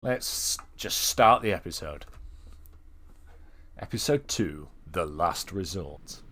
Let's just start the episode. Episode 2, The Last Resort.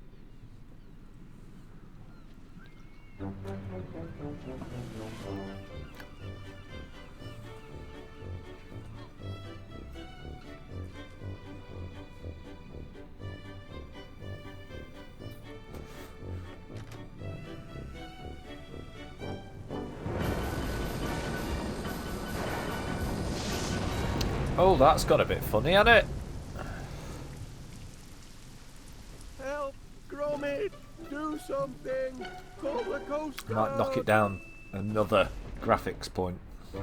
Oh, that's got a bit funny, hasn't it? Help! Gromit! Do something! Call the Coast Guard! Might knock it down another graphics point. I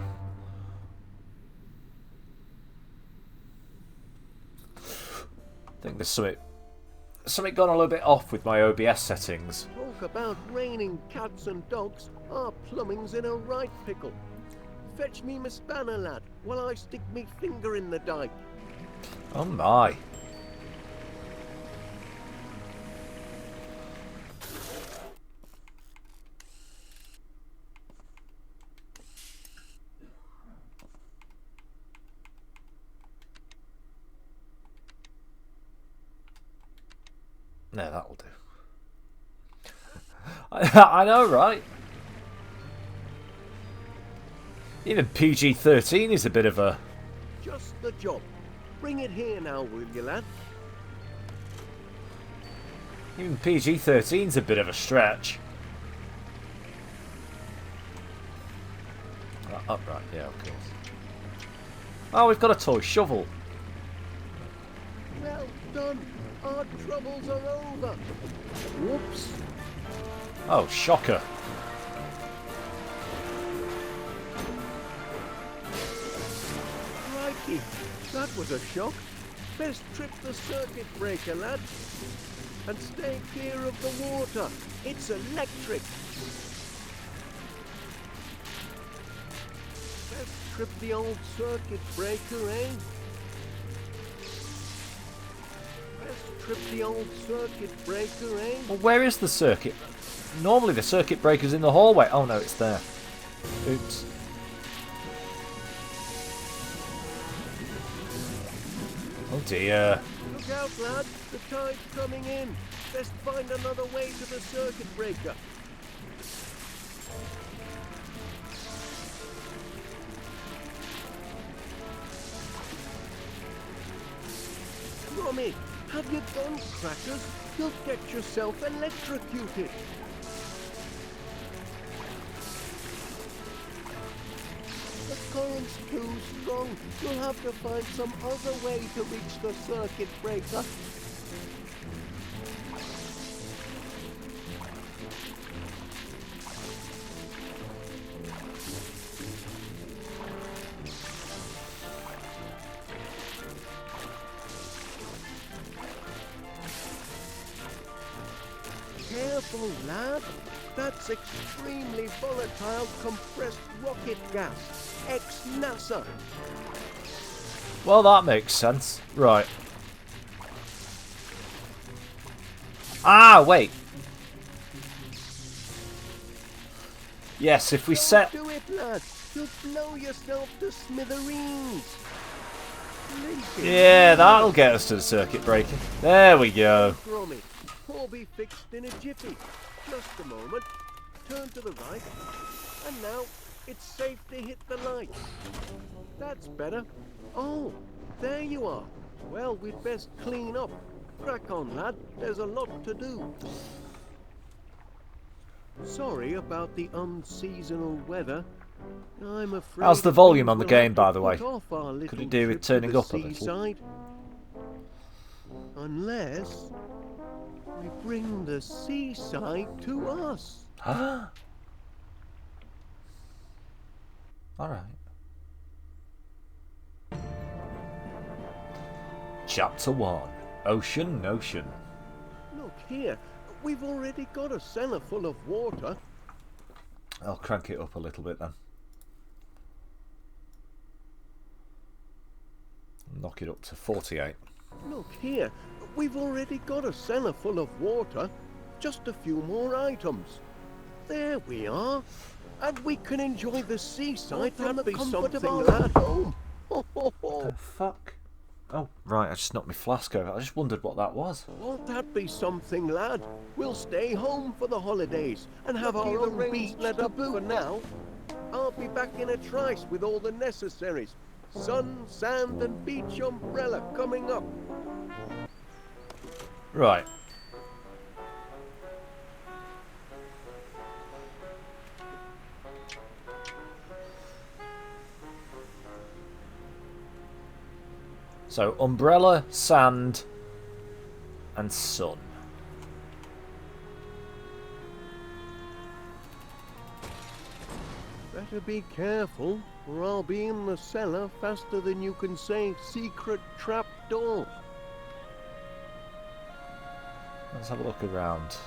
think there's something gone a little bit off with my OBS settings. Talk about raining cats and dogs. Our plumbing's in a right pickle. Fetch me my spanner, lad, while I stick me finger in the dike. Oh my. No, that'll do. I know, right? Even PG-13 is a bit of a... Just the job. Bring it here now, will you, lad? Even PG-13's a bit of a stretch. Upright, yeah, of course. Oh, we've got a toy shovel. Well done. Our troubles are over. Whoops. Oh, shocker. Crikey, that was a shock. Best trip the circuit breaker, lad. And stay clear of the water. It's electric. Best trip the old circuit breaker, eh? Best trip the old circuit breaker, eh? Well, where is the circuit? Normally the circuit breaker's in the hallway. Oh no, it's there. Oops. Oh dear. Look out, lad. The tide's coming in. Best find another way to the circuit breaker. Gromit, have you done crackers? You'll get yourself electrocuted. The current's too strong. You'll have to find some other way to reach the circuit breaker. Careful, lad. That's extremely volatile compressed rocket gas. Ex-NASA. Well, that makes sense. Right. Ah, wait. Yes, if we set... Don't do it, lad. You'll blow yourself to smithereens. Yeah, that'll get us to the circuit breaker. There we go. Gromit, all be fixed in a jiffy. Just a moment. Turn to the right. And now it's safe to hit the lights. That's better. Oh, there you are. Well, we'd best clean up. Crack on, lad. There's a lot to do. Sorry about the unseasonal weather. I'm afraid... How's the volume on the we'll game, have to by the way? put off our Could little it do with trip to turning the up a little? seaside. Unless we bring the seaside to us. Alright. Chapter 1. Ocean Notion. Look here, we've already got a cellar full of water. I'll crank it up a little bit then. Knock it up to 48. Look here, we've already got a cellar full of water. Just a few more items. There we are. And we can enjoy the seaside from the comfort of our home. Oh, Oh, right, I just knocked my flask over. I just wondered what that was. Won't that be something, lad? We'll stay home for the holidays and have our own beach let up for now. I'll be back in a trice with all the necessaries. Sun, sand and beach umbrella coming up. Right. So, umbrella, sand, and sun. Better be careful, or I'll be in the cellar faster than you can say secret trap door. Let's have a look around.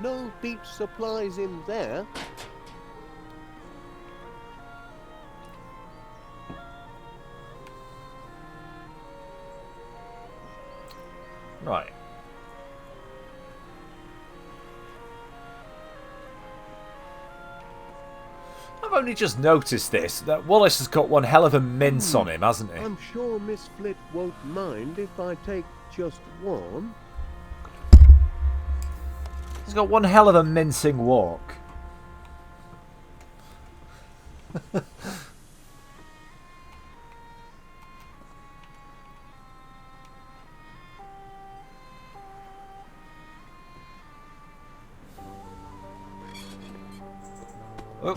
No beach supplies in there. Right. I've only just noticed this, that Wallace has got one hell of a mince on him, hasn't he? I'm sure Miss Flit won't mind if I take just one. He's got one hell of a mincing walk. Oh.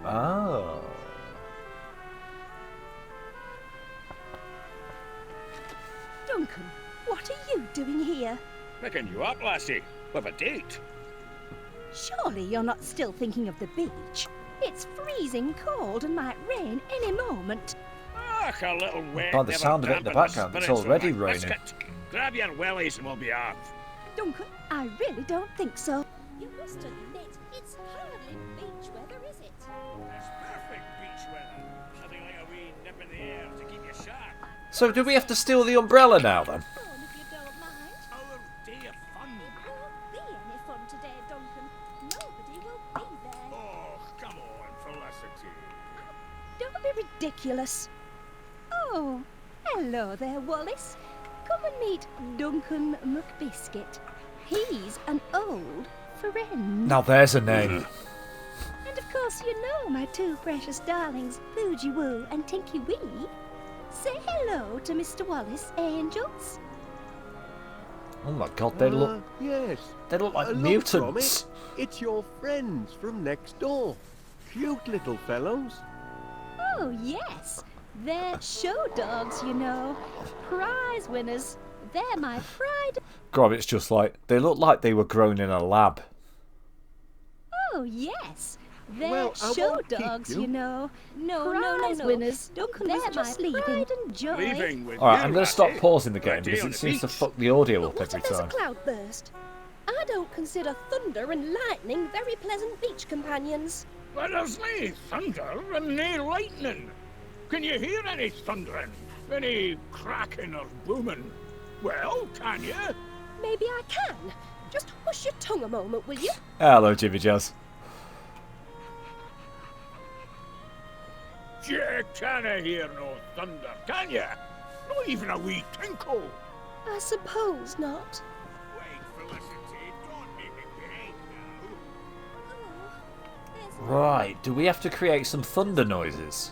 Oh. Duncan, what are you doing here? Picking you up, lassie, with a date. Surely you're not still thinking of the beach. It's freezing cold and might rain any moment. Ach, a little wet. By the never sound of it in the dampen background, it's spirits already with my raining. biscuit. Grab your wellies and we'll be off. Duncan, I really don't think so. You must admit, it's hardly beach weather, is it? It's perfect beach weather. Nothing like a wee nip in the air to keep you sharp. So do we have to steal the umbrella now then? Fun if you don't mind. Our day of fun. It won't be any fun today, Duncan. Nobody will be there. Oh, come on, Felicity. Don't be ridiculous. Oh, hello there, Wallace. Come and meet Duncan McBiscuit. He's an old friend. Now there's a name. And of course you know my two precious darlings, Boogie Woo and Tinky Wee. Say hello to Mr. Wallace, angels. Oh my god, they look Yes. like Look, mutants. Gromit, it's your friends from next door. Cute little fellows. Oh, yes. They're show dogs, you know. Prize winners. They're my pride. Gromit's just like, they look like they were grown in a lab. Oh, yes. They're Well, I show won't keep dogs, you. you know. Prize winners. Duncan, they're my pride and joy. Leaving with Alright, you, I'm going to stop lassie. pausing the For a game day because on it the seems to beach. fuck the audio But up what every if there's a time. cloudburst? I don't consider thunder and lightning very pleasant beach companions. Well, there's nae thunder and nae lightning. Can you hear any thundering? Any cracking or booming? Well, can you? Maybe I can. Just hush your tongue a moment, will you? Hello, Jimmy Jazz. You canna hear no thunder, can you? Not even a wee tinkle. I suppose not. Wait, Felicity, don't make me beg now. Right, do we have to create some thunder noises?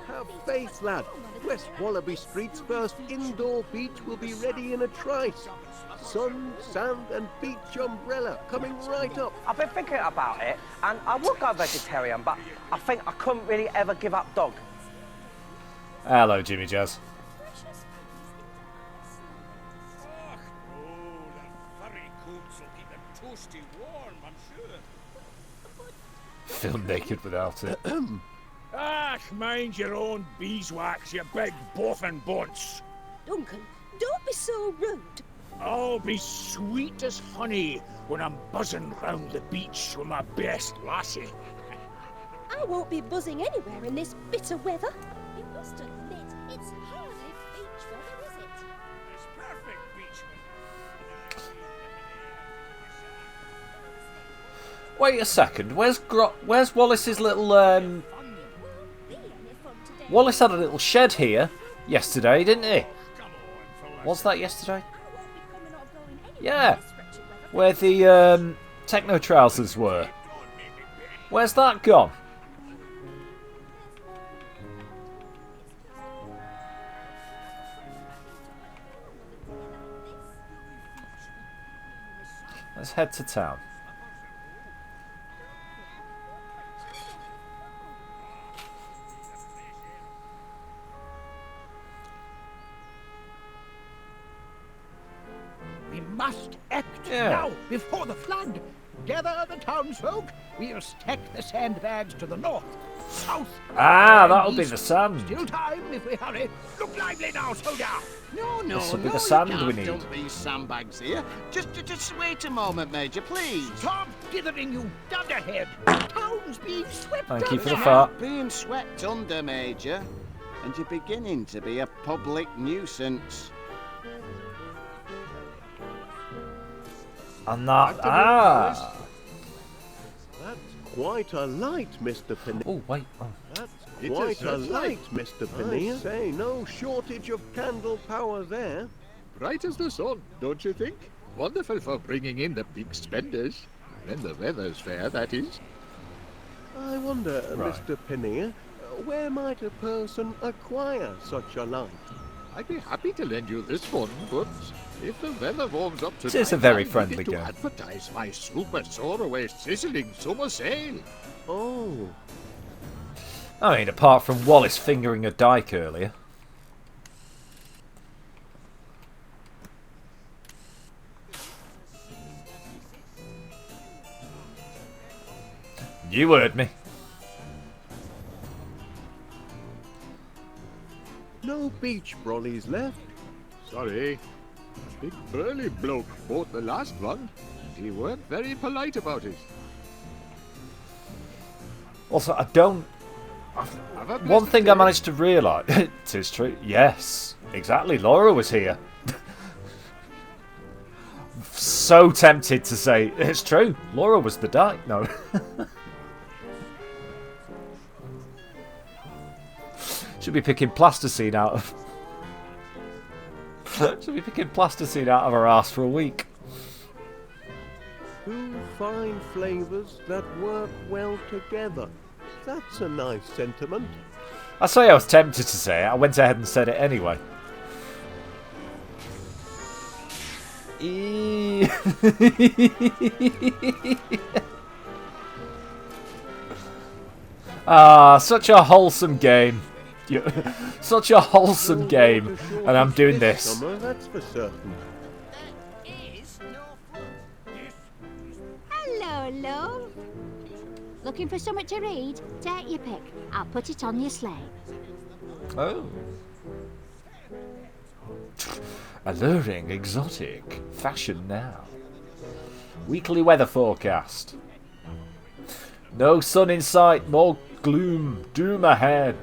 Have faith, lad. West Wallaby Street's first indoor beach will be ready in a trice. Sun, sand and beach umbrella coming right up. I've been thinking about it, and I would go vegetarian, but I think I couldn't really ever give up dog. Hello, Jimmy Jazz. Ach, no, their furry coats will keep them toasty warm, I'm sure. Feel naked without it. Ach, mind your own beeswax, you big boffin bonce. Duncan, don't be so rude. I'll be sweet as honey when I'm buzzing round the beach with my best lassie. I won't be buzzing anywhere in this bitter weather. You must admit, it's hardly beach weather, is it? It's perfect beach weather. Wait a second. Where's Wallace's little Wallace had a little shed here yesterday, didn't he? Was that yesterday? Yeah. Where the techno trousers were. Where's that gone? Let's head to town. We must act Yeah. now, before the flood. Gather the townsfolk. We'll stack the sandbags to the north, south. Ah, and that'll be east. the sand. Still time if we hurry. Look lively now, soldier. No, This'll be the sand we need. Don't these sandbags here. Just wait a moment, Major, please. Stop dithering, you dunderhead. Town's being swept Thank you for the under. fart. Being swept under, Major, and you're beginning to be a public nuisance. And that. That's quite a light, Mr. Panea. Oh, wait. Oh. That's It's a quite a searchlight. light, Mr. Panea. I say, no shortage of candle power there. Bright as the sun, don't you think? Wonderful for bringing in the big spenders. When the weather's fair, that is. I wonder, Right. Mr. Panea, where might a person acquire such a light? I'd be happy to lend you this one, but if the weather warms up tonight, is a very I'll friendly need it to game. advertise my super soaraway sizzling summer sale. Oh, I mean, apart from Wallace fingering a dyke earlier. You heard me. no beach brollies left. Sorry. A big burly bloke bought the last one, and he weren't very polite about it. Also, I don't... Have a One blessed thing I day. managed to realise... It is true. Yes, exactly. Laura was here. So tempted to say, it's true. Laura was the dyke. No. Should be picking plasticine out of... Should be picking plasticine out of her ass for a week. Two fine flavours that work well together. That's a nice sentiment. I say I was tempted to say it. I went ahead and said it anyway. Ah, such a wholesome game. Such a wholesome game. And I'm doing this. Summer, that's for certain. Hello, love. Looking for something to read? Take your pick. I'll put it on your sleigh. Oh. Alluring, exotic, fashion now. Weekly weather forecast. No sun in sight, more gloom, doom ahead.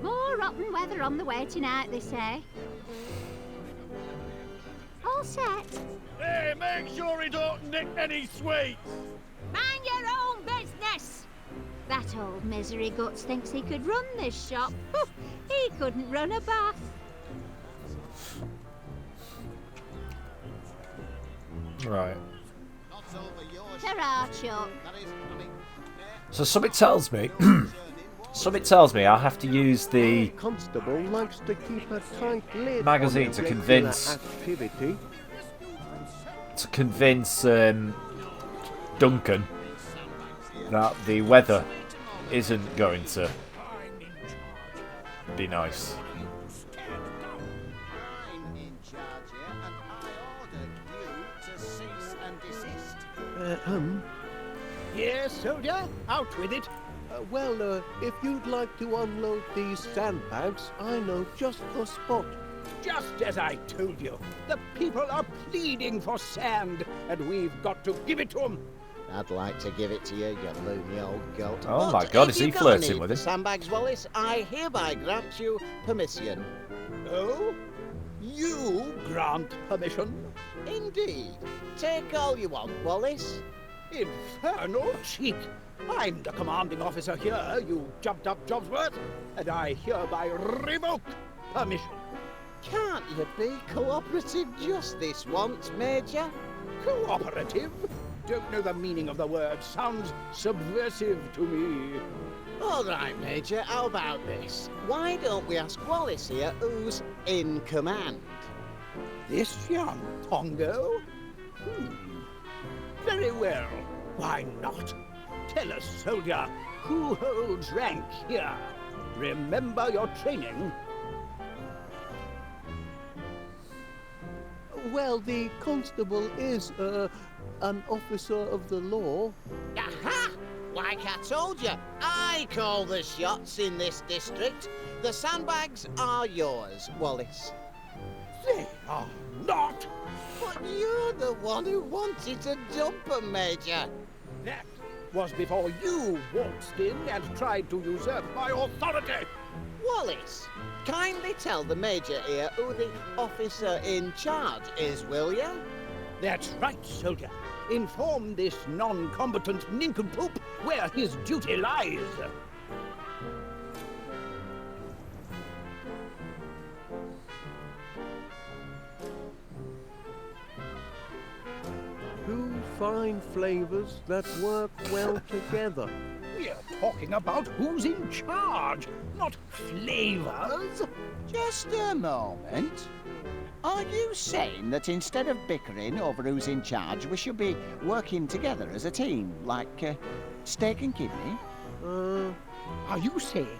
More rotten weather on the way tonight, they say. All set. Hey, make sure he don't nick any sweets. Mind your own business. That old misery guts thinks he could run this shop. He couldn't run a bath. Right. Ta-ra, Chuck. So something tells me... something tells me I'll have to use the Constable likes to keep a tight lid magazine on to irregular convince... activity. Duncan that the weather isn't going to be nice. I'm in charge here, and I order you to cease and desist. Yes, soldier, out with it. Well, if you'd like to unload these sandbags, I know just the spot. Just as I told you, the people are pleading for sand, and we've got to give it to them. I'd like to give it to you, you loony old goat. Oh But my God, if is he you've got flirting any with him? Sandbags, Wallace, I hereby grant you permission. Oh? You grant permission. Indeed. Take all you want, Wallace. Infernal cheek! I'm the commanding officer here, you jumped-up Jobsworth, and I hereby revoke permission. Can't you be cooperative just this once, Major? Cooperative? Don't know the meaning of the word. Sounds subversive to me. All right, Major, how about this? Why don't we ask Wallace here who's in command? This young Pongo? Very well. Why not? Tell us, soldier, who holds rank here? Remember your training. Well, the constable is, an officer of the law. Aha! Like I told you, I call the shots in this district. The sandbags are yours, Wallace. They are not. But you're the one who wanted to dump 'em, Major. That was before you waltzed in and tried to usurp my authority. Wallace, kindly tell the Major here who the officer in charge is, will you? That's right, soldier. Inform this non-combatant nincompoop where his duty lies. Two fine flavors that work well together. We're talking about who's in charge, not flavors. Just a moment. Are you saying that instead of bickering over who's in charge, we should be working together as a team, like steak and kidney? Are you saying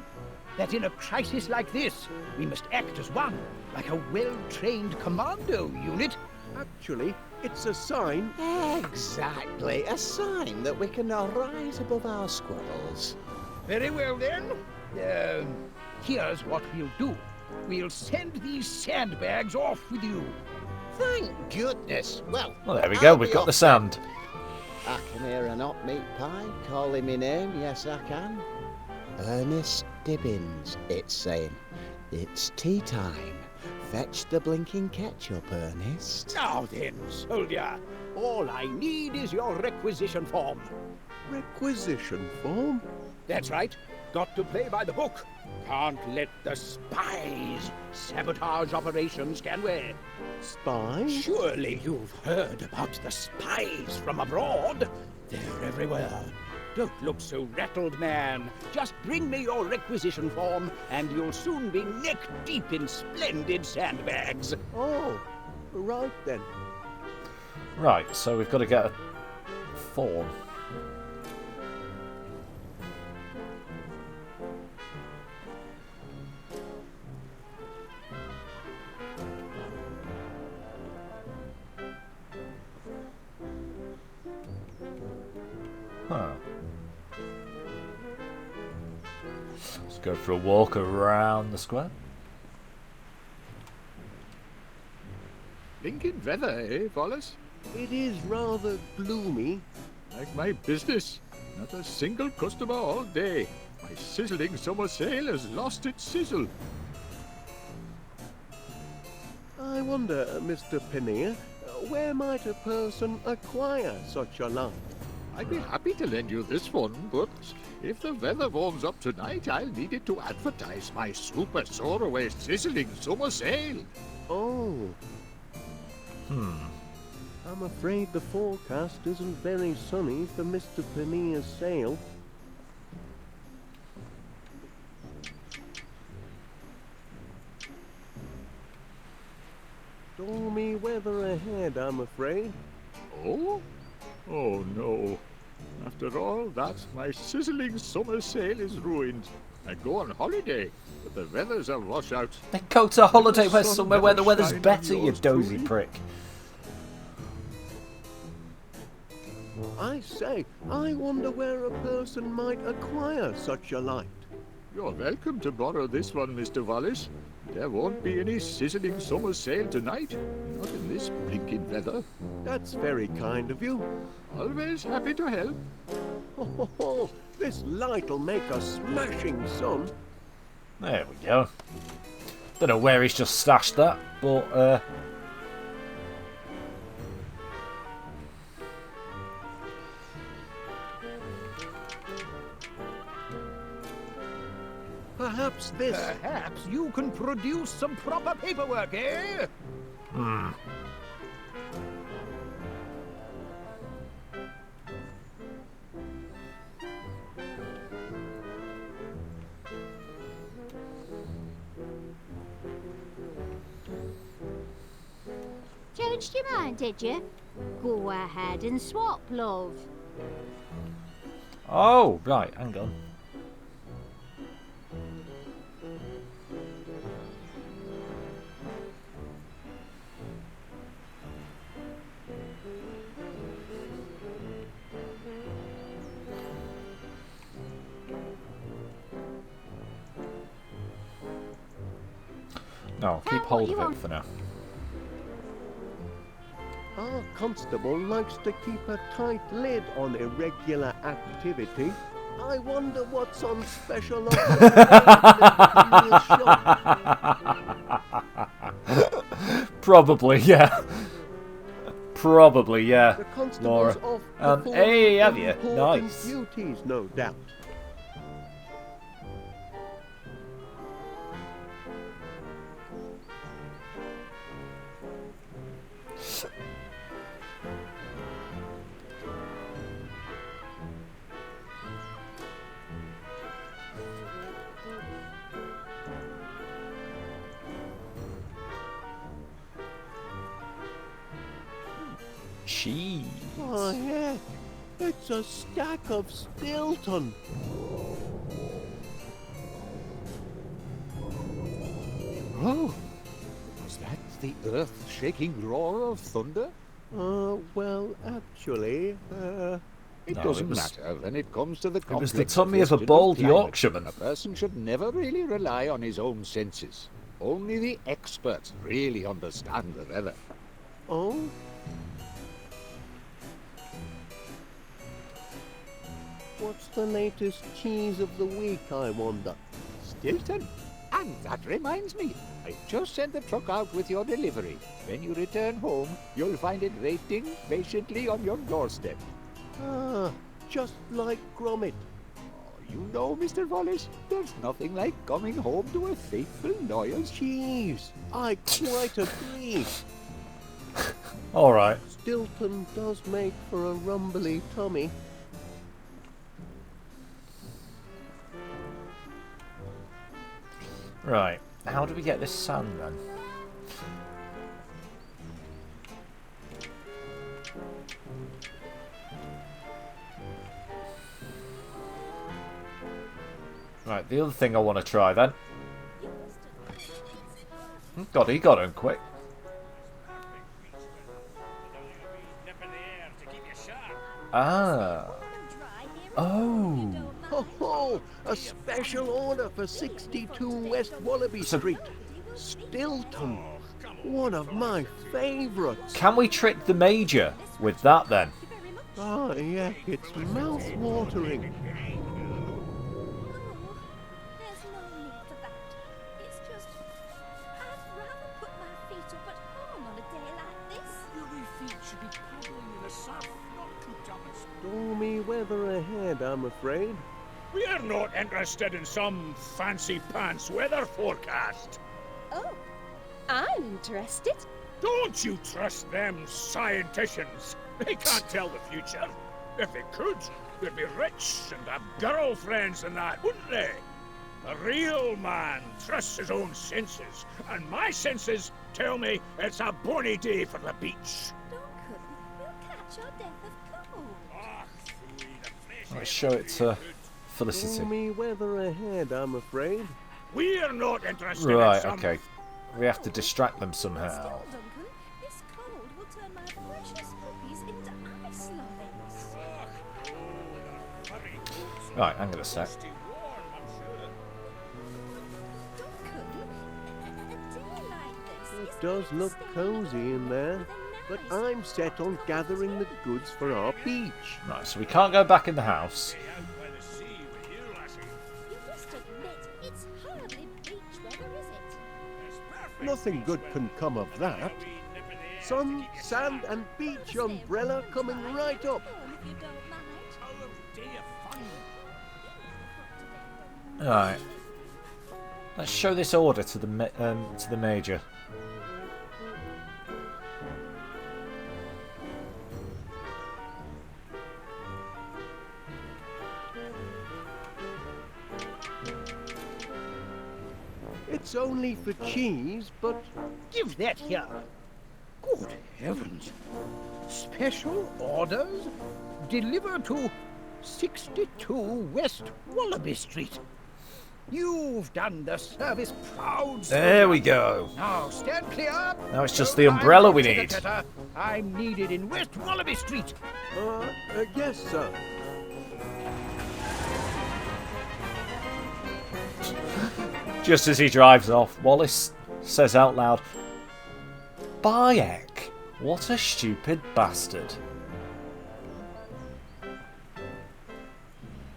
that in a crisis like this, we must act as one, like a well-trained commando unit? Actually, it's a sign. Exactly, a sign that we can rise above our squabbles. Very well then. Here's what we'll do. We'll send these sandbags off with you. Thank goodness. Well, there we go. We've got the sand. I can hear an hot meat pie calling me name. Yes, I can. Ernest Dibbins, it's saying. It's tea time. Fetch the blinking ketchup, Ernest. Now then, soldier. All I need is your requisition form. Requisition form? That's right. Got to play by the book. Can't let the spies sabotage operations, can we? Spies? Surely you've heard about the spies from abroad. They're everywhere. Don't look so rattled, man. Just bring me your requisition form, and you'll soon be neck-deep in splendid sandbags. Oh, right then. Right, so we've got to get a form. Huh. Let's go for a walk around the square. Blinking weather, eh, Wallace? It is rather gloomy. Like my business. Not a single customer all day. My sizzling summer sale has lost its sizzle. I wonder, Mr. Pannier, where might a person acquire such a light? I'd be happy to lend you this one, but if the weather warms up tonight, I'll need it to advertise my super soaraway sizzling summer sale. Oh. I'm afraid the forecast isn't very sunny for Mr. Pannier's sale. Stormy weather ahead, I'm afraid. Oh? Oh no. After all that, my sizzling summer sale is ruined. I go on holiday, but the weather's a washout. Then go to holiday where sun somewhere where the never weather's shines better, on you yours dozy truly. prick. I say, I wonder where a person might acquire such a light. You're welcome to borrow this one, Mr. Wallace. There won't be any sizzling summer sale tonight. Not in this blinking weather. That's very kind of you. Always happy to help. Oh, this light'll make a smashing sun. There we go. Don't know where he's just stashed that, but What's this? Perhaps you can produce some proper paperwork, eh? Changed your mind, did you? Go ahead and swap, love. Oh, right, hang on. No, keep hold of it for now. Our constable likes to keep a tight lid on irregular activity. I wonder what's on special offer in the shop. Probably, yeah. Probably, yeah. The Laura. constable's off performing Hey, have you? important Nice. duties, no doubt. Cheese. Oh, yeah. It's a stack of Stilton. Oh, was that the earth-shaking roar of thunder? Well, actually, It No, doesn't it was- matter when it comes to the It was the complex tummy of a question bald climate. Yorkshireman. A person should never really rely on his own senses. Only the experts really understand the weather. oh? What's the latest cheese of the week, I wonder? Stilton. And that reminds me, I just sent the truck out with your delivery. When you return home, you'll find it waiting patiently on your doorstep. Ah, just like Gromit. You know, Mr. Wallace, there's nothing like coming home to a faithful, loyal Cheese, I quite agree. Alright. Stilton does make for a rumbly tummy. Right. How do we get this sand then? Right, the other thing I want to try then. God, he got him quick. Ah. Oh. Ho ho! A special order for 62 West Wallaby Street. Stilton. One of my favourites. Can we trick the Major with that then? Ah, yeah, it's mouth-watering. There's no need for that. It's just, I'd rather put my feet up at home on a day like this. Your feet should be paddling in the surf, not cooped up in Stormy weather ahead, I'm afraid. We're not interested in some fancy pants weather forecast. Oh, I'm interested. Don't you trust them scienticians? They can't tell the future. If they could, they'd be rich and have girlfriends and that, wouldn't they? A real man trusts his own senses, and my senses tell me it's a bonny day for the beach. Duncan, you'll catch your death of cold. Let's show it to Felicity. Stormy weather ahead, I'm afraid. We're not interested Right, in some... okay. We have to distract them somehow. Still, Duncan, this cold will turn my precious puppies into ice lovings. Right, hang on a sec. Duncan, a day like this It is does look outstanding. cosy in there, but I'm set on gathering the goods for our beach. Right, so we can't go back in the house. You must admit, it's hardly beach weather, is it? Nothing good can come of that. Sun, sand, and beach umbrella coming right up. Home if you don't mind. Right. Let's show this order to the major. It's only for cheese, but Give that here. Good heavens. Special orders? Deliver to 62 West Wallaby Street. You've done the service proud. There we go. Now stand clear. Now it's just the umbrella we need. I'm needed in West Wallaby Street. yes, sir. Just as he drives off, Wallace says out loud, "Bayek, what a stupid bastard."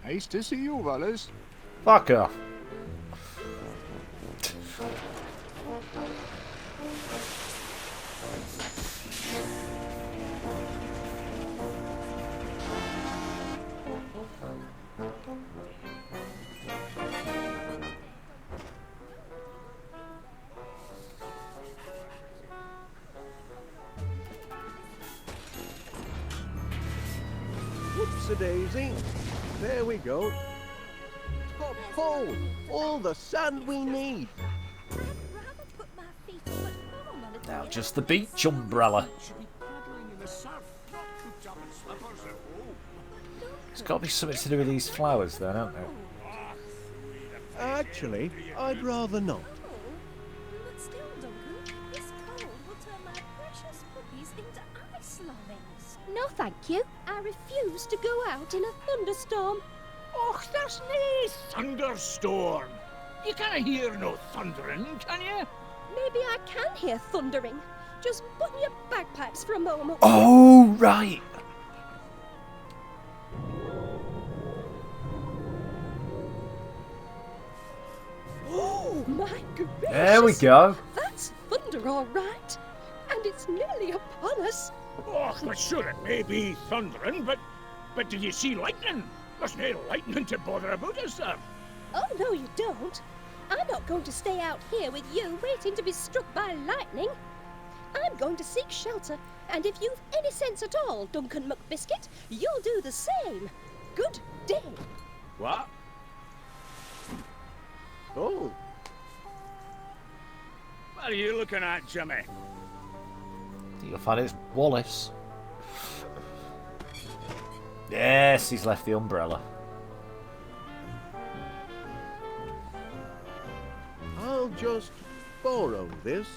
Nice to see you, Wallace. Fuck off. Whoops-a-daisy. There we go. Top hole. All the sand we need. Now just the beach umbrella. It's got to be something to do with these flowers then, haven't it? Actually, I'd rather not. But still, Duncan, this cold will turn my precious puppies into ice lovings. No, thank you. I refuse to go out in a thunderstorm. Och, there's no thunderstorm. You can't hear no thundering, can you? Maybe I can hear thundering. Just button your bagpipes for a moment. Oh, right. Oh, my gracious. There we go. That's thunder, all right. And it's nearly upon us. Oh, but sure it may be thundering, but did you see lightning? There's no lightning to bother about us, sir. Oh, no, you don't. I'm not going to stay out here with you waiting to be struck by lightning. I'm going to seek shelter, and if you've any sense at all, Duncan McBiscuit, you'll do the same. Good day. What? Oh, What are you looking at, Jimmy? You'll find it's Wallace. Yes, he's left the umbrella. I'll just borrow this.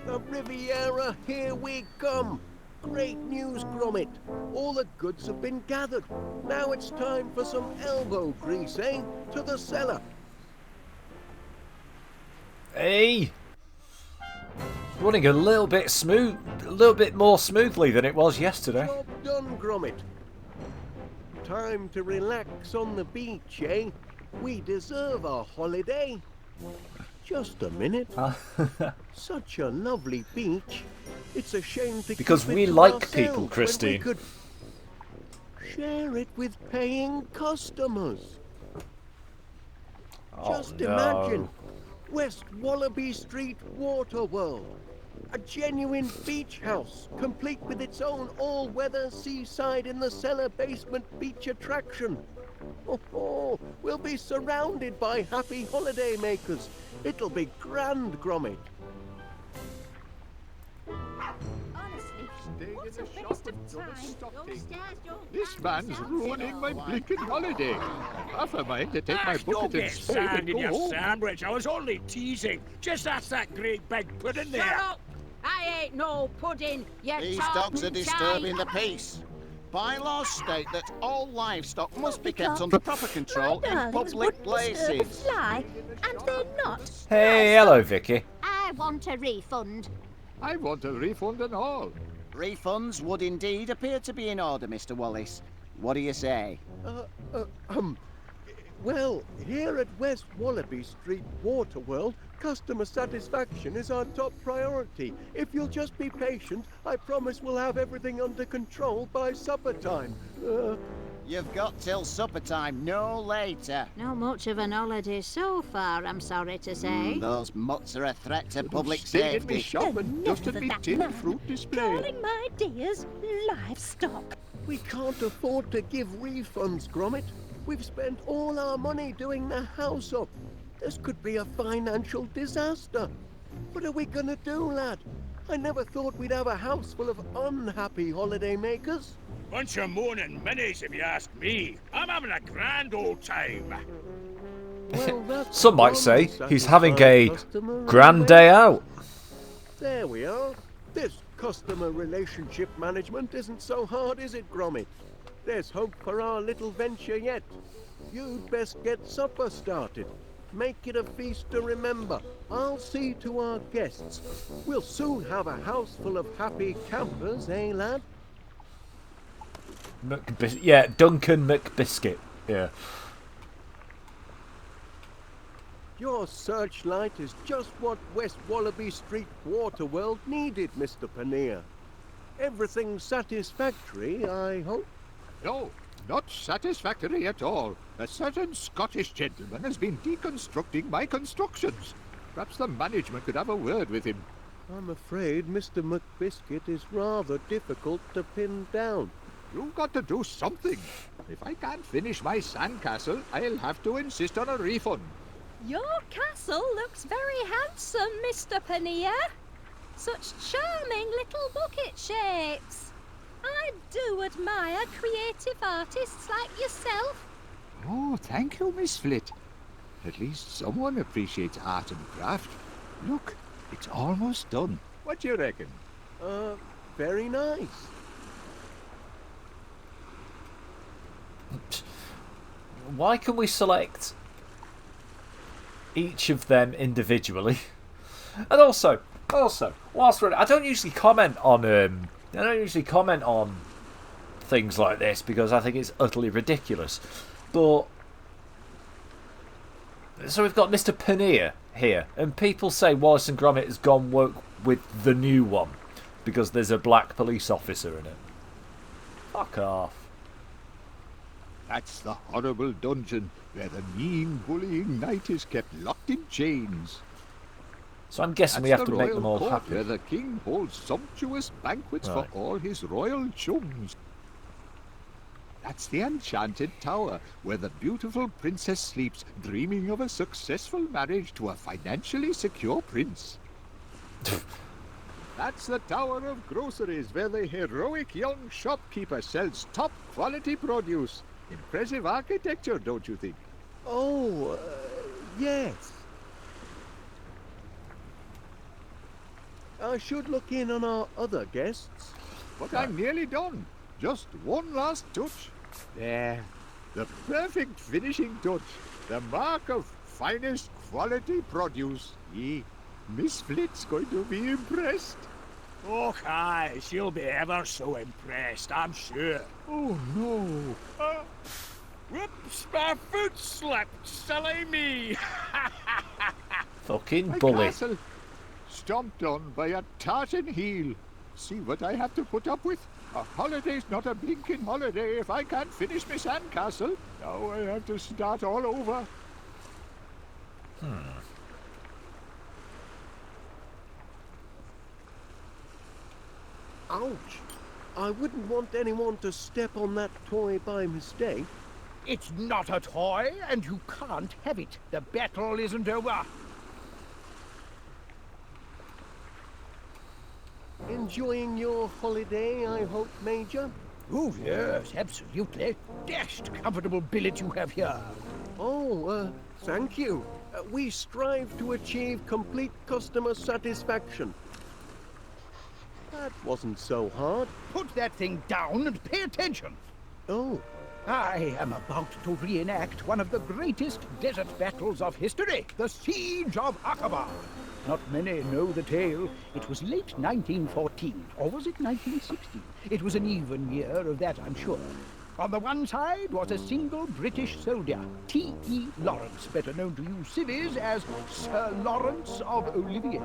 The Riviera, here we come. Great news, Gromit. All the goods have been gathered. Now it's time for some elbow grease, eh? To the cellar. Hey! Running a little bit more smoothly than it was yesterday. Job done, Gromit. Time to relax on the beach, eh? We deserve a holiday. Just a minute. Such a lovely beach. It's a shame to Because keep it we to like ourselves people, when Christine. we could share it with paying customers. Oh, Just no. imagine. West Wallaby Street Water World. A genuine beach house, complete with its own all-weather seaside in the cellar basement beach attraction. Oh, we'll be surrounded by happy holiday makers. It'll be grand, Gromit. Honestly, what a waste of time. This man's ruining my blinking holiday. Half a mind to take my Don't bucket and get spade sand and in go your home. sandwich. I was only teasing. Just ask that great big pudding there. Shut up! I ain't no pudding, you These top dogs are disturbing the tight. peace. Bylaws state that all livestock must be kept Because under proper control my in darlings public wouldn't disturb a places. fly, and they're not. Hey, hello, Vicky. I want a refund. I want a refund and all. Refunds would indeed appear to be in order, Mr. Wallace. What do you say? Well, here at West Wallaby Street Water World, customer satisfaction is our top priority. If you'll just be patient, I promise we'll have everything under control by supper time. You've got till supper time, no later. Not much of an holiday so far, I'm sorry to say. Those mutts are a threat to public Stayed in me safety. shop and dusted me tin fruit display. Calling my dears livestock. We can't afford to give refunds, Gromit. We've spent all our money doing the house up. This could be a financial disaster. What are we gonna do, lad? I never thought we'd have a house full of unhappy holiday makers. Bunch of moaning minis, if you ask me. I'm having a grand old time. Well, that's Some might one say he's having a customer grand anyway. day out. There we are. This customer relationship management isn't so hard, is it, Gromit? There's hope for our little venture yet. You'd best get supper started. Make it a feast to remember. I'll see to our guests. We'll soon have a house full of happy campers, eh, lad? Yeah, Duncan McBiscuit. Yeah. Your searchlight is just what West Wallaby Street Waterworld needed, Mr. Paneer. Everything satisfactory, I hope? No, not satisfactory at all. A certain Scottish gentleman has been deconstructing my constructions. Perhaps the management could have a word with him. I'm afraid Mr. McBiscuit is rather difficult to pin down. You've got to do something. If I can't finish my sandcastle, I'll have to insist on a refund. Your castle looks very handsome, Mr. Paneer. Such charming little bucket shapes. I do admire creative artists like yourself. Oh, thank you, Miss Flit. At least someone appreciates art and craft. Look, it's almost done. What do you reckon? Very nice. Why can we select each of them individually? And also, whilst we're, I don't usually comment on things like this because I think it's utterly ridiculous. But so we've got Mr. Paneer here, and people say Wallace and Gromit has gone work with the new one because there's a black police officer in it. Fuck off. That's the horrible dungeon where the mean, bullying knight is kept locked in chains. So I'm guessing we have to make them all court happy. where the king holds sumptuous banquets Right. for all his royal chums. That's the enchanted tower where the beautiful princess sleeps, dreaming of a successful marriage to a financially secure prince. That's the tower of groceries where the heroic young shopkeeper sells top quality produce. Impressive architecture, don't you think? Oh, yes. I should look in on our other guests. But I'm nearly done. Just one last touch. There. The perfect finishing touch. The mark of finest quality produce. Miss Flit's going to be impressed. Oh, aye, she'll be ever so impressed, I'm sure. Oh, no. Whoops, my foot slipped, silly me. Fucking My bully. castle, stomped on by a tartan heel. See what I have to put up with? A holiday's not a blinking holiday if I can't finish my sandcastle. Now I have to start all over. Ouch. I wouldn't want anyone to step on that toy by mistake. It's not a toy, and you can't have it. The battle isn't over. Enjoying your holiday, I hope, Major? Oh, yes, absolutely. Dashed comfortable billet you have here. Oh, thank you. We strive to achieve complete customer satisfaction. That wasn't so hard. Put that thing down and pay attention. Oh, I am about to reenact one of the greatest desert battles of history, the Siege of Aqaba. Not many know the tale. It was late 1914, or was it 1916? It was an even year of that, I'm sure. On the one side was a single British soldier, T.E. Lawrence, better known to you civvies as Sir Lawrence of Olivier.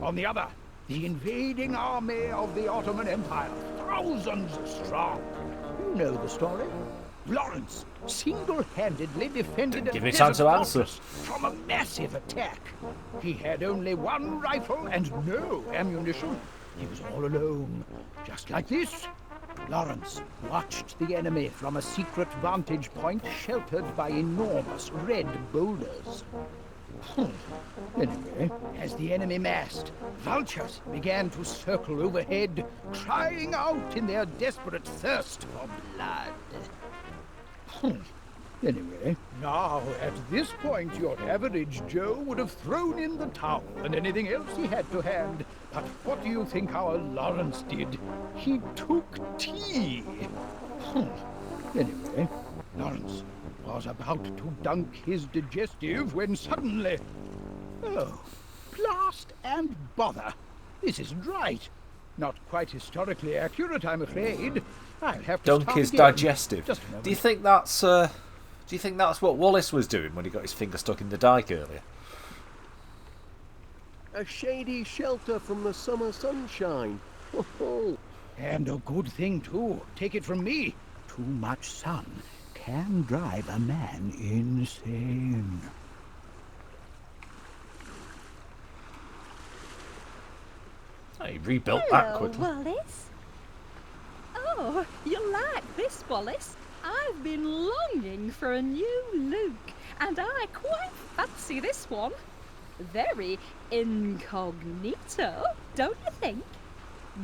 On the other, the invading army of the Ottoman Empire, thousands strong. You know the story. Lawrence single-handedly defended Didn't give me a time to desert answer. fortress from a massive attack. He had only one rifle and no ammunition. He was all alone, just like this. Lawrence watched the enemy from a secret vantage point sheltered by enormous red boulders. Anyway, as the enemy massed, vultures began to circle overhead, crying out in their desperate thirst for blood. Anyway, now at this point, your average Joe would have thrown in the towel and anything else he had to hand. But what do you think our Lawrence did? He took tea. Anyway, Lawrence was about to dunk his digestive when suddenly... Oh, blast and bother. This isn't right. Not quite historically accurate, I'm afraid. I'll have to Dunk start his again. digestive. Just a moment. Do you think that's what Wallace was doing when he got his finger stuck in the dike earlier? A shady shelter from the summer sunshine. Oh, And a good thing, too. Take it from me. Too much sun can drive a man insane. Oh, he rebuilt that Hello, quickly. Wallace. Oh, you like this, Wallace? I've been longing for a new look, and I quite fancy this one. Very incognito, don't you think?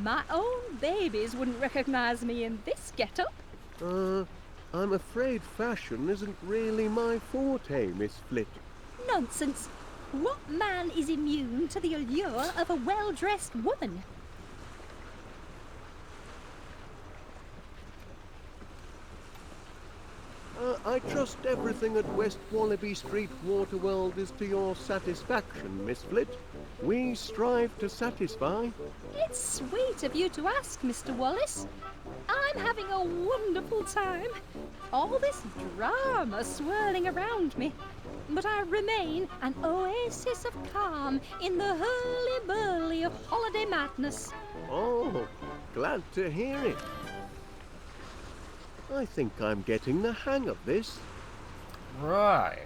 My own babies wouldn't recognise me in this get-up. I'm afraid fashion isn't really my forte, Miss Flit. Nonsense. What man is immune to the allure of a well-dressed woman? I trust everything at West Wallaby Street Waterworld is to your satisfaction, Miss Flit. We strive to satisfy. It's sweet of you to ask, Mr. Wallace. I'm having a wonderful time. All this drama swirling around me. But I remain an oasis of calm in the hurly-burly of holiday madness. Oh, glad to hear it. I think I'm getting the hang of this. Right.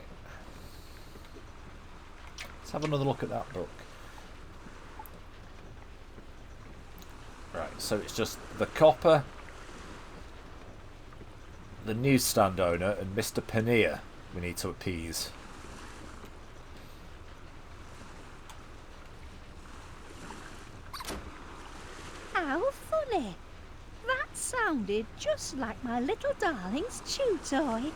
Let's have another look at that book. Right, so it's just the copper, the newsstand owner, and Mr. Paneer we need to appease. How funny. That sounded just like my little darling's chew toy.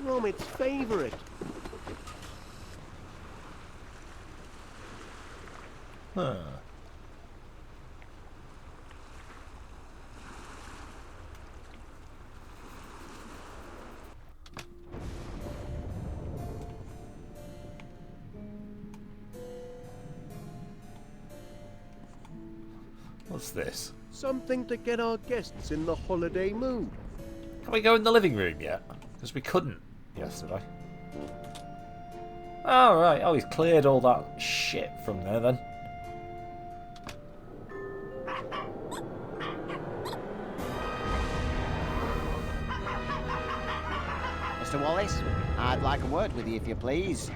Gromit's favourite. Huh. What's this? Something to get our guests in the holiday mood. Can we go in the living room yet? Because we couldn't yesterday. Oh, right. Oh, he's cleared all that shit from there then. Mr. Wallace, I'd like a word with you, if you please.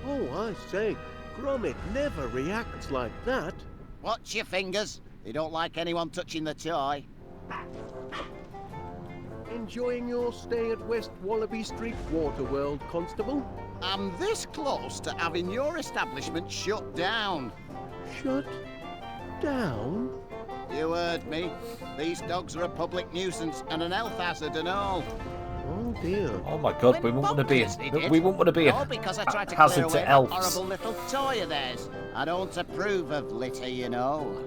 Oh, I say, Gromit never reacts like that. Watch your fingers. They don't like anyone touching the toy. Enjoying your stay at West Wallaby Street Waterworld, Constable? I'm this close to having your establishment shut down. Shut down? You heard me. These dogs are a public nuisance and an health hazard and all. Oh dear. Oh my god, we won't want to be No, because I tried to clear hazard away to that elves. horrible little toy of theirs. I don't approve of litter, you know.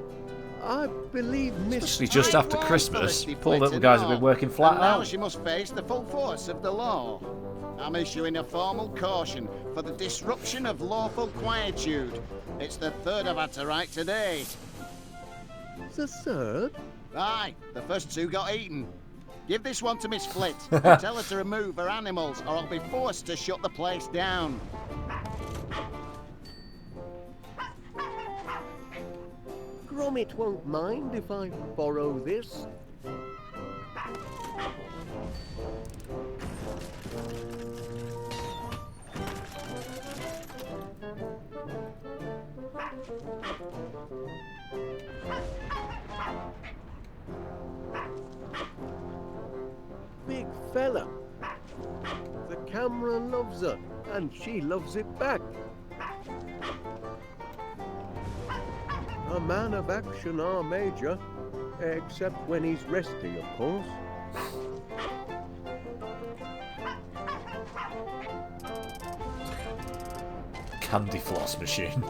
I believe Miss... Especially just after I Christmas. warned Poor little Felicity guys have been Flit working flat and now out. she must face the full force of the law. I'm issuing a formal caution for the disruption of lawful quietude. It's the third I've had to write today. The third? Aye, the first two got eaten. Give this one to Miss Flit. And tell her to remove her animals, or I'll be forced to shut the place down. Gromit won't mind if I borrow this. Big fella. The camera loves her, and she loves it back. A man of action, our Major. Except when he's resting, of course. Candy floss machine.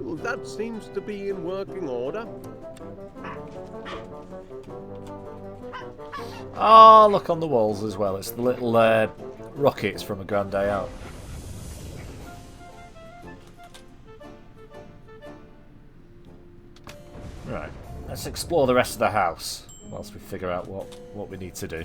Well, that seems to be in working order. Oh, look on the walls as well. It's the little rockets from a Grand Day Out. Right, let's explore the rest of the house whilst we figure out what we need to do.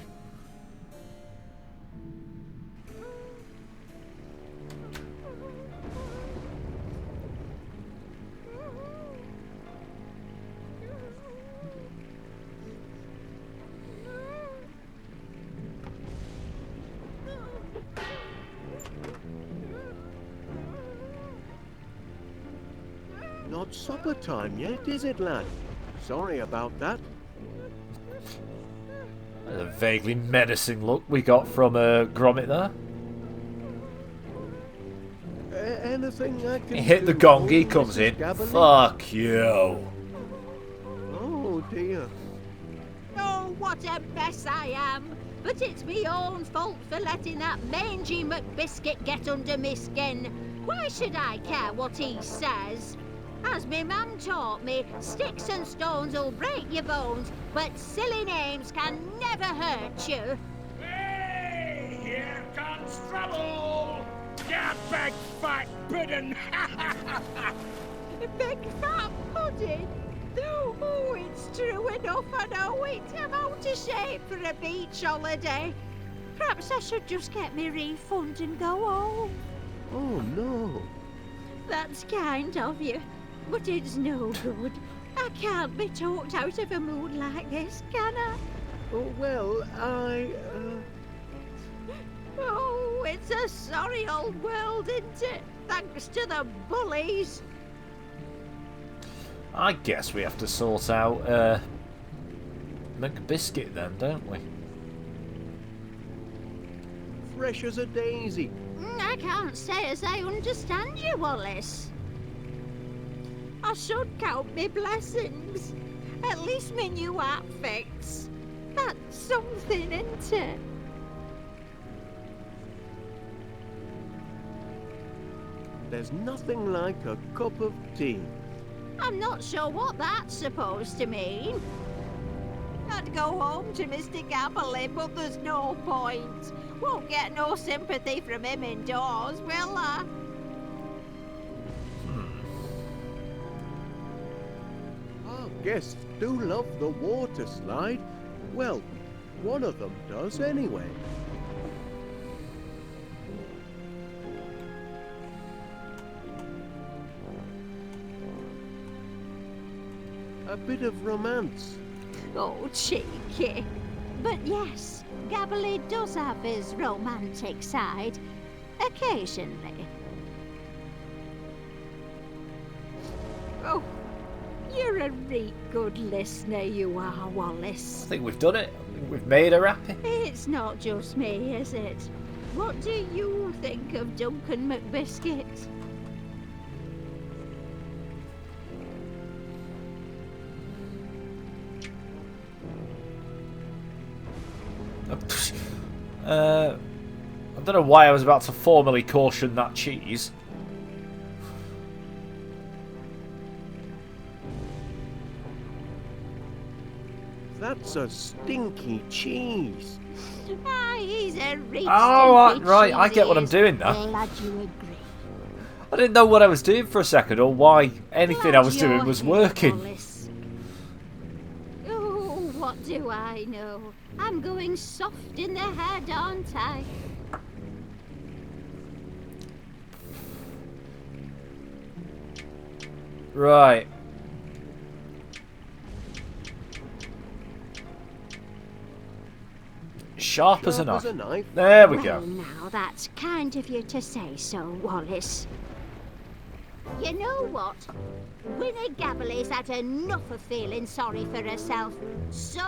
Not supper time yet, is it, lad? Sorry about that. A vaguely menacing look we got from Gromit there. Anything I can He hit the do gong, for he you, comes Mrs. in. Gabberly? Fuck you. Oh dear. Oh, what a mess I am! But it's me own fault for letting that mangy McBiscuit get under me skin. Why should I care what he says? As me mum taught me, sticks and stones will break your bones, but silly names can never hurt you. Hey, here comes trouble! Yeah, big fat pudding! Big fat pudding? Oh, it's true enough, I know it. I'm out of shape for a beach holiday. Perhaps I should just get me refund and go home. Oh no. That's kind of you, but it's no good. I can't be talked out of a mood like this, can I? Oh, well, Oh, it's a sorry old world, isn't it? Thanks to the bullies. I guess we have to sort out McBiscuit then, don't we? fresh as a daisy. I can't say as I understand you, Wallace. I should count me blessings. At least me new outfits. That's something, isn't it? There's nothing like a cup of tea. I'm not sure what that's supposed to mean. I'd go home to Mr. Gabberly, but there's no point. Won't get no sympathy from him indoors, will I? Our guests do love the water slide. Well, one of them does anyway. A bit of romance. Oh, cheeky. But yes, Gabberly does have his romantic side. Occasionally. Oh, you're a real good listener, you are, Wallace. I think we've done it. I think we've made her happy. It's not just me, is it? What do you think of Duncan McBiscuit? I don't know why I was about to formally caution that cheese. That's a stinky cheese. Ah, he's a real Oh, stinky right, I cheese get what I'm is. doing now. Glad you agree. I didn't know what I was doing for a second, or why anything I was Glad doing you're was here, working. Wallace. Oh, what do I know? I'm going soft in the head, aren't I? Right. Sharp as a knife. There we go. Well, now, that's kind of you to say so, Wallace. You know what? Winnie Gabbley's had enough of feeling sorry for herself. So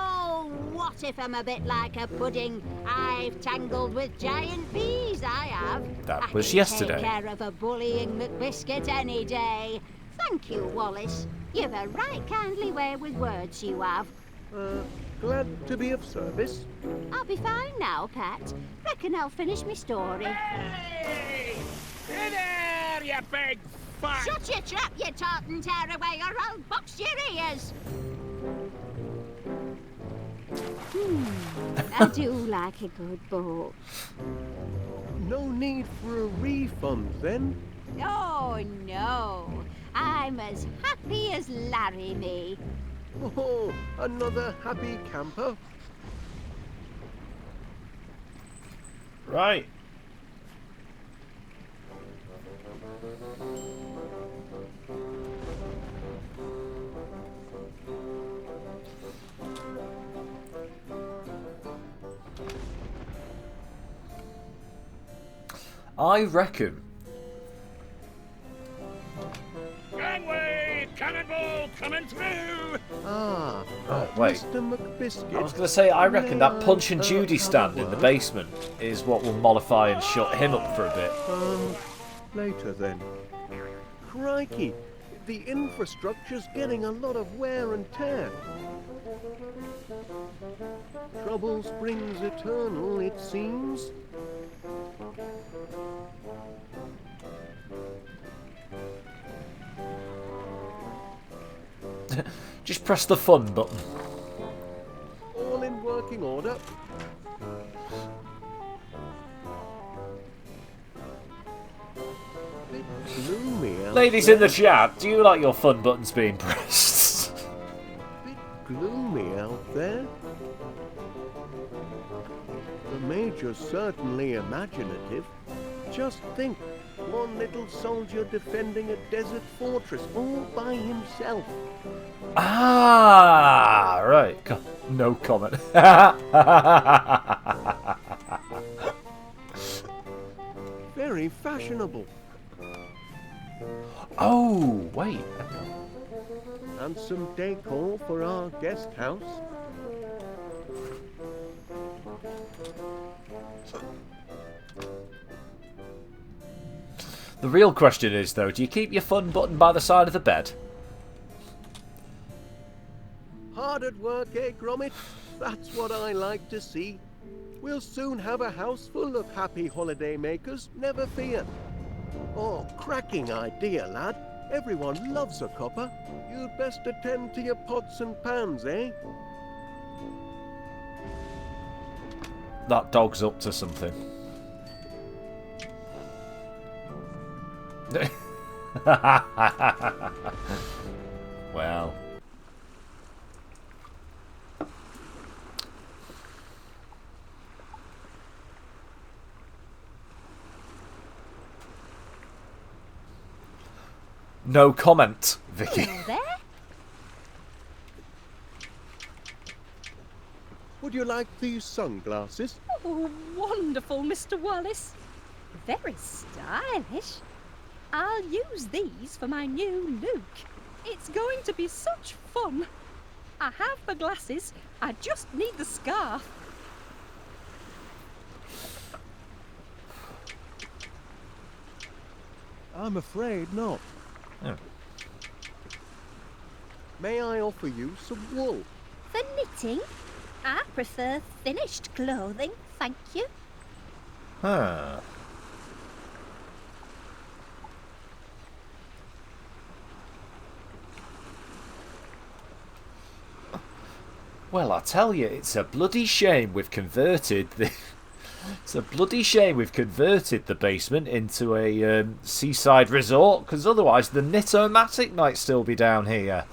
what if I'm a bit like a pudding? I've tangled with giant bees, I have. That was I can yesterday. take care of a bullying McBiscuit any day. Thank you, Wallace. You've a right kindly way with words, you have. Glad to be of service. I'll be fine now, Pat. Reckon I'll finish my story. Hey! Hey there, you big fuck! Shut your trap, you tartan tearaway, or I'll box your ears! I do like a good book. No need for a refund, then? Oh, no. I'm as happy as Larry me. Oh, another happy camper? Right. I reckon. Gangway! Cannonball coming through! Ah, wait. Mr. McBiscuit. I was going to say, I reckon that Punch and Judy stand in the basement is what will mollify and shut him up for a bit. Later then. Crikey, the infrastructure's getting a lot of wear and tear. Trouble springs eternal, it seems. Just press the fun button. All in working order. Bit gloomy out Ladies there. in the chat, do you like your fun buttons being pressed? Bit gloomy out there. The Major's certainly imaginative. Just think, one little soldier defending a desert fortress all by himself. Ah, right. No comment. Very fashionable. Oh, wait. And some decor for our guest house. The real question is, though, do you keep your fun button by the side of the bed? Hard at work, eh, Gromit? That's what I like to see. We'll soon have a house full of happy holiday makers, never fear. Oh, cracking idea, lad. Everyone loves a copper. You'd best attend to your pots and pans, eh? That dog's up to something. Well. No comment, Vicky. Hello there. Would you like these sunglasses? Oh, wonderful, Mr. Wallace. Very stylish. I'll use these for my new look. It's going to be such fun. I have the glasses. I just need the scarf. I'm afraid not. Oh. May I offer you some wool? For knitting, I prefer finished clothing, thank you. Huh. Well, I tell you, it's a bloody shame we've converted It's a bloody shame we've converted the basement into a seaside resort, because otherwise the Knit-O-Matic might still be down here.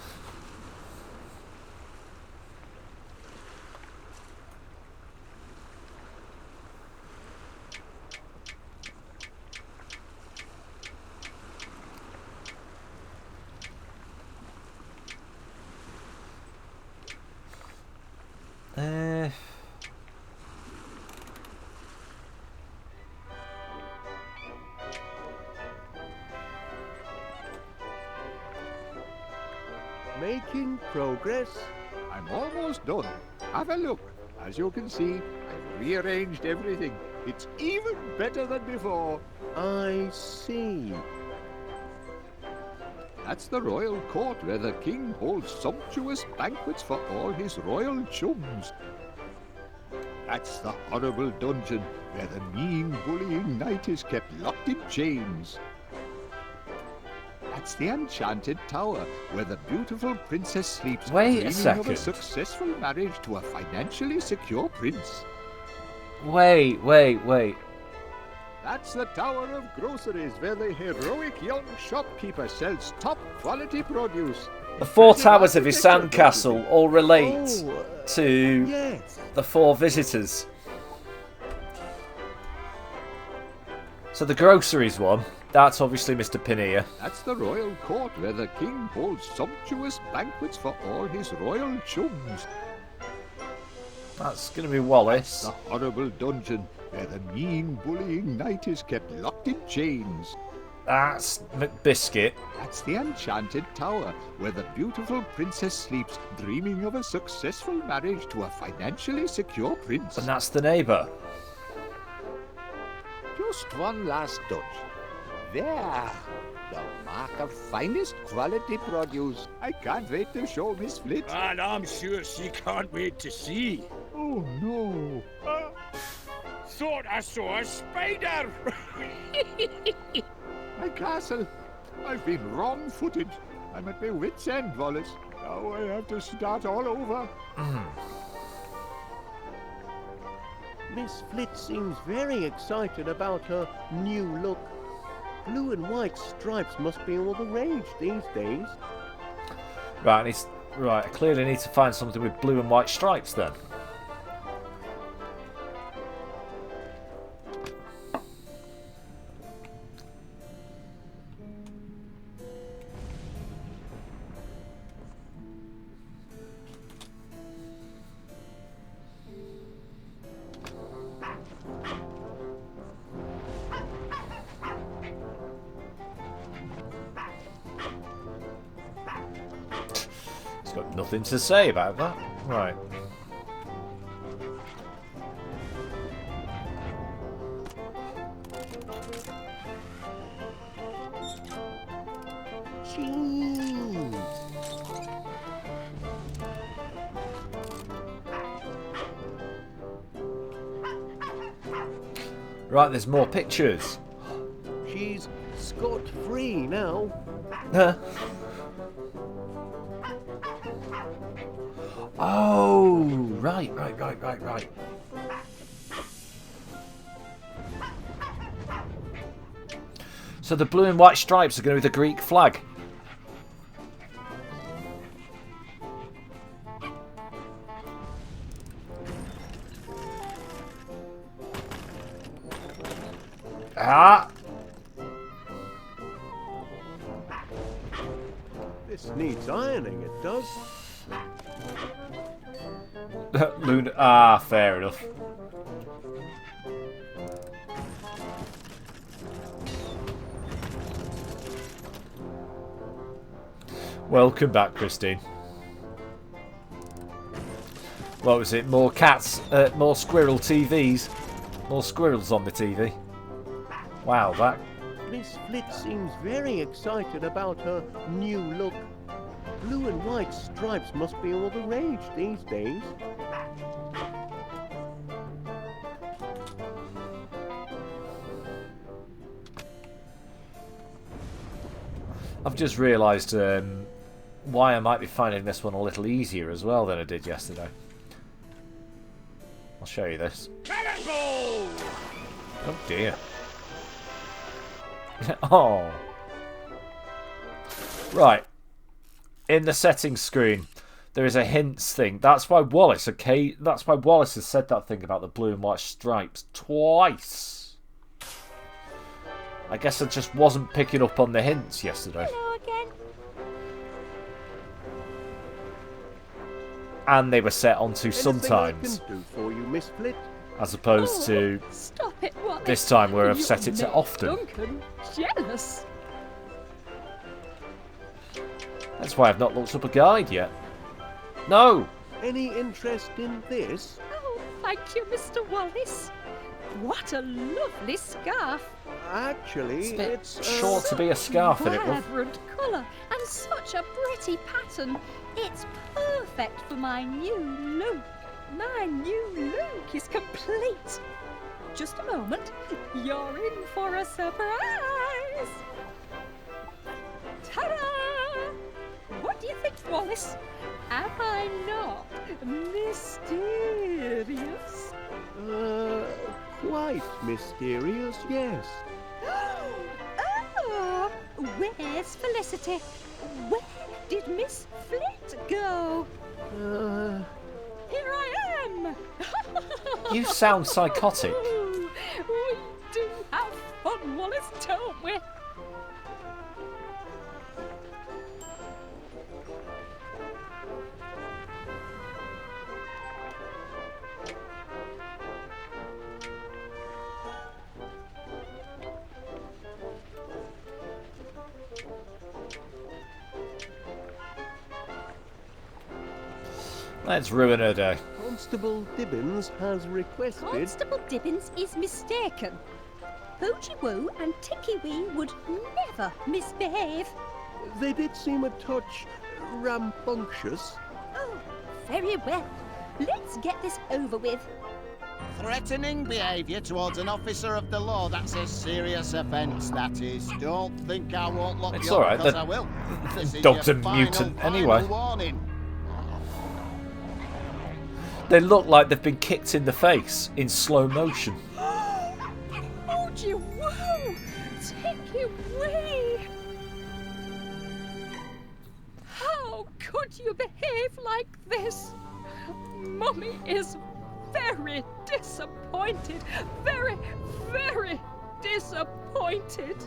Making progress. I'm almost done. Have a look. As you can see, I've rearranged everything. It's even better than before. I see. That's the royal court where the king holds sumptuous banquets for all his royal chums. That's the horrible dungeon where the mean, bullying knight is kept locked in chains. That's the enchanted tower where the beautiful princess sleeps, Wait a dreaming second. of a successful marriage to a financially secure prince. Wait. That's the Tower of Groceries, where the heroic young shopkeeper sells top-quality produce. The four towers of his sandcastle all relate to Yes. the four visitors. So the groceries one, that's obviously Mr. Pinnear. That's the royal court where the king holds sumptuous banquets for all his royal chums. That's going to be Wallace. The horrible dungeon where the mean, bullying knight is kept locked in chains. That's McBiscuit. That's the enchanted tower where the beautiful princess sleeps, dreaming of a successful marriage to a financially secure prince. And that's the neighbour. Just one last touch. There, the mark of finest quality produce. I can't wait to show Miss Flit. And I'm sure she can't wait to see. Oh no! Thought I saw a spider! My castle! I've been wrong-footed. I'm at my wit's end, Wallace. Now I have to start all over. Miss Flit seems very excited about her new look. Blue and white stripes must be all the rage these days. Right, I clearly need to find something with blue and white stripes then. Got nothing to say about that. Right. Jeez. Right, there's more pictures. She's scot-free now. Oh, right. So the blue and white stripes are going to be the Greek flag. Ah! This needs ironing, it does. Luna. Ah, fair enough. Welcome back, Christine. What was it? More cats, more squirrel TVs. More squirrels on the TV. Wow, that... Miss Flit seems very excited about her new look. Blue and white stripes must be all the rage these days. I've just realised why I might be finding this one a little easier as well than I did yesterday. I'll show you this. apple! Oh dear. Oh. Right. In the settings screen, there is a hints thing. That's why Wallace, okay? That's why Wallace has said that thing about the blue and white stripes twice. I guess I just wasn't picking up on the hints yesterday. Hello again. And they were set onto Anything sometimes, I can do for you, Miss Flit? as opposed to Stop it, Wallace. this time where I've You set it to make often. Duncan jealous. That's why I've not looked up a guide yet. No! Any interest in this? Oh, thank you, Mr. Wallace. What a lovely scarf. Actually, it's Short to be a scarf in it, love. Vibrant colour and such a pretty pattern. It's perfect for my new look. My new look is complete. Just a moment. You're in for a surprise. Ta-da! What do you think, Wallace? Am I not mysterious? Quite mysterious, yes. Oh, where's Felicity? Where did Miss Flit go? Here I am! You sound psychotic. We do have fun, Wallace, don't we? Let's ruin her day. Constable Dibbins has requested... Constable Dibbins is mistaken. Poochie Woo and Tinky Wee would never misbehave. They did seem a touch rambunctious. Oh, very well. Let's get this over with. Threatening behaviour towards an officer of the law, that's a serious offence, that is. Don't think I won't lock It's you all up right, because the I will. This is dog's your a final, mutant final anyway. warning. They look like they've been kicked in the face in slow motion. Poochie Woo! Tinky Wee! How could you behave like this? Mummy is very disappointed. Very, very disappointed.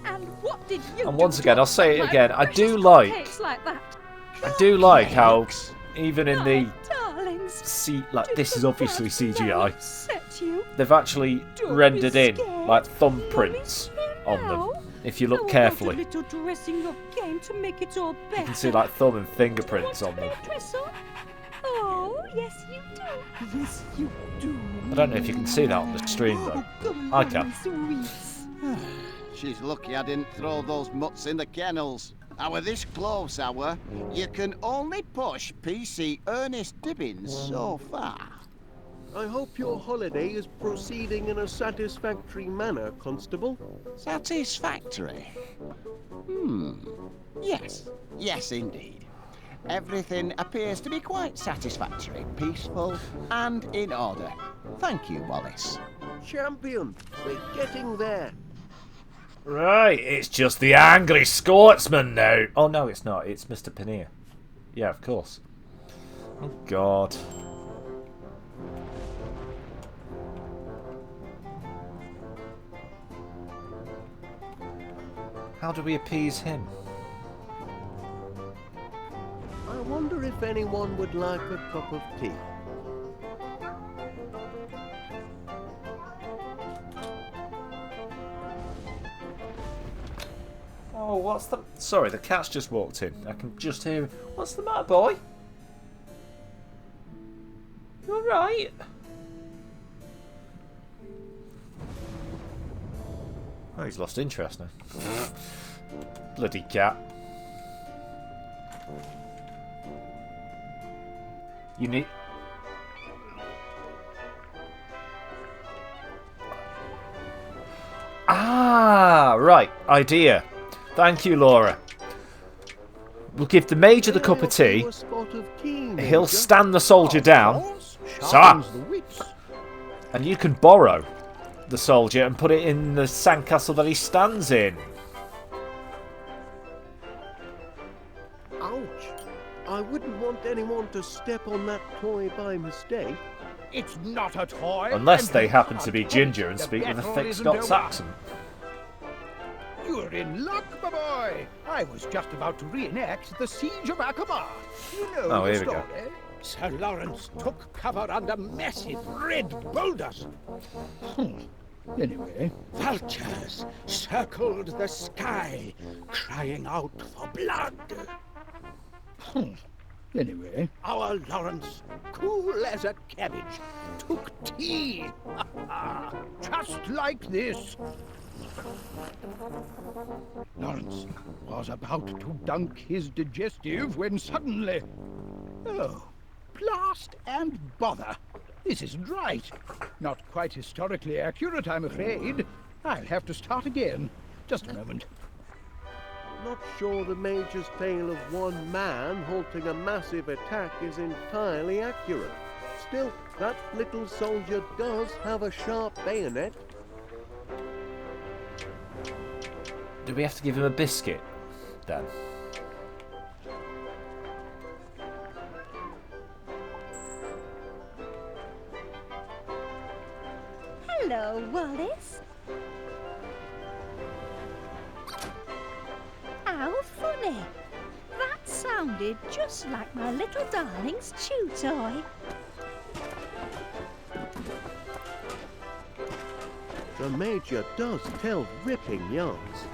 And what did you And do once to again, I'll say it upset again, my I do precious like- cupcakes like that? I do like how, even in the My darlings, like this is did the obviously worst man CGI, upset you? they've actually Don't be rendered in scared. like thumbprints Mommy's here on them. now. If you Oh, look what carefully, a little dressing up game to make it all better. you can see like thumb and Do you fingerprints want on to them. play dress up? Oh, yes you do. Yes you do. I don't know if you can see that on the stream though. Come I on, can. sweets. She's lucky I didn't throw those mutts in the kennels. I were this close, I were. You can only push PC Ernest Dibbins so far. I hope your holiday is proceeding in a satisfactory manner, Constable. Satisfactory? Yes. Yes, indeed. Everything appears to be quite satisfactory, peaceful, and in order. Thank you, Wallace. Champion, we're getting there. Right, it's just the angry Scotsman now. Oh no, it's not. It's Mr. Paneer. Yeah, of course. Oh God. How do we appease him? I wonder if anyone would like a cup of tea. Oh, what's the... Sorry, the cat's just walked in. I can just hear him. What's the matter, boy? You alright? Oh, he's lost interest now. Bloody cat. You need... Ah, right. Idea. Thank you, Laura. We'll give the Major the cup of tea. A spot of tea, He'll Major. stand the soldier down. Sir! Sharpens the wits. And you can borrow the soldier and put it in the sandcastle that he stands in. Ouch! I wouldn't want anyone to step on that toy by mistake. It's not a toy. Unless and they you happen to can't be put ginger it. and The speak with a battle thick isn't Scots over. accent. You're in luck, my boy. I was just about to reenact the Siege of Akaba. You know Oh, the here we go. story. Sir Lawrence took cover under massive red boulders. Anyway, vultures circled the sky, crying out for blood. Anyway, our Lawrence, cool as a cabbage, took tea. Just like this. Lawrence was about to dunk his digestive when suddenly... Oh, blast and bother. This isn't right. Not quite historically accurate, I'm afraid. I'll have to start again. Just a moment. Not sure the Major's tale of one man halting a massive attack is entirely accurate. Still, that little soldier does have a sharp bayonet. Do we have to give him a biscuit, then? Hello, Wallace. How funny. That sounded just like my little darling's chew toy. The Major does tell ripping yarns.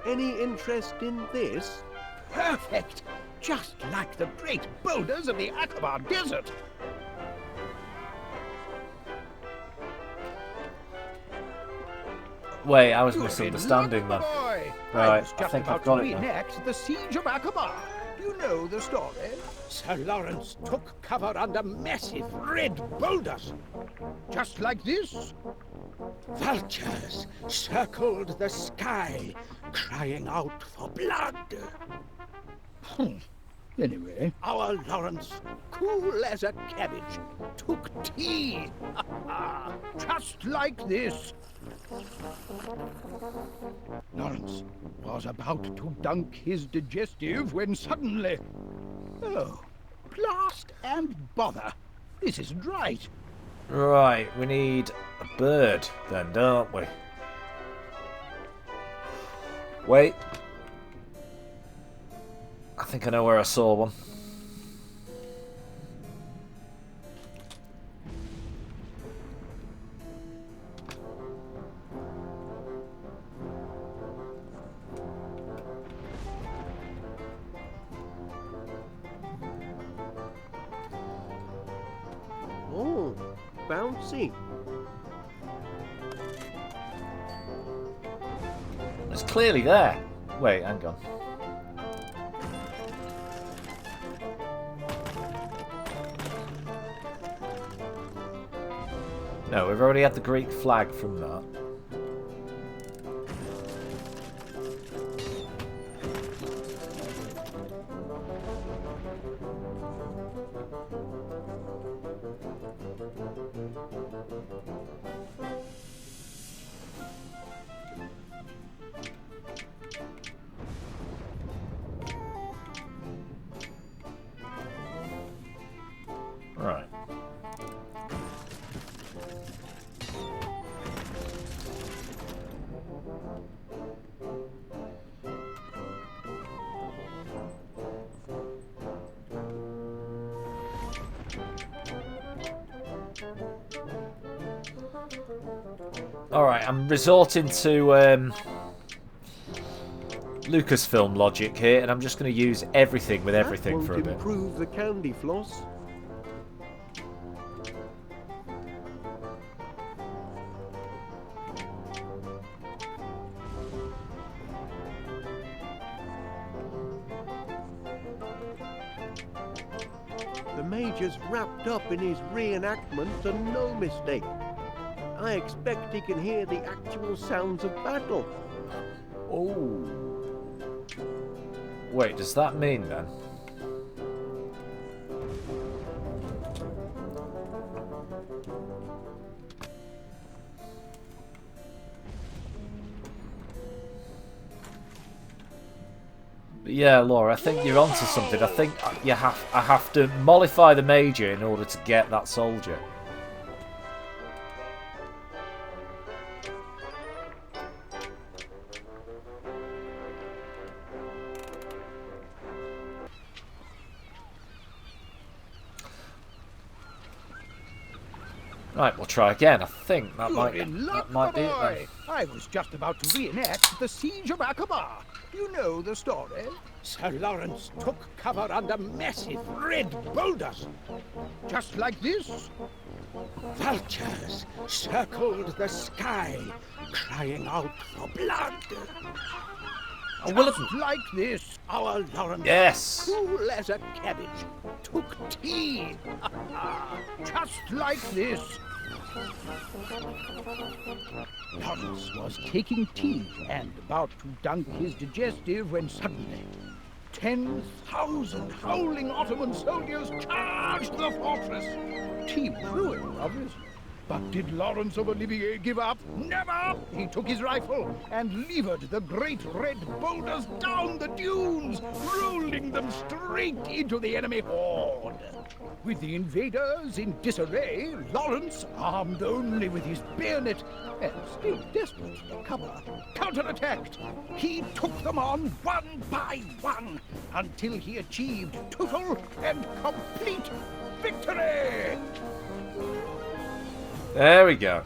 Any interest in this? Perfect! Just like the great boulders of the Akaba Desert. Wait, I was You're in misunderstanding luck, then. boy. Right, was I just think I've about got to it now. reenact the Siege of Akaba. You know the story. Sir Lawrence took cover under massive red boulders. Just like this. Vultures circled the sky, crying out for blood. Anyway, our Lawrence, cool as a cabbage, took tea. Just like this. Lawrence was about to dunk his digestive when suddenly... Oh, blast and bother. This isn't right. Right, we need a bird then, don't we? Wait. I think I know where I saw one. Oh, bouncy. It's clearly there. Wait, hang on. No, we've already had the Greek flag from that. Right. Alright, I'm resorting to Lucasfilm logic here, and I'm just going to use everything with everything That for a won't bit. improve the candy floss. The Major's wrapped up in his reenactment and no mistake. I expect he can hear the actual sounds of battle. Oh. Wait, does that mean then? But yeah, Laura, I think you're onto something. I think I have to mollify the Major in order to get that soldier. Right, we'll try again. I think that might be it then. I was just about to reenact the Siege of Akaba. You know the story. Sir Lawrence took cover under massive red boulders. Just like this. Vultures circled the sky, crying out for blood. Just like this, our Lawrence, yes, cool as a cabbage, took tea. Just like this. Lawrence was taking tea and about to dunk his digestive when suddenly 10,000 howling Ottoman soldiers charged the fortress. Tea was ruined, obviously. But did Lawrence of Olivier give up? Never! He took his rifle and levered the great red boulders down the dunes, rolling them straight into the enemy horde. With the invaders in disarray, Lawrence, armed only with his bayonet and still desperate for cover, counterattacked. He took them on one by one until he achieved total and complete victory! There we go.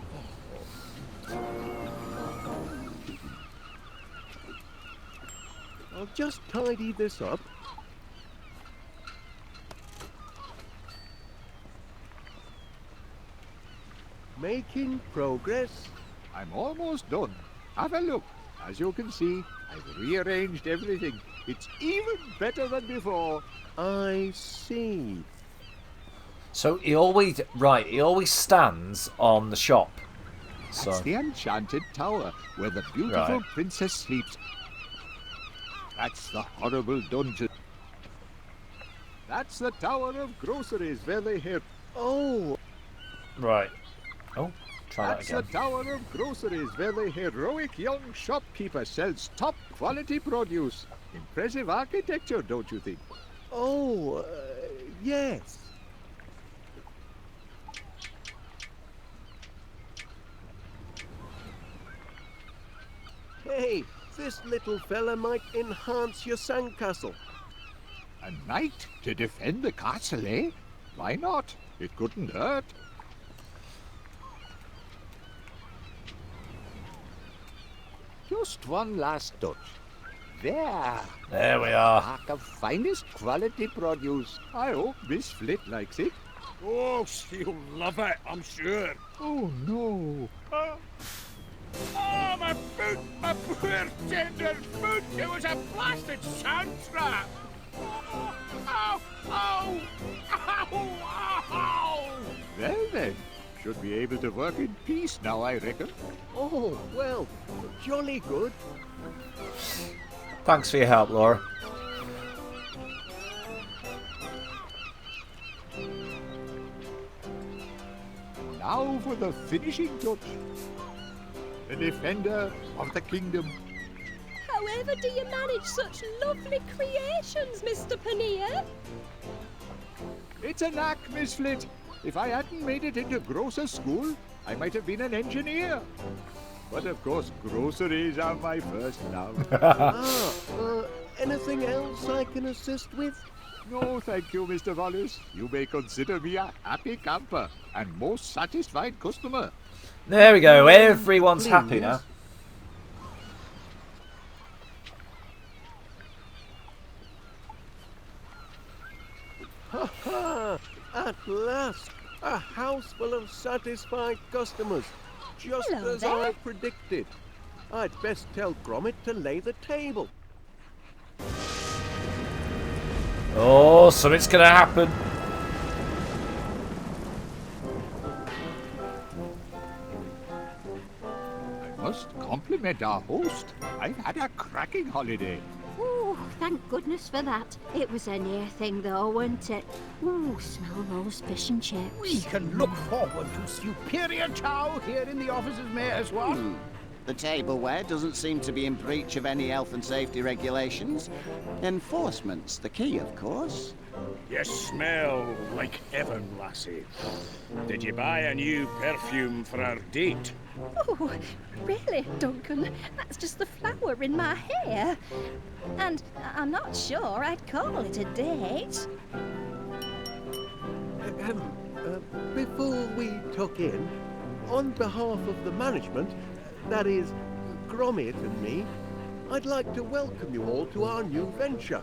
I'll just tidy this up. Making progress. I'm almost done. Have a look. As you can see, I've rearranged everything. It's even better than before. I see. So he always stands on the shop. So That's the enchanted tower where the beautiful princess sleeps. That's the horrible dungeon. That's the tower of groceries where they hid. Oh. Right. Oh, try That's that again. the tower of groceries where the heroic young shopkeeper sells top quality produce. Impressive architecture, don't you think? Oh, yes. Hey, this little fella might enhance your sandcastle. A knight to defend the castle, eh? Why not? It couldn't hurt. Just one last touch. There we are. Mark of finest quality produce. I hope Miss Flit likes it. Oh, she'll love it, I'm sure. Oh, no. Oh, my foot! My poor tender foot! It was a blasted sand trap! Oh, ow! Ow! Ow! Ow! Well then, should be able to work in peace now, I reckon. Oh, well, jolly good. Thanks for your help, Laura. Now for the finishing touch. The defender of the kingdom. However do you manage such lovely creations, Mr. Paneer? It's a knack, Miss Flit. If I hadn't made it into grocer's school, I might have been an engineer. But of course, groceries are my first love. Anything else I can assist with? No, thank you, Mr. Wallace. You may consider me a happy camper and most satisfied customer. There we go. Everyone's happy now. Ha ha! At last, a house full of satisfied customers, just Hello as there. I predicted. I'd best tell Gromit to lay the table. Oh, something's gonna happen. I must compliment our host. I've had a cracking holiday. Ooh, thank goodness for that. It was a near thing though, wasn't it? Ooh, smell those fish and chips. We can look forward to superior chow here in the officers' mayor's what? The tableware doesn't seem to be in breach of any health and safety regulations. Enforcement's the key, of course. You smell like heaven, lassie. Did you buy a new perfume for our date? Oh, really, Duncan? That's just the flower in my hair. And I'm not sure I'd call it a date. Before we tuck in, on behalf of the management, that is, Gromit and me, I'd like to welcome you all to our new venture.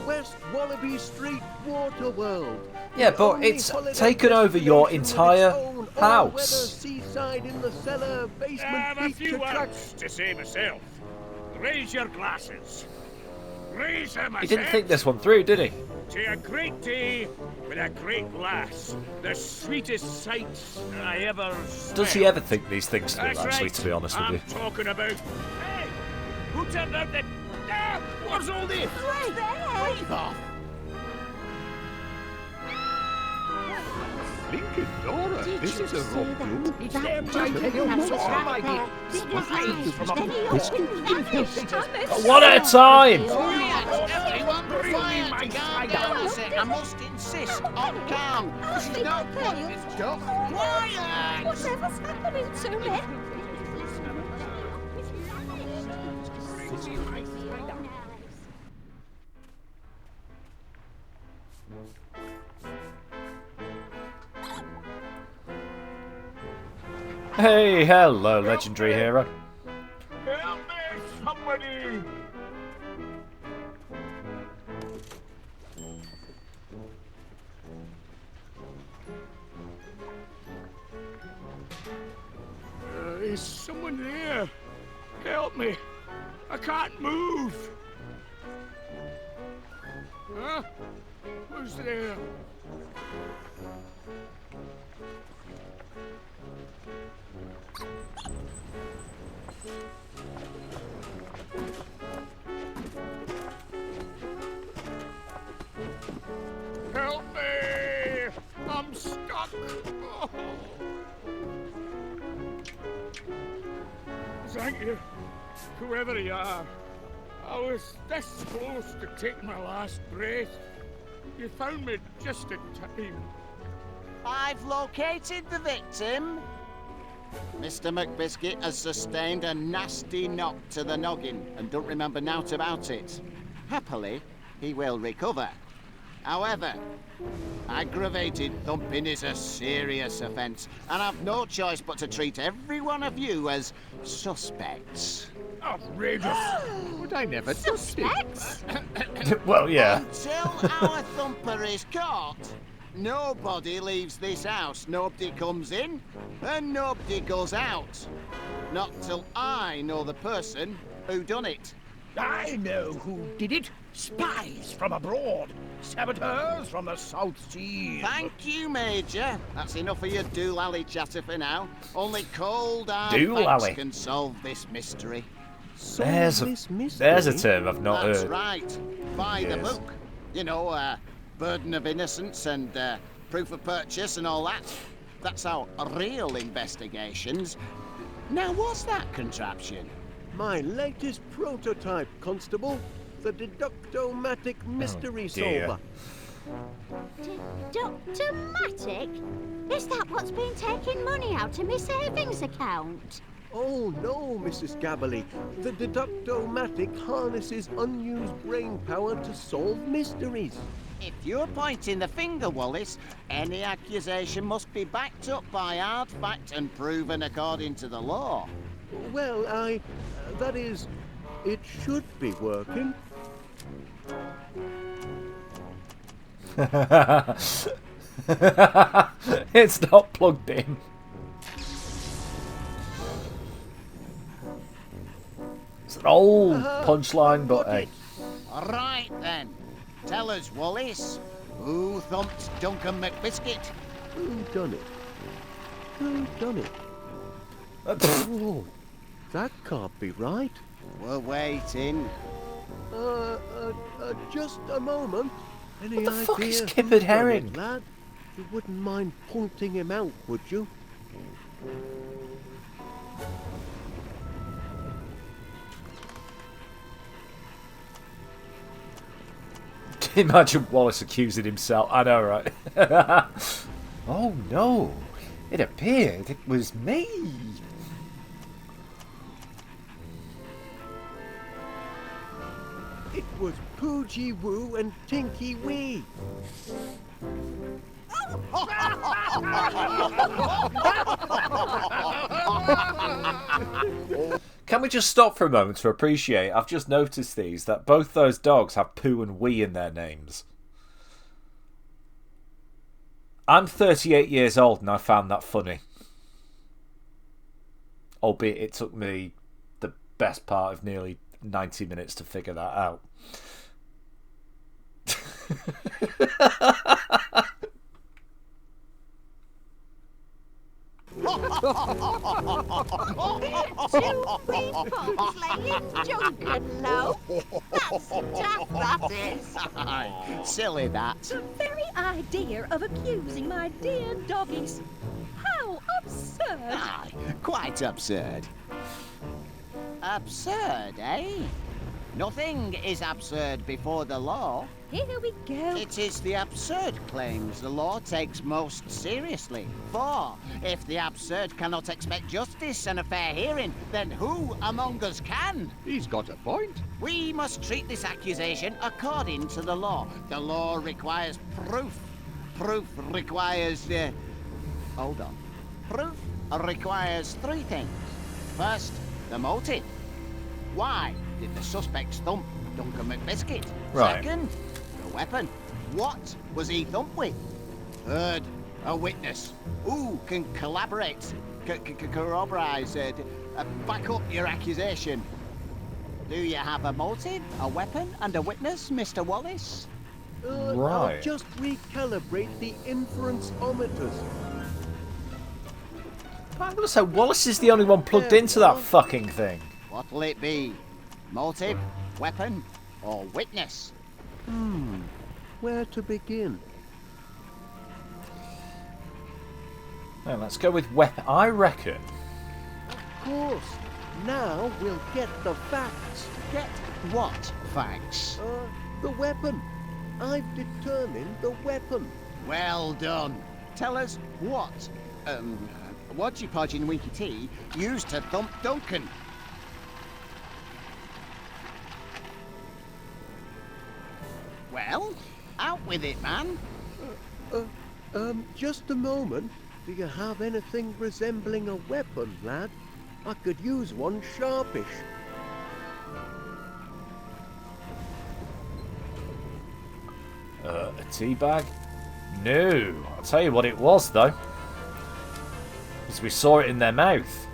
West Wallaby Street Water World. Yeah, but it's taken over your entire house. Seaside in the cellar, I basement, have a beach few attract- words to say myself. Raise your glasses. Raise them, I He didn't said, think this one through, did he? to a great day with a great lass. The sweetest sights I ever smelled. Does he ever think these things through, That's actually, right. to be honest I'm with you? talking about... Hey! Who turned out the... Ah! What's all this? Right there! Leave off. Blinking Dora, Did this you is a see rock that? group. It's That them, I gentleman tell you, that was so right my there. dear. Big eyes, From a then he biscuit. vanished. One at a time! Everyone Bring me quiet, my calm down a sec. I must insist on calm. This is not what it's just. Quiet! Whatever's happening to me? Hey, hello, legendary hero. Help me, somebody! Is someone there? Help me! I can't move! Huh? Who's there? Help me! I'm stuck! Oh. Thank you, whoever you are. I was this close to take my last breath. You found me just in time. I've located the victim. Mr. McBiscuit has sustained a nasty knock to the noggin and don't remember naught about it. Happily, he will recover. However, aggravated thumping is a serious offence, and I've no choice but to treat every one of you as suspects. Outrageous! But I never touched it. Suspects? Well, yeah. Until our thumper is caught, nobody leaves this house. Nobody comes in, and nobody goes out. Not till I know the person who done it. I know who did it. Spies from abroad. Saboteurs from the South Seas. Thank you, Major. That's enough of your doolally chatter for now. Only cold hard Doolally. facts can solve this mystery. There's a term I've not That's heard. right. By the Yes. book. You know, burden of innocence and proof of purchase and all that. That's how real investigations. Now, what's that contraption? My latest prototype, Constable. The Deductomatic Mystery dear. Solver. Dr. Matic? Is that what's been taking money out of my savings account? Oh no, Mrs. Gabberly. The Deductomatic harnesses unused brain power to solve mysteries. If you're pointing the finger, Wallace, any accusation must be backed up by hard fact and proven according to the law. Well, that is, it should be working. It's not plugged in. It's an old punchline, but hey. Right then. Tell us, Wallace, who thumped Duncan McBiscuit? Who done it? Who done it? Oh, that can't be right. We're waiting. Just a moment. Any What the fuck idea is who Kippered done it, Herring? lad? You wouldn't mind pointing him out, would you? Imagine Wallace accusing himself. I know, right? Oh no! It appeared it was me. It was Poogie Woo and Tinky Wee. Can we just stop for a moment to appreciate? I've just noticed that both those dogs have Pooh and Wee in their names. I'm 38 years old and I found that funny. Albeit it took me the best part of nearly 90 minutes to figure that out. Two wee folks laying Junkin low. That's daft, that is. Silly that. The very idea of accusing my dear doggies. How absurd! Aye, quite absurd. Absurd, eh? Nothing is absurd before the law. Here we go. It is the absurd claims the law takes most seriously. For if the absurd cannot expect justice and a fair hearing, then who among us can? He's got a point. We must treat this accusation according to the law. The law requires proof. Proof requires... hold on. Proof requires three things. First, the motive. Why did the suspects thump Duncan McBiscuit? Right. Second, the weapon. What was he thumped with? Third, a witness. Who can collaborate, corroborate, back up your accusation? Do you have a motive, a weapon, and a witness, Mr. Wallace? Right. I'll just recalibrate the inference-ometers. I'm gonna say Wallace is the only one plugged into that fucking thing. What'll it be? Motive, weapon, or witness? Where to begin? Now, let's go with weapon. I reckon. Of course. Now we'll get the facts. Get what facts? The weapon. I've determined the weapon. Well done. Tell us what, Wodgy Podgy and Winky T used to thump Duncan. Well, out with it, man. Just a moment. Do you have anything resembling a weapon, lad? I could use one sharpish. A tea bag? No. I'll tell you what it was, though. Because we saw it in their mouth.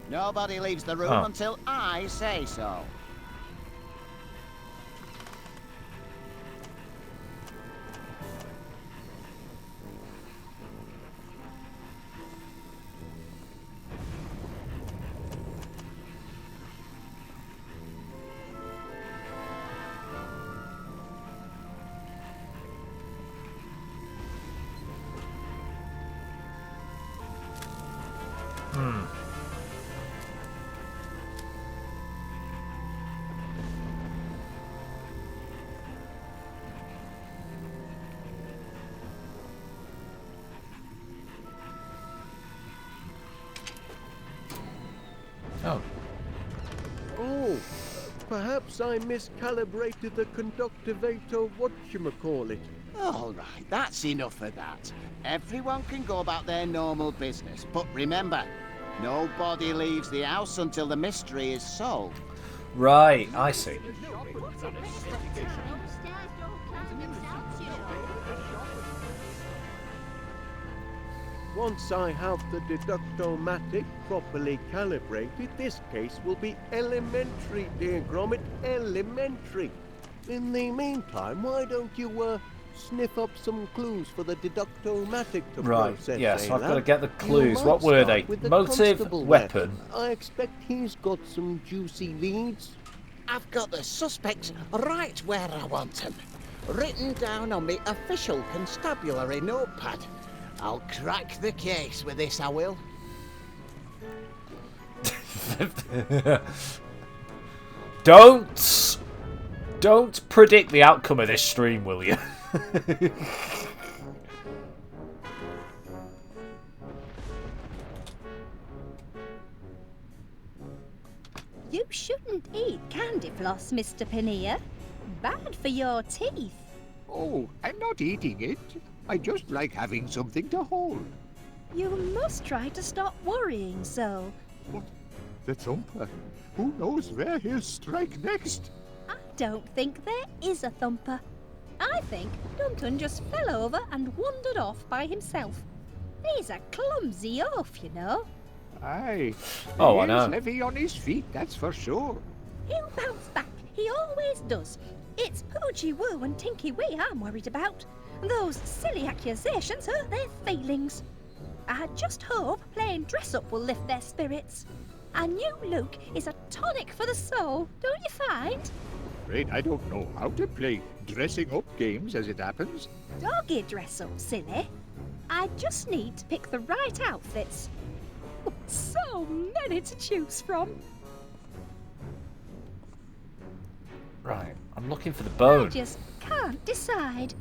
Nobody leaves the room until I say so. Oh, perhaps I miscalibrated the conductivator whatchamacallit. All right, that's enough of that. Everyone can go about their normal business, but remember, nobody leaves the house until the mystery is solved. Right, I see. Once I have the deductomatic properly calibrated, this case will be elementary, dear Gromit, elementary. In the meantime, why don't you, sniff up some clues for the deductomatic to Right, process, yes, eh, I've got to lad? get the You clues. might What were start they? with the Motive, constable weapon. there. I expect he's got some juicy leads. I've got the suspects right where I want them. Written down on me official constabulary notepad. I'll crack the case with this, I will. Don't predict the outcome of this stream, will you? You shouldn't eat candy floss, Mr. Paneer. Bad for your teeth. Oh, I'm not eating it. I just like having something to hold. You must try to stop worrying so. What? The thumper? Who knows where he'll strike next? I don't think there is a thumper. I think Duncan just fell over and wandered off by himself. He's a clumsy oaf, you know. Aye. Oh, I He is know. heavy on his feet, that's for sure. He'll bounce back. He always does. It's Poochie Woo and Tinky Wee I'm worried about. Those silly accusations hurt their feelings. I just hope playing dress-up will lift their spirits. A new look is a tonic for the soul, don't you find? Afraid I don't know how to play dressing up games as it happens. Doggy dress-up, silly. I just need to pick the right outfits. So many to choose from. Right, I'm looking for the I bone. just can't decide.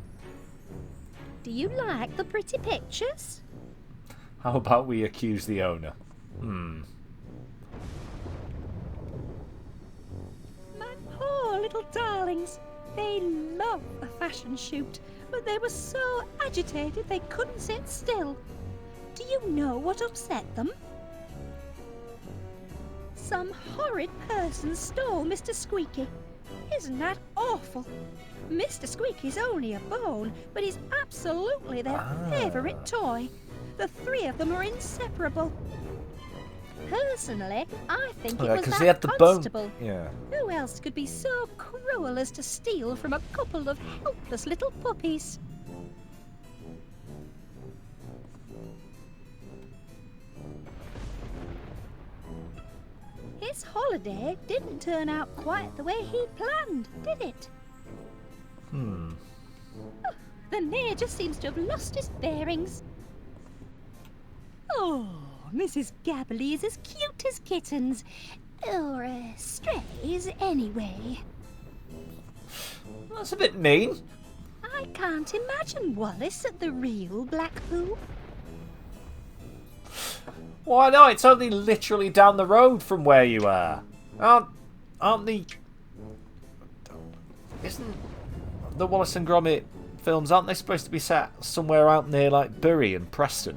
Do you like the pretty pictures? How about we accuse the owner? My poor little darlings. They love a fashion shoot, but they were so agitated they couldn't sit still. Do you know what upset them? Some horrid person stole Mr. Squeaky. Isn't that awful? Mr. Squeaky's only a bone, but he's absolutely their favourite toy. The three of them are inseparable. Personally, I think it was Because that they had the bone. constable. Yeah. Who else could be so cruel as to steal from a couple of helpless little puppies? His holiday didn't turn out quite the way he planned, did it? The mayor just seems to have lost his bearings. Oh, Mrs. Gabberly is as cute as kittens. Or strays, anyway. That's a bit mean. I can't imagine Wallace at the real Blackpool. Why not? It's only literally down the road from where you are. Aren't the... Isn't the Wallace and Gromit films, aren't they supposed to be set somewhere out near, like, Bury and Preston?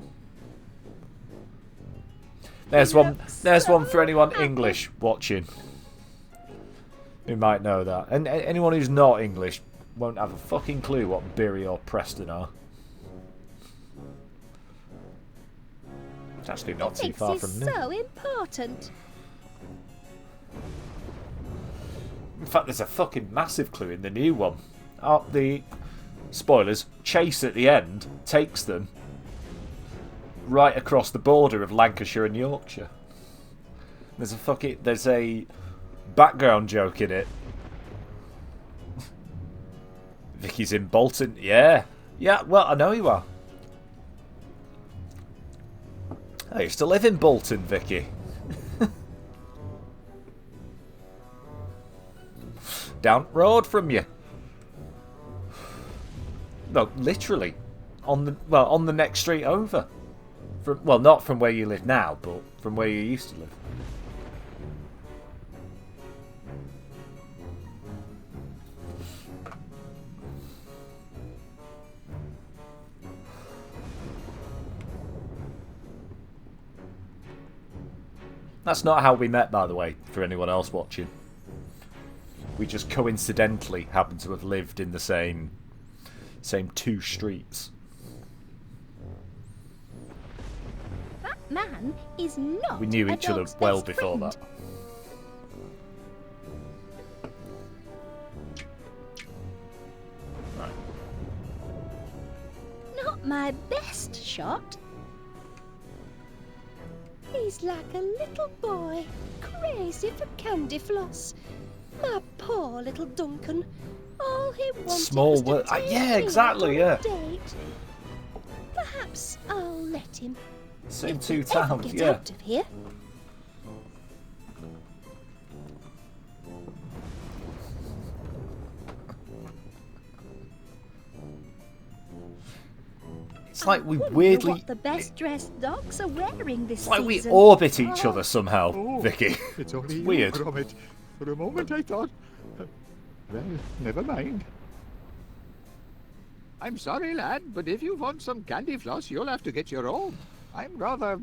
There's one for anyone English watching. Who might know that. And anyone who's not English won't have a fucking clue what Bury or Preston are. It's actually not too far from me. So important. In fact, there's a fucking massive clue in the new one. The spoilers, Chase at the end takes them right across the border of Lancashire and Yorkshire. There's a background joke in it. Vicky's in Bolton. Yeah, well, I know you are. I used to live in Bolton, Vicky. Down the road from you. No, literally on the next street over. Not from where you live now, but from where you used to live. That's not how we met, by the way, for anyone else watching. We just coincidentally happen to have lived in the same two streets. That man is not. We knew each other well before that. Right. my best shot. He's like a little boy, crazy for candy floss. My poor little Duncan. All he wanted Small was to world. take Yeah, me exactly, on a yeah. date. Perhaps I'll let him. Same if two we ever towns, get yeah. out of here. It's like we Wonder weirdly... what the best dressed dogs are wearing this It's like we season. orbit each other somehow, Oh, Vicky. It's only you, Weird. Gromit. For a moment I thought... well, never mind. I'm sorry, lad, but if you want some candy floss, you'll have to get your own. I'm rather...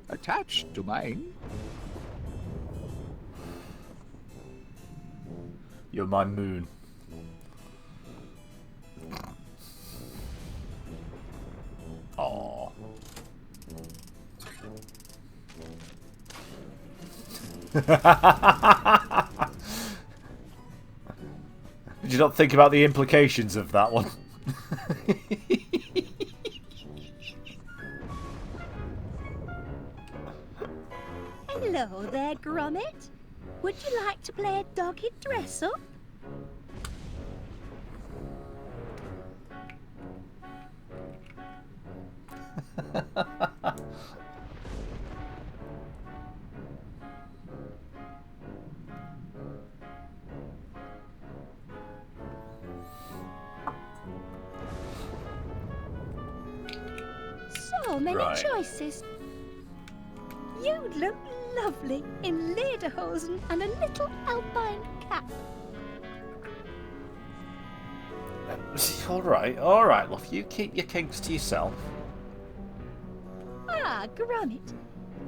attached to mine. You're my moon. Aww. Did you not think about the implications of that one? Hello there, Gromit. Would you like to play doggy dress up? So many Right. choices. You'd look lovely in lederhosen and a little alpine cap. Alright, love. You keep your kinks to yourself. Ah, Gromit,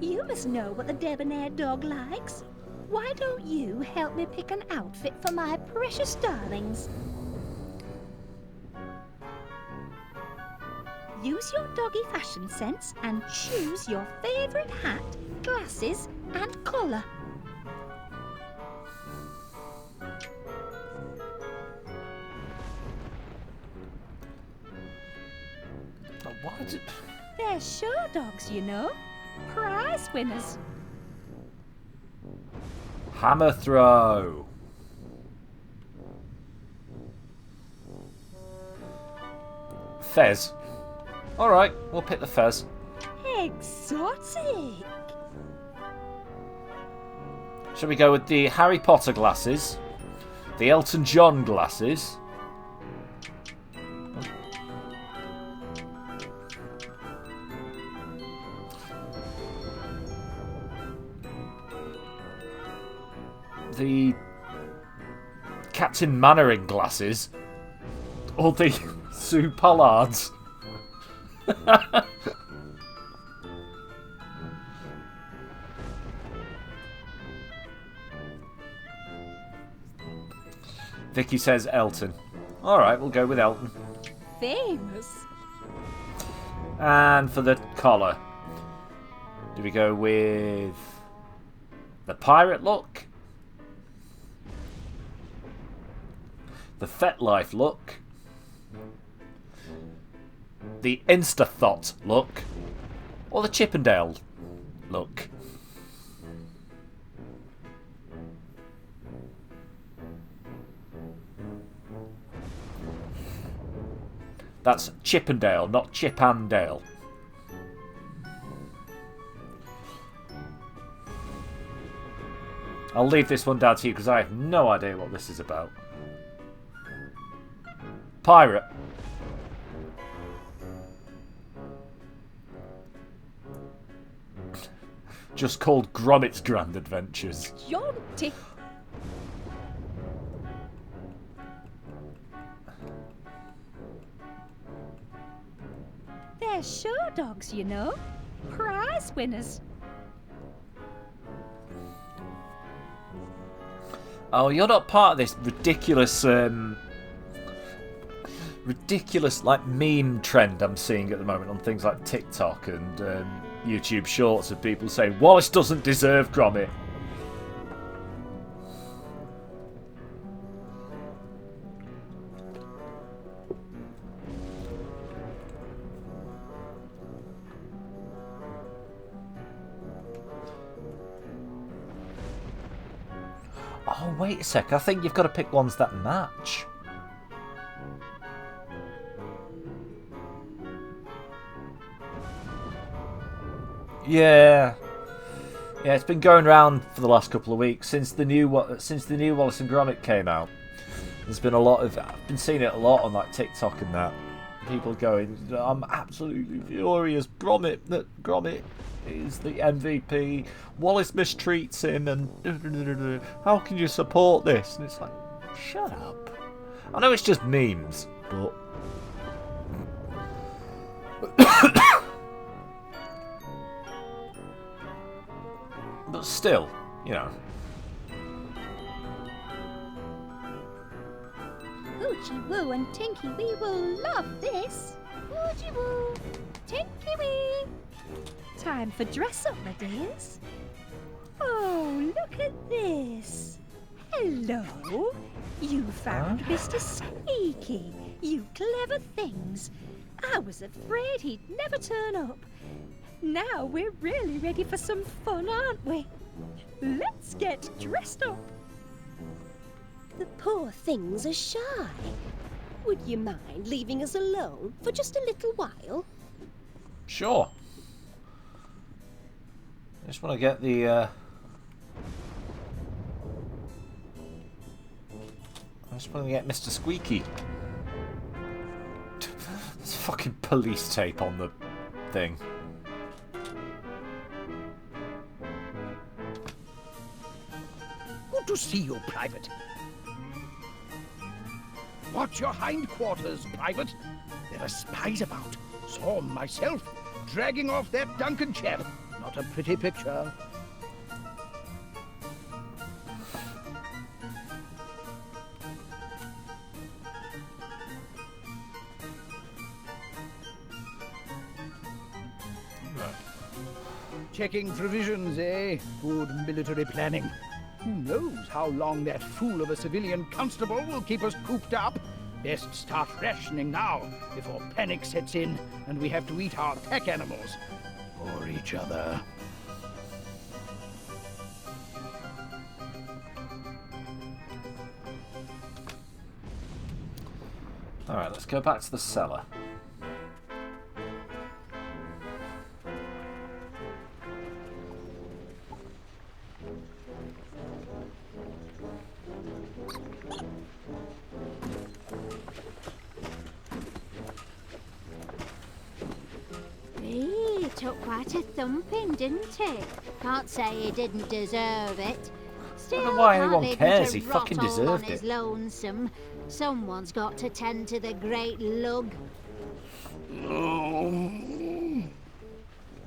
you must know what the debonair dog likes. Why don't you help me pick an outfit for my precious darlings? Use your doggy fashion sense and choose your favourite hat, glasses and collar. Why did... They're show dogs, you know. Prize winners. Hammer throw. Fez. Alright, we'll pick the Fez. Exotic. Shall we go with the Harry Potter glasses? The Elton John glasses? The Captain Mannering glasses? Or the Sue Pollards? Vicky says Elton. Alright, we'll go with Elton. Famous. And for the collar, do we go with the pirate look? The FetLife look? The Instathot look? Or the Chippendale look? That's Chippendale, not Chippendale. I'll leave this one down to you because I have no idea what this is about. Pirate. Just called Gromit's Grand Adventures. Jaunty. They're show dogs, you know. Prize winners. Oh, you're not part of this ridiculous, ridiculous like meme trend I'm seeing at the moment on things like TikTok and YouTube Shorts of people saying Wallace doesn't deserve Gromit. wait a sec. I think you've got to pick ones that match. Yeah. Yeah, it's been going around for the last couple of weeks since the new Wallace and Gromit came out. There's been a lot of... I've been seeing it a lot on like TikTok and that. People going, I'm absolutely furious. Gromit is the MVP. Wallace mistreats him, and how can you support this? And it's like, shut up. I know it's just memes, but but still, you know. Oochie Woo and Tinky Wee will love this. Oochie Woo, Tinky Wee. Time for dress up, my dears. Oh, look at this. Hello. You found Mr. Squeaky. You clever things. I was afraid he'd never turn up. Now we're really ready for some fun, aren't we? Let's get dressed up. The poor things are shy. Would you mind leaving us alone for just a little while? Sure. I just want to get the... I just want to get Mr. Squeaky. There's fucking police tape on the thing. Good to see you, Private. Watch your hindquarters, Private. There are spies about. Saw 'em myself, dragging off that Duncan chap. Not a pretty picture. Checking provisions, eh? Good military planning. Who knows how long that fool of a civilian constable will keep us cooped up? Best start rationing now, before panic sets in and we have to eat our pack animals. Or each other. Alright, let's go back to the cellar. He took quite a thumping, didn't he? Can't say he didn't deserve it. Still, I don't know why can't anyone leave him cares, to he rot fucking all deserved on his it. lonesome. Someone's got to tend to the great lug. Oh,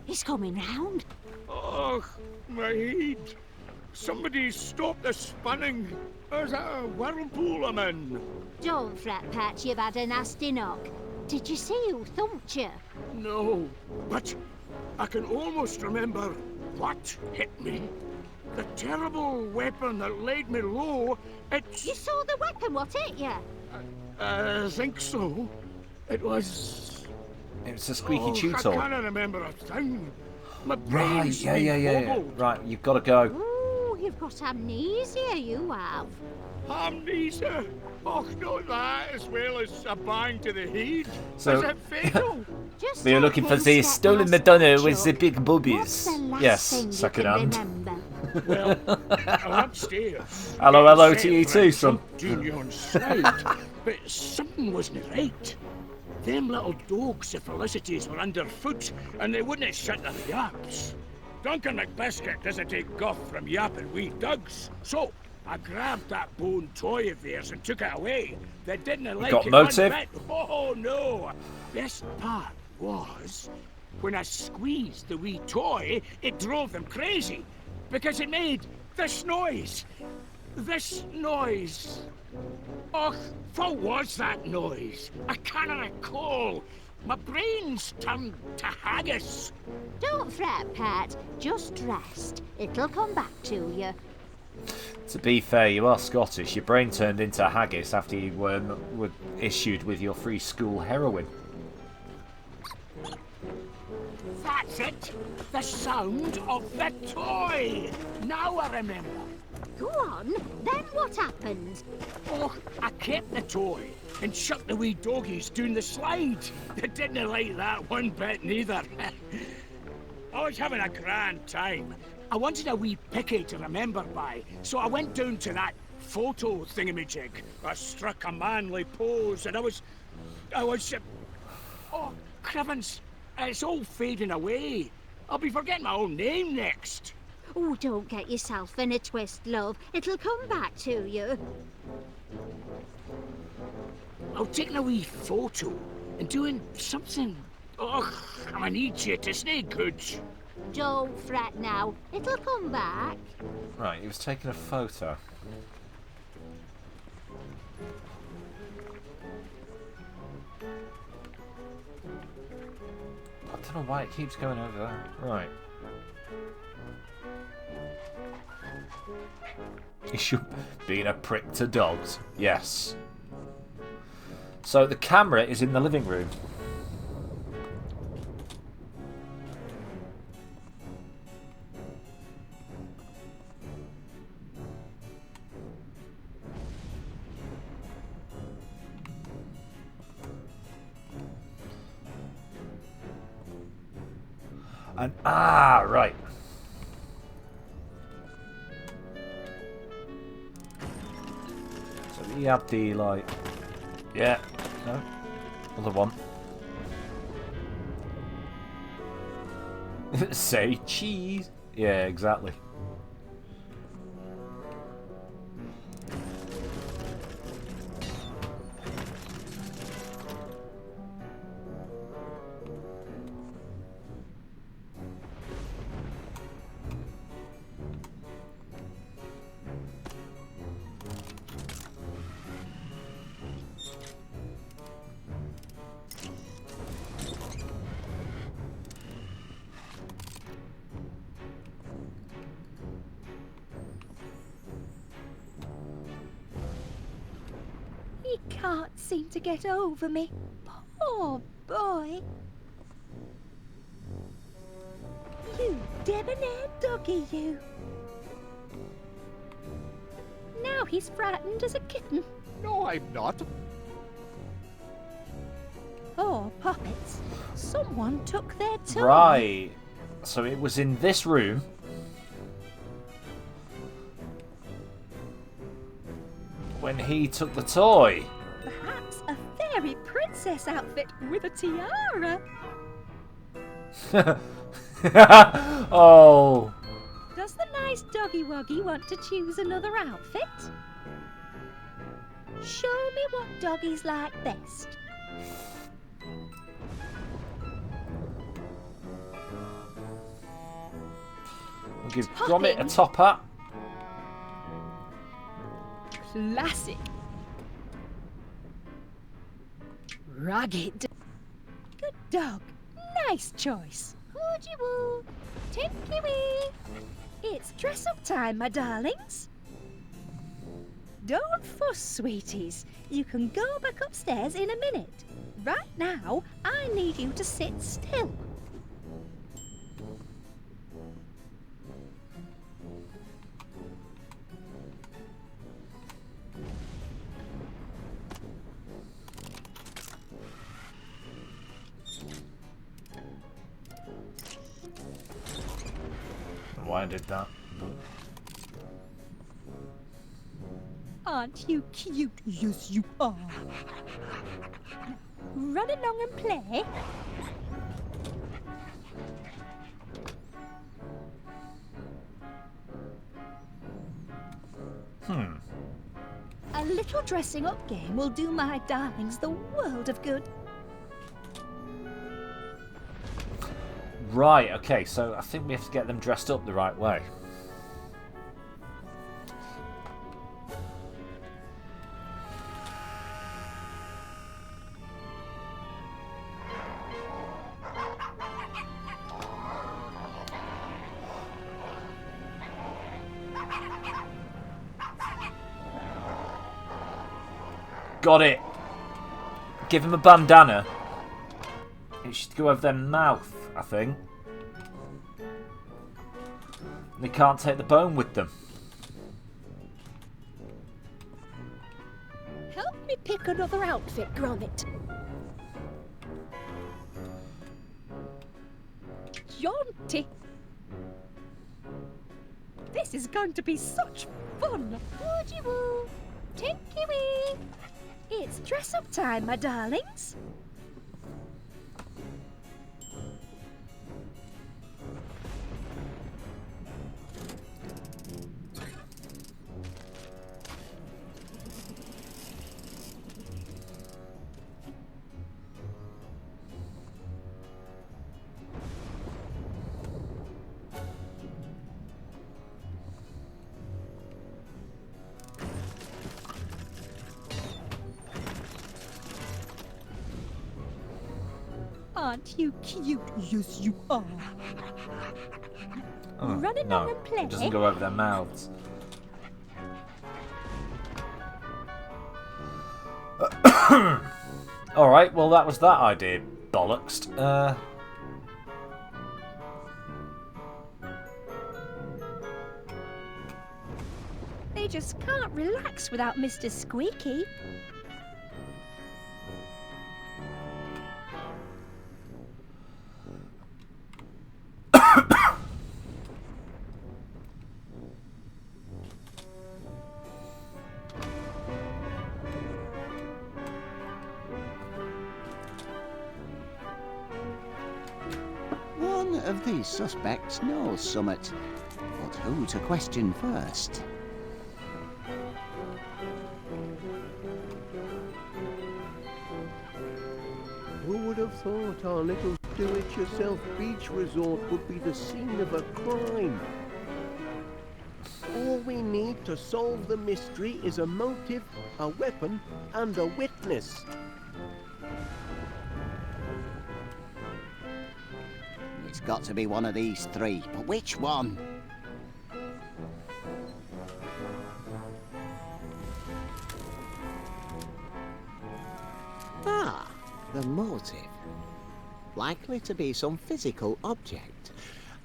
He's coming round. oh, my head. Somebody stop the spinning. There's a whirlpool I'm in. Don't fret, Pat, you've had a nasty knock. Did you see who thumped you? No, but I can almost remember what hit me. The terrible weapon that laid me low, it's... You saw the weapon, what hit you? I think so. It was... It's a squeaky I tutor. can't remember a thing. My Right, brain's been yeah. boggled. Right, you've got to go. Ooh, you've got amnesia, you have. Amnesia? Oh, not that, as well as a bang to the head. So- Is it fatal? Just We are looking for the stolen Madonna with the big boobies. Yes, second hand. Well, I'm upstairs. Hello getting to you set too, for son. Junior on side, but something wasn't right. Them little dog syphilicities were underfoot, and they wouldn't shut their yaps. Duncan McBiscuit doesn't take guff from yapping wee dugs, so I grabbed that bone toy of theirs and took it away. They didn't like got it motive? one bit. Oh no! Best part was when I squeezed the wee toy, it drove them crazy because it made this noise. This noise. Och, what was that noise? I can't recall. My brain's turned to haggis. Don't fret, Pat. Just rest. It'll come back to you. To be fair, you are Scottish. Your brain turned into haggis after you were issued with your free school heroin. That's it. The sound of the toy. Now I remember. Go on, then what happened? Oh, I kept the toy and shut the wee doggies down the slide. They didn't like that one bit neither. I was having a grand time. I wanted a wee picky to remember by, so I went down to that photo thingamajig. I struck a manly pose, and I was... Oh, Crivens, it's all fading away. I'll be forgetting my own name next. Oh, don't get yourself in a twist, love. It'll come back to you. I'll take a wee photo and doing something. Ugh, I need you to stay good. Don't fret now. It'll come back. Right, he was taking a photo. I don't know why it keeps going over there. Right. He should be a prick to dogs. Yes. So the camera is in the living room. And right. So we had the like, yeah, no, other one. Say cheese. Yeah, exactly. He can't seem to get over me. Poor boy. You debonair doggy, you. Now he's frightened as a kitten. No, I'm not. Oh, puppets. Someone took their toy. Right. So it was in this room. When he took the toy. Perhaps a fairy princess outfit with a tiara. Oh. Does the nice doggy woggy want to choose another outfit? Show me what doggies like best. We'll give Gromit a top hat. Classic. Rugged. Good dog. Nice choice. Hoogie woo. Tinky wee. It's dress up time, my darlings. Don't fuss, sweeties. You can go back upstairs in a minute. Right now, I need you to sit still. Why I did that? Aren't you cute? Yes, you are. Run along and play. A little dressing up game will do my darlings the world of good. Right, okay, so I think we have to get them dressed up the right way. Got it. Give him a bandana. It should go over their mouth, I think. They can't take the bone with them. Help me pick another outfit, Gromit. Jaunty. This is going to be such fun. Woody woo. Tinky wee. It's dress-up time, my darlings. Aren't you cute? Yes, you are. Oh, Running no, on and play. it doesn't go over their mouths. Alright, well that was that idea, bollocks. They just can't relax without Mr. Squeaky. One of these suspects knows summit, but who to question first? Who would have thought our little do-it-yourself beach resort would be the scene of a crime? All we need to solve the mystery is a motive, a weapon, and a witness. It's got to be one of these three, but which one? Ah, the motive. Likely to be some physical object.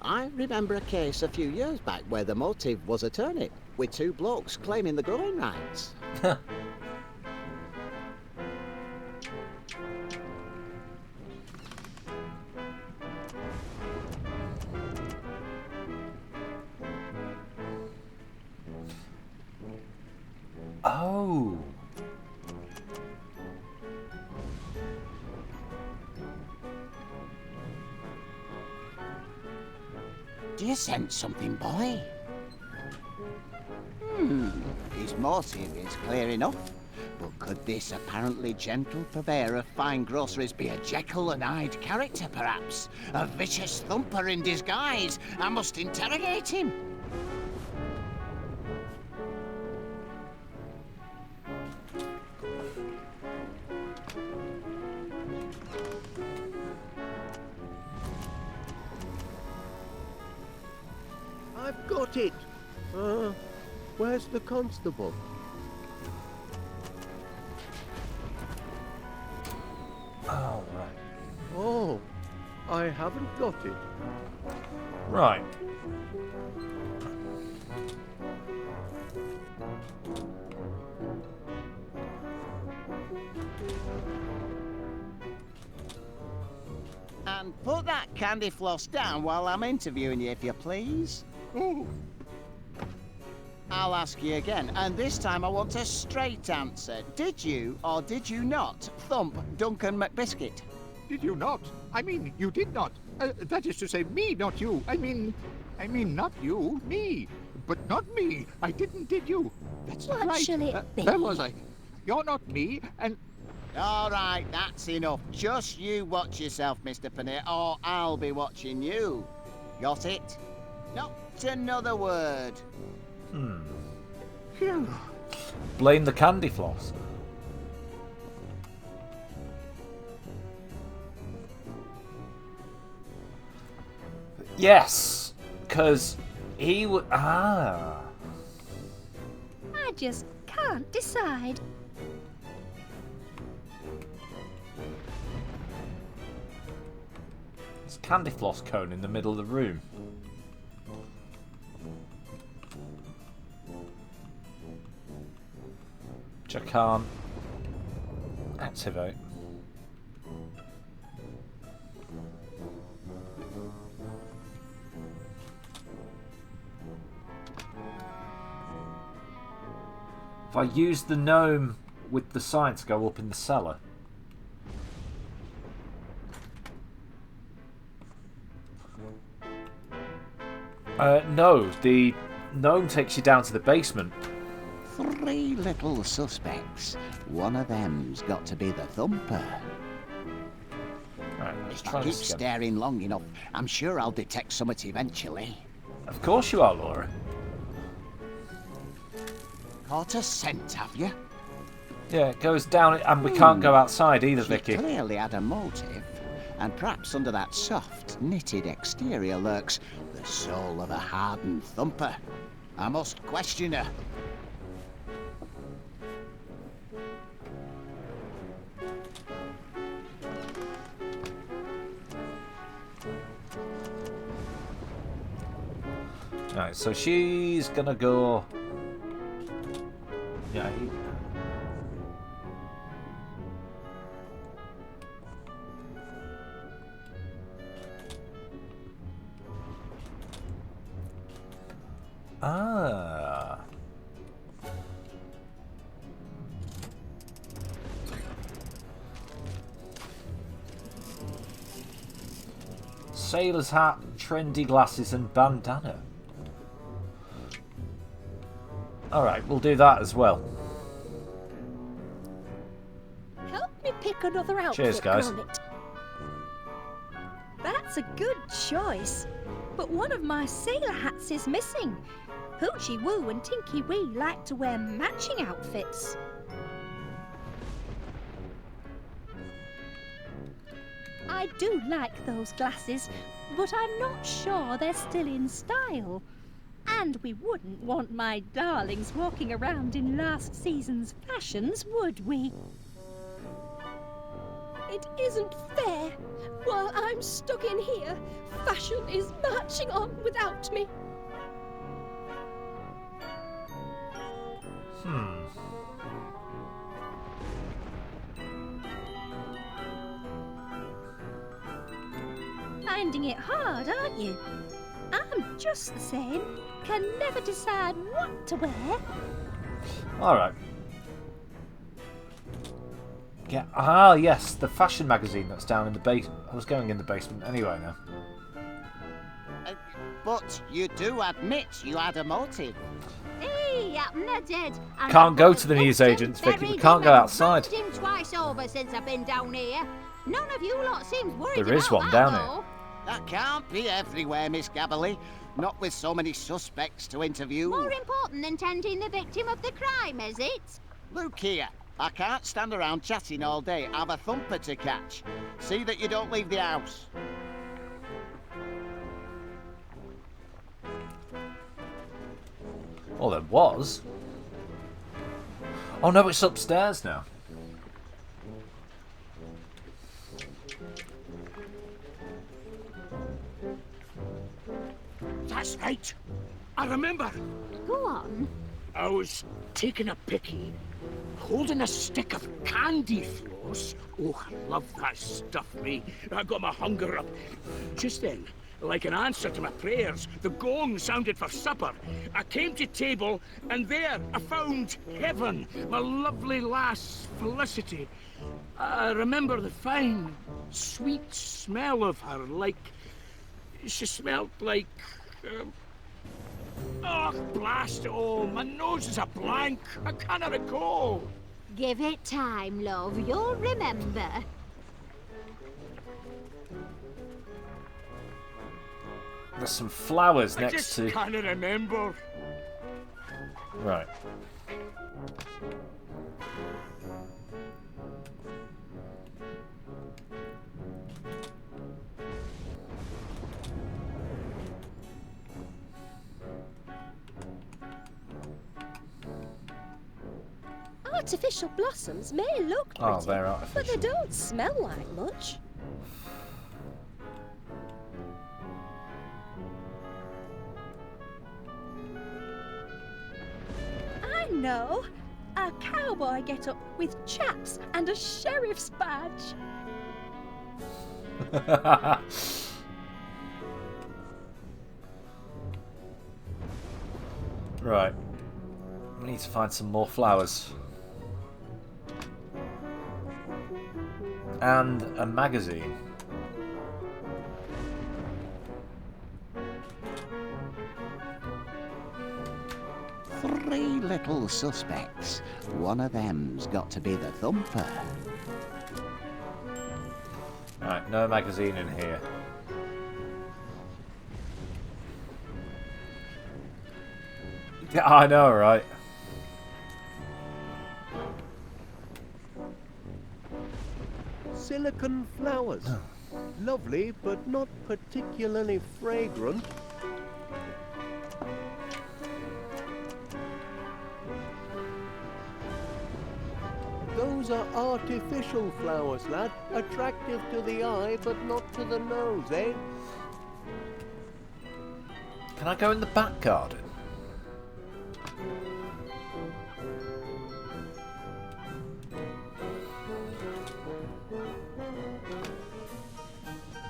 I remember a case a few years back where the motive was a turnip, with two blokes claiming the growing rights. Oh. Do you sense something, boy? His motive is clear enough. But could this apparently gentle purveyor of fine groceries be a Jekyll and Hyde character, perhaps? A vicious thumper in disguise? I must interrogate him. I've got it. Where's the constable? Oh, right. Oh, I haven't got it. Right. And put that candy floss down while I'm interviewing you, if you please. Oh, I'll ask you again, and this time I want a straight answer. Did you or did you not thump Duncan McBiscuit? did you not? I mean, you did not. That is to say, me, not you. I mean, not you, me. But not me. I didn't, did you? That's not What right. shall it be? Where was I? You're not me, and All right, that's enough. Just you watch yourself, Mr. Paneer, or I'll be watching you. Got it? Not another word. phew. Blame the candy floss. Yes, because he would. Ah. I just can't decide. There's a candy floss cone in the middle of the room. Which I can't Activate. If I use the gnome with the sign to go up in the cellar. No, the gnome takes you down to the basement. 3 little suspects. One of them's got to be the thumper. Right, let's If try I keep this again. staring long enough, I'm sure I'll detect something eventually. Of course you are, Laura. Caught a scent, have you? Yeah, it goes down, and we can't go outside either, She Vicky. clearly had a motive, and perhaps under that soft, knitted exterior lurks the soul of a hardened thumper. I must question her. Right, so she's gonna go. Yeah. Ah. Sailor's hat, trendy glasses, and bandana. Alright, we'll do that as well. Help me pick another outfit, Cheers, guys. Gromit. That's a good choice. But one of my sailor hats is missing. Hoochie Woo and Tinky Wee like to wear matching outfits. I do like those glasses, but I'm not sure they're still in style. And we wouldn't want my darlings walking around in last season's fashions, would we? It isn't fair. While I'm stuck in here, fashion is marching on without me. Finding it hard, aren't you? I'm just the same. Can never decide what to wear. Alright. Yeah. Ah, yes, the fashion magazine that's down in the basement. I was going in the basement anyway now. But you do admit you had a motive. Hey, I did. And Can't I go both to the hooked newsagents, him, Vicky. We buried can't him go and outside. roasted him twice over since I've been down here. None of you lot seems worried There is about one that, down though. here. That can't be everywhere, Miss Gabberly. Not with so many suspects to interview. More important than tending the victim of the crime, is it? Look here. I can't stand around chatting all day. I've a thumper to catch. See that you don't leave the house. Oh, there was. Oh no, it's upstairs now. That's right. I remember. Go on. I was taking a picky, holding a stick of candy floss. Oh, I love that stuff, me. I got my hunger up. Just then, like an answer to my prayers, the gong sounded for supper. I came to table, and there I found Heaven, my lovely lass, Felicity. I remember the fine, sweet smell of her, like... She smelled like... Oh, blast it all. My nose is a blank. I cannot recall. Give it time, love. You'll remember. There's some flowers I next just to... cannot remember. Right. Artificial blossoms may look pretty, Oh, they're but they artificial. don't smell like much. I know. a cowboy get-up with chaps and a sheriff's badge. Right. We need to find some more flowers. And a magazine. Three little suspects. One of them's got to be the thumper. Right, no magazine in here. Yeah, I know, right? Silicon flowers. Lovely, but not particularly fragrant. Those are artificial flowers, lad. Attractive to the eye, but not to the nose, eh? Can I go in the back garden?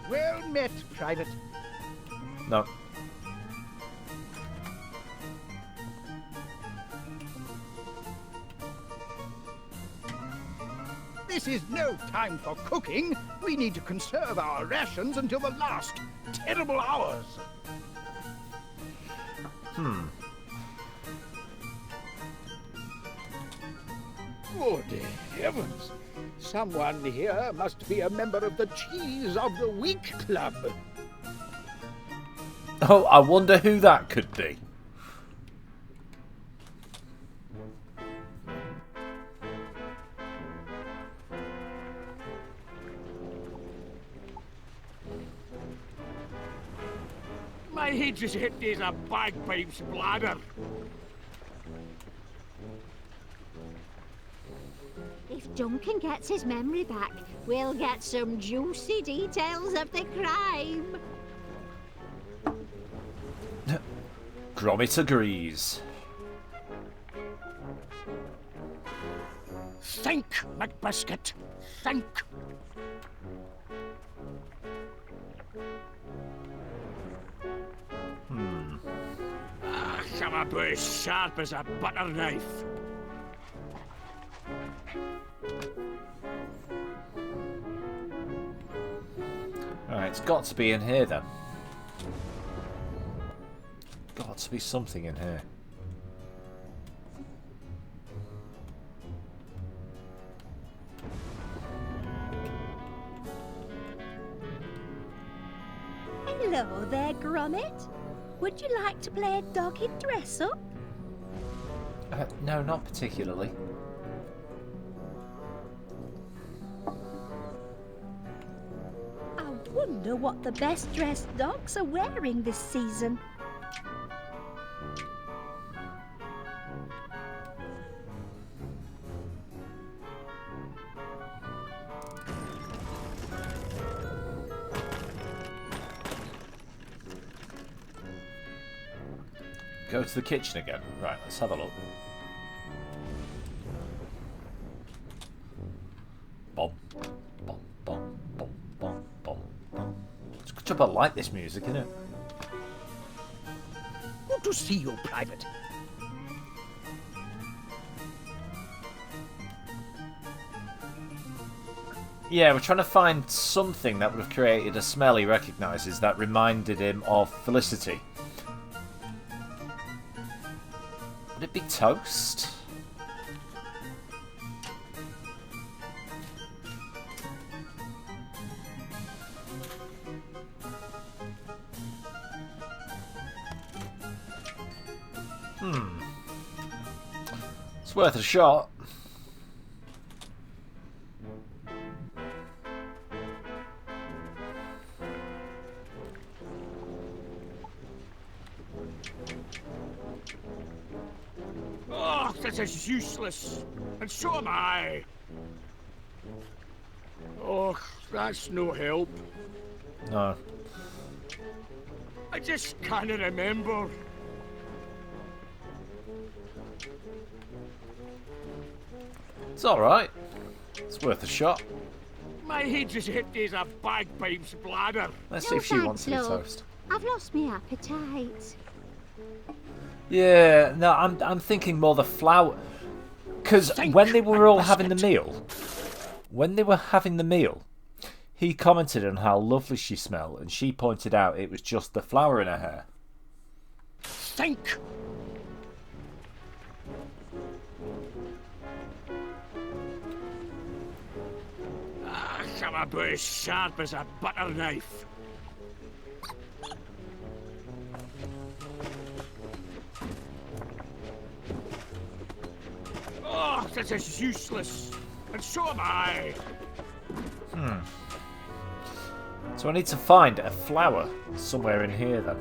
Well met, Private. No. This is no time for cooking. We need to conserve our rations until the last terrible hours. Good heavens! Someone here must be a member of the Cheese of the Week Club. Oh, I wonder who that could be. My head's as empty as a bagpipe's bladder. If Duncan gets his memory back, we'll get some juicy details of the crime. Gromit agrees. Think, McBiscuit. Think. I'm about as sharp as a butter knife. Alright, it's got to be in here then. Got to be something in here. Hello there, Gromit. Would you like to play doggy dress-up? No, not particularly. I wonder what the best-dressed dogs are wearing this season. Go to the kitchen again. Right, let's have a look. Bom, bom, bom, bom, bom, bom, bom. It's good job I like this music, isn't it? Good to see you, Private. Yeah, we're trying to find something that would have created a smell he recognises that reminded him of Felicity. Would it be toast? It's worth a shot. Oh, this is useless. And so am I. Oh, that's no help. No. I just can't remember. It's alright. It's worth a shot. My head's as empty as a bagpipe's bladder. Let's see if she wants any love. toast. I've lost my appetite. Yeah, no, I'm thinking more the flour. Because when they were all having the meal, he commented on how lovely she smelled, and she pointed out it was just the flour in her hair. Think! I'm about as sharp as a butter knife. Oh, this is useless. And so am I. So I need to find a flower somewhere in here then.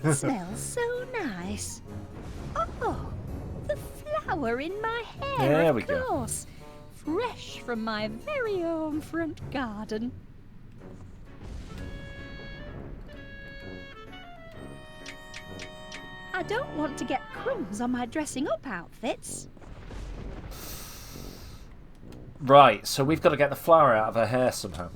It smells so nice. Oh, the flower in my hair, There of we go. course. Fresh from my very own front garden. I don't want to get crumbs on my dressing up outfits. Right, so we've got to get the flour out of her hair somehow.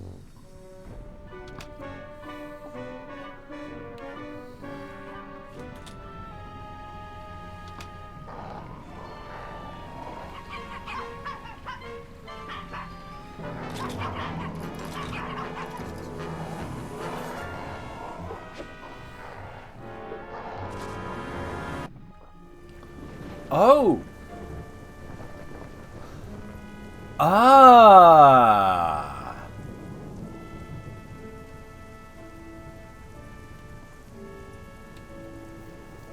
Oh! Ah!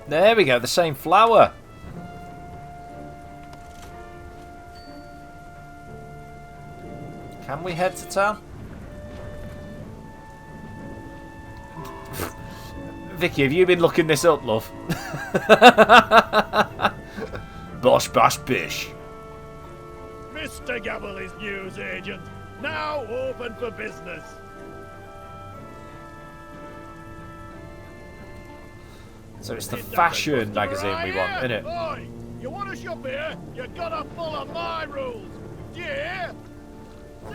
There we go, the same flower. Can we head to town? Vicky, have you been looking this up, love? Bosh, bash, bish. Mr. Gabbley's news agent, now open for business. So it's the fashion magazine we want, isn't it? Oi, you want to shop here? You gotta follow my rules. Yeah?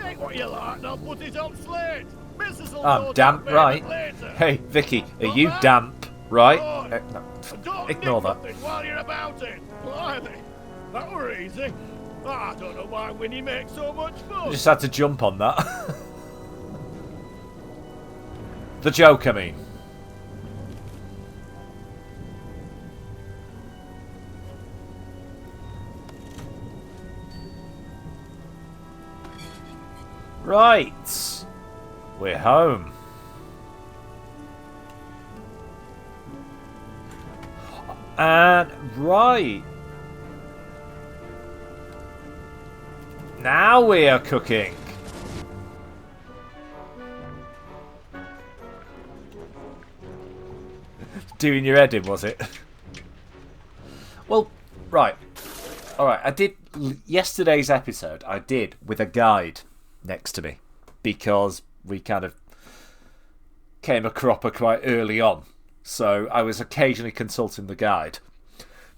Take what you like and I'll put it on slate. Mrs. will I'm know damp, that right? later. Hey, Vicky, are you damp, right? Oi, No, and don't ignore nick that. nothing while you're about it. Blimey, that were easy. I don't know why Winnie makes so much I fun. just had to jump on that. The joke, I mean. Right. We're home. And right. Now we are cooking. Doing your head in, was it? Well, right. Alright, I did yesterday's episode, I did with a guide next to me. Because we kind of came a cropper quite early on. So I was occasionally consulting the guide.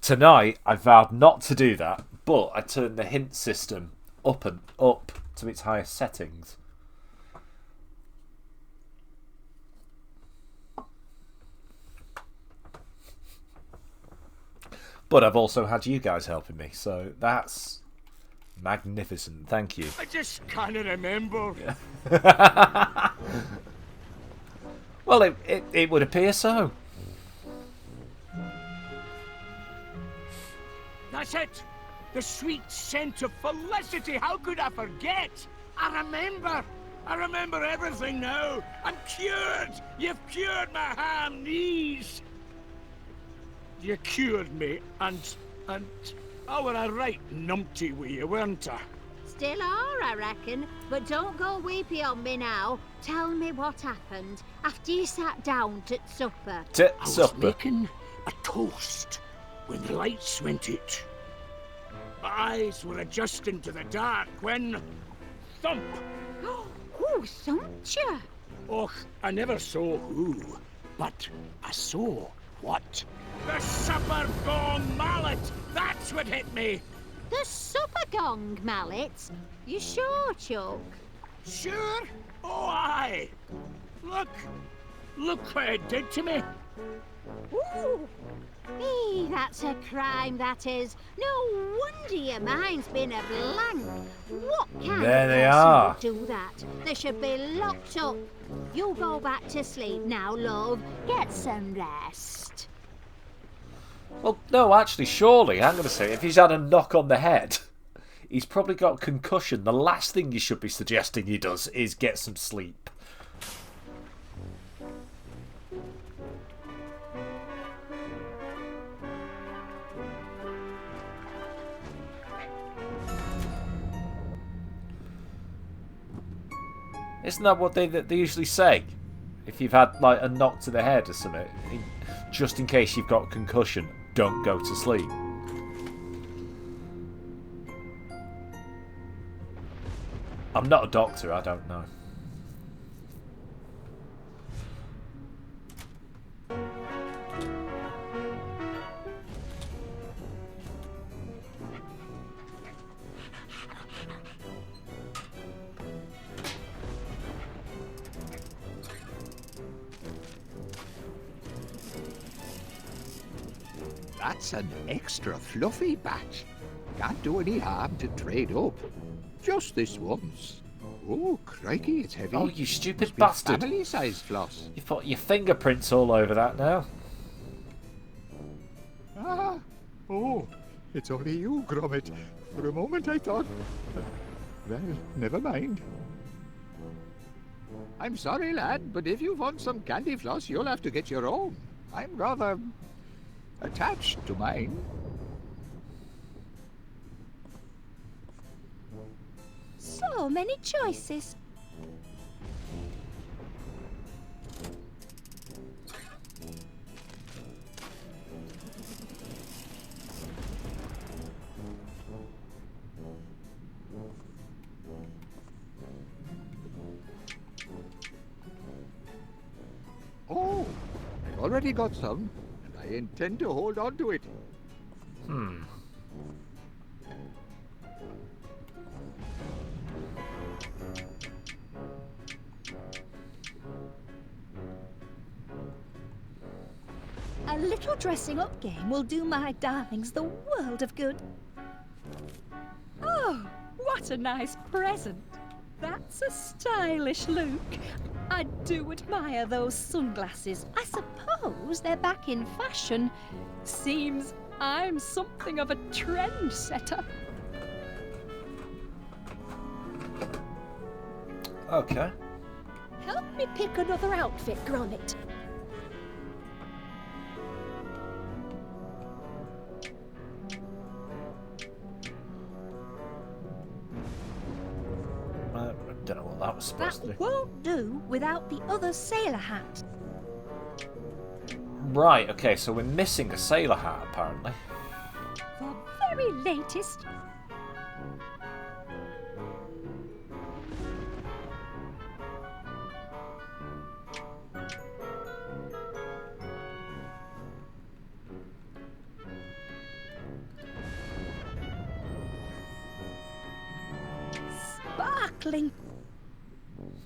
Tonight, I vowed not to do that, but I turned the hint system up and up to its highest settings. But I've also had you guys helping me, so that's magnificent. Thank you. I just can't remember. Well, it would appear so. That's it. The sweet scent of felicity. How could I forget? I remember everything now. I'm cured. You've cured my ham knees. You cured me, and I were a right numpty with you, weren't I? Still are, I reckon. But don't go weepy on me now. Tell me what happened after you sat down to supper. To I was supper. making a toast when the lights went out. My eyes were adjusting to the dark when... thump! Who thumped you? Och, I never saw who, but I saw what? The supper gong mallet! That's what hit me! The supper gong mallet? You sure, Chuck? Sure? Oh, aye! Look! Look what it did to me! Ooh! That's a crime, that is. No wonder your mind's been a blank. What kind There of they person are. would do that? They should be locked up. You go back to sleep now, love. Get some rest. Well, no, actually, surely, I'm going to say, if he's had a knock on the head, he's probably got concussion. The last thing you should be suggesting he does is get some sleep. Isn't that what they usually say? If you've had like a knock to the head or something, just in case you've got concussion, don't go to sleep. I'm not a doctor, I don't know. That's an extra fluffy batch. Can't do any harm to trade up. Just this once. Oh, crikey, it's heavy. Oh, you stupid Must be bastard. family-sized floss. You've put your fingerprints all over that now. Ah, oh, it's only you, Gromit. For a moment I thought... Well, never mind. I'm sorry, lad, but if you want some candy floss, you'll have to get your own. I'm rather... attached to mine. So many choices. Oh, I've already got some, and I intend to hold on to it. A little dressing up game will do my darlings the world of good. Oh, what a nice present. That's a stylish look. I do admire those sunglasses. I suppose they're back in fashion. Seems I'm something of a trendsetter. Okay. Help me pick another outfit, Gromit. I don't know what that was supposed to That do. won't do without the other sailor hat. Right, okay, so we're missing a sailor hat, apparently. The very latest. Sparkling.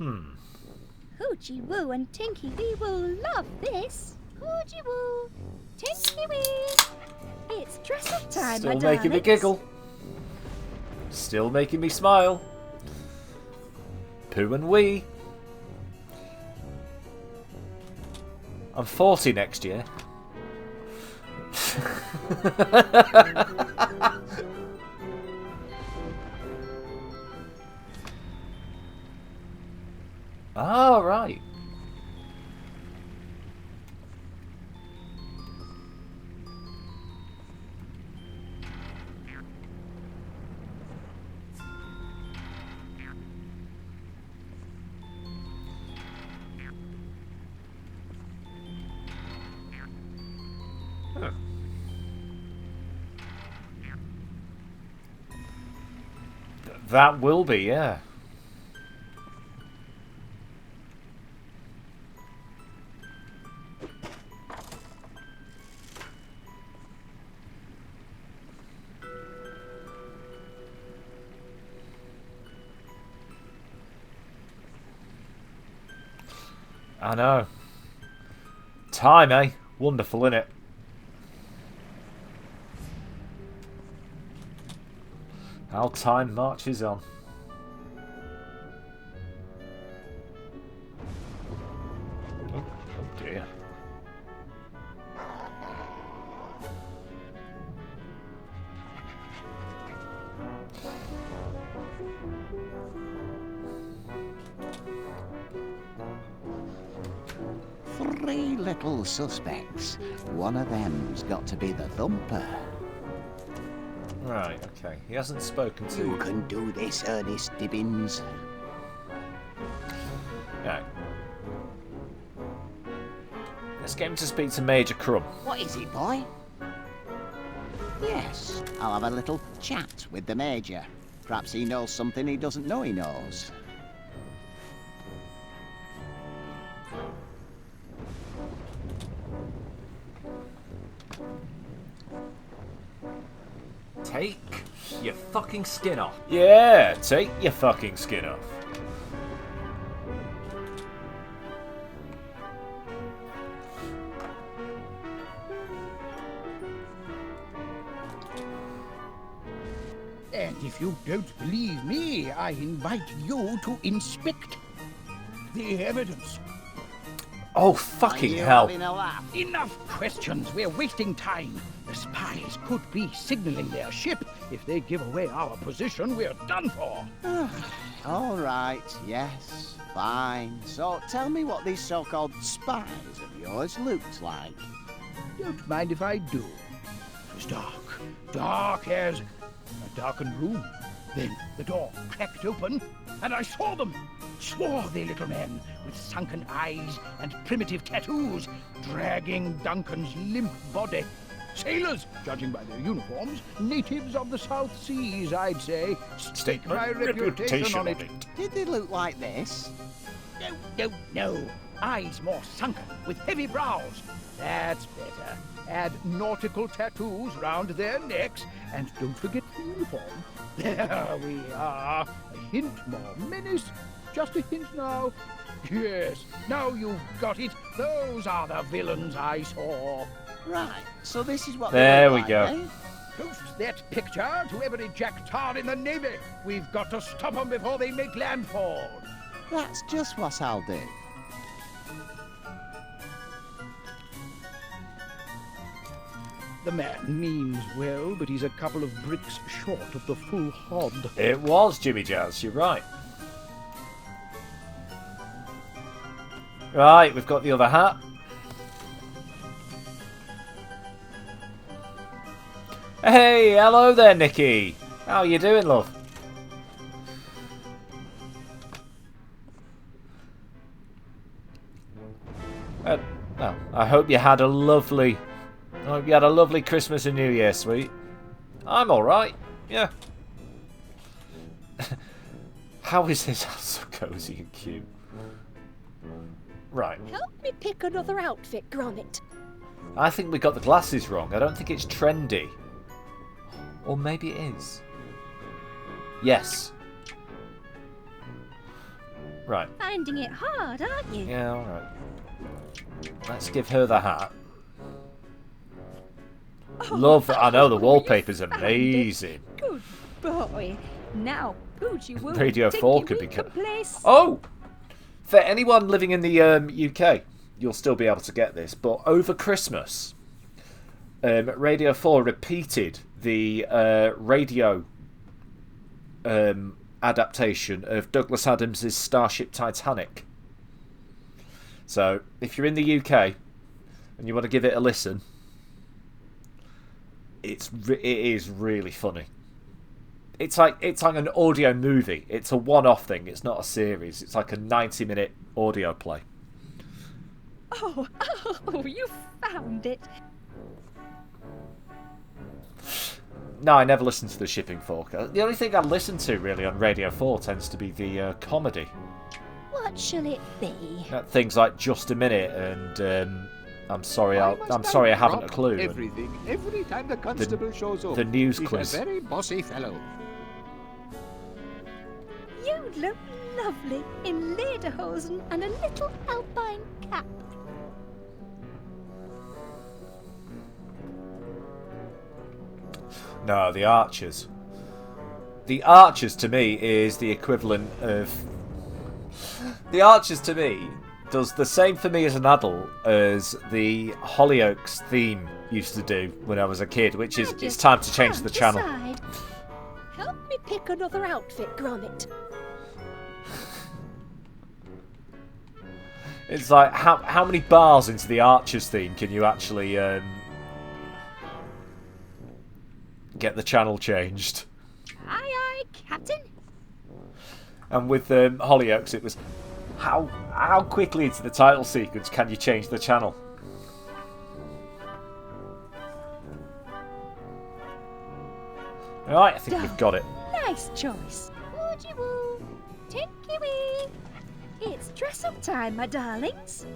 Hoochie Woo and Tinky Wee will love this. Hoochie Woo, Tinky Wee. It's dress up time, Still my making me darlings. giggle. Still making me smile. Pooh and Wee. I'm 40 next year. Oh, right. That will be, yeah. I know. Time, eh? Wonderful, innit? How time marches on. Oh dear. Three little suspects. One of them's got to be the thumper. Right, okay. He hasn't spoken to... You can do this, Ernest Dibbins. Right. Let's get him to speak to Major Crumb. What is it, boy? Yes, I'll have a little chat with the Major. Perhaps he knows something he doesn't know he knows. Take your fucking skin off. Yeah, take your fucking skin off. And if you don't believe me, I invite you to inspect the evidence. Oh, fucking hell. Enough questions. We're wasting time. The spies could be signaling their ship. If they give away our position, we're done for. All right, yes, fine. So tell me what these so-called spies of yours looked like. Don't mind if I do. It was dark. Dark as a darkened room. Then the door cracked open, and I saw them. Swarthy little men with sunken eyes and primitive tattoos, dragging Duncan's limp body. Sailors, judging by their uniforms, natives of the South Seas, I'd say. Stake my reputation on it. Did they look like this? No. Eyes more sunken, with heavy brows. That's better. Add nautical tattoos round their necks, and don't forget the uniform. There we are. A hint more menace. Just a hint now. Yes, now you've got it. Those are the villains I saw. Right, so this is what there they we look go. like, eh? Post that picture to every jack tar in the Navy. We've got to stop them before they make landfall. That's just what I'll do. The man means well, but he's a couple of bricks short of the full hod. It was Jimmy Jazz, you're right. Right, we've got the other hat. Hey, hello there, Nikki. How you doing, love? Well, I hope you had a lovely... Christmas and New Year, sweet. I'm alright, yeah. How is this house so cosy and cute? Right. Help me pick another outfit, Gromit. I think we got the glasses wrong. I don't think it's trendy. Or maybe it is. Yes. Right. Finding it hard, aren't you? Yeah, alright. Let's give her the hat. Love that. I know the wallpaper's amazing. Good boy. Now, Poochie will Radio 4 could be... place. Oh! For anyone living in the UK, you'll still be able to get this. But over Christmas, Radio 4 repeated the radio adaptation of Douglas Adams' Starship Titanic. So, if you're in the UK and you want to give it a listen, it is really funny. It's like an audio movie. It's a one-off thing. It's not a series. It's like a 90-minute audio play. Oh, you found it. No, I never listen to the shipping forecast. The only thing I listen to really on Radio 4 tends to be the comedy. What shall it be? Things like Just a Minute and I'm sorry I haven't a clue. Everything, every time the constable shows up. The news He's quiz. a very bossy fellow. You look lovely in lederhosen and a little alpine cap. No, the Archers. The Archers to me is the equivalent of... The Archers to me does the same for me as an adult as the Hollyoaks theme used to do when I was a kid, which is it's time to change the channel. Decide. Help me pick another outfit, Gromit. It's like, how many bars into the Archers theme can you actually get the channel changed? Aye, aye, Captain. And with Hollyoaks, it was how quickly into the title sequence can you change the channel? Alright, I think we've got it. Nice choice. Woody woo. Tinky wee. It's dress up time, my darlings.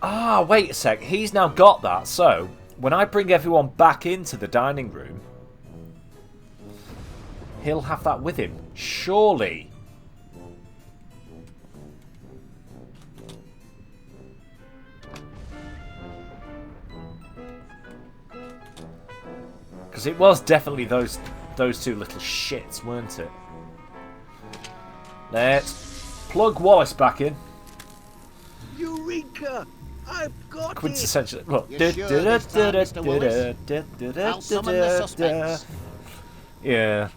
Ah, wait a sec. He's now got that, so when I bring everyone back into the dining room, he'll have that with him. Surely. Because it was definitely those two little shits, weren't it? Let's plug Wallace back in. Eureka! I've got Quintessential. Look. You sure this time, Mr. Wallace? I'll summon the suspects. Yeah.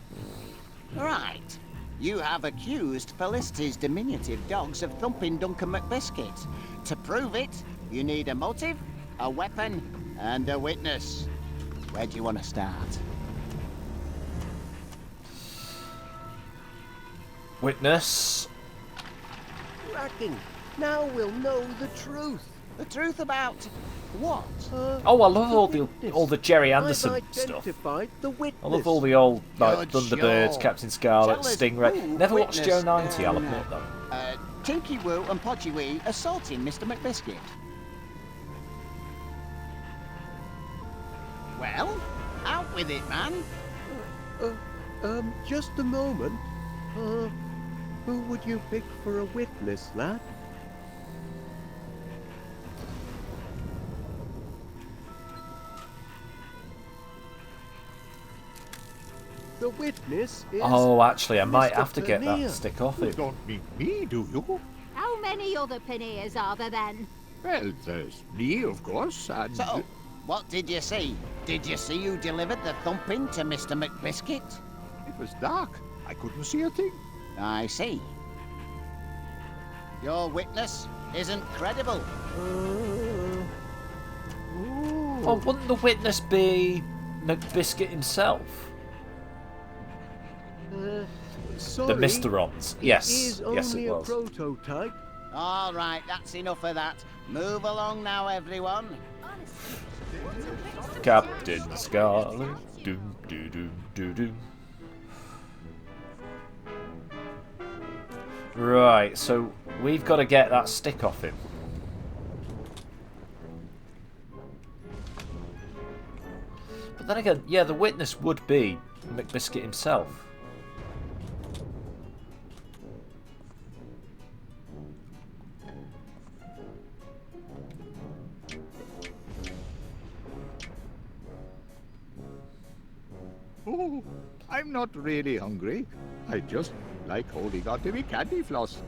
Right. You have accused Felicity's diminutive dogs of thumping Duncan McBiscuit. To prove it, you need a motive, a weapon, and a witness. Where do you want to start? Witness. Cracking. Now we'll know the truth. The truth about what? Oh, I love all the Jerry Anderson I've stuff. identified the witness. I love all the old like Good Thunderbirds, show. Captain Scarlet, Tell us Stingray. who Never watched Joe witnessed, 90, I'll admit though. Tinky Woo and Podgy Wee assaulting Mr. McBiscuit. Well, out with it, man. Just a moment. Who would you pick for a witness, lad? The witness is... Oh, actually, I might Mr. have to get that Paneer. stick off You him. don't mean me, do you? How many other Paneers are there then? Well, there's me, of course, and... So, what did you see? Did you see who delivered the thumping to Mr. McBiscuit? It was dark. I couldn't see a thing. I see. Your witness isn't credible. Oh, wouldn't the witness be McBiscuit himself? Sorry, The Mysterons. it Yes, is yes only it a was. prototype. All right, that's enough of that. Move along now, everyone. Captain Scarlet. Doom, doo, doom, doo, doom. Right, so we've got to get that stick off him. But then again, yeah, the witness would be McBiscuit himself. Oh, I'm not really hungry. I just like holding on to me candy floss.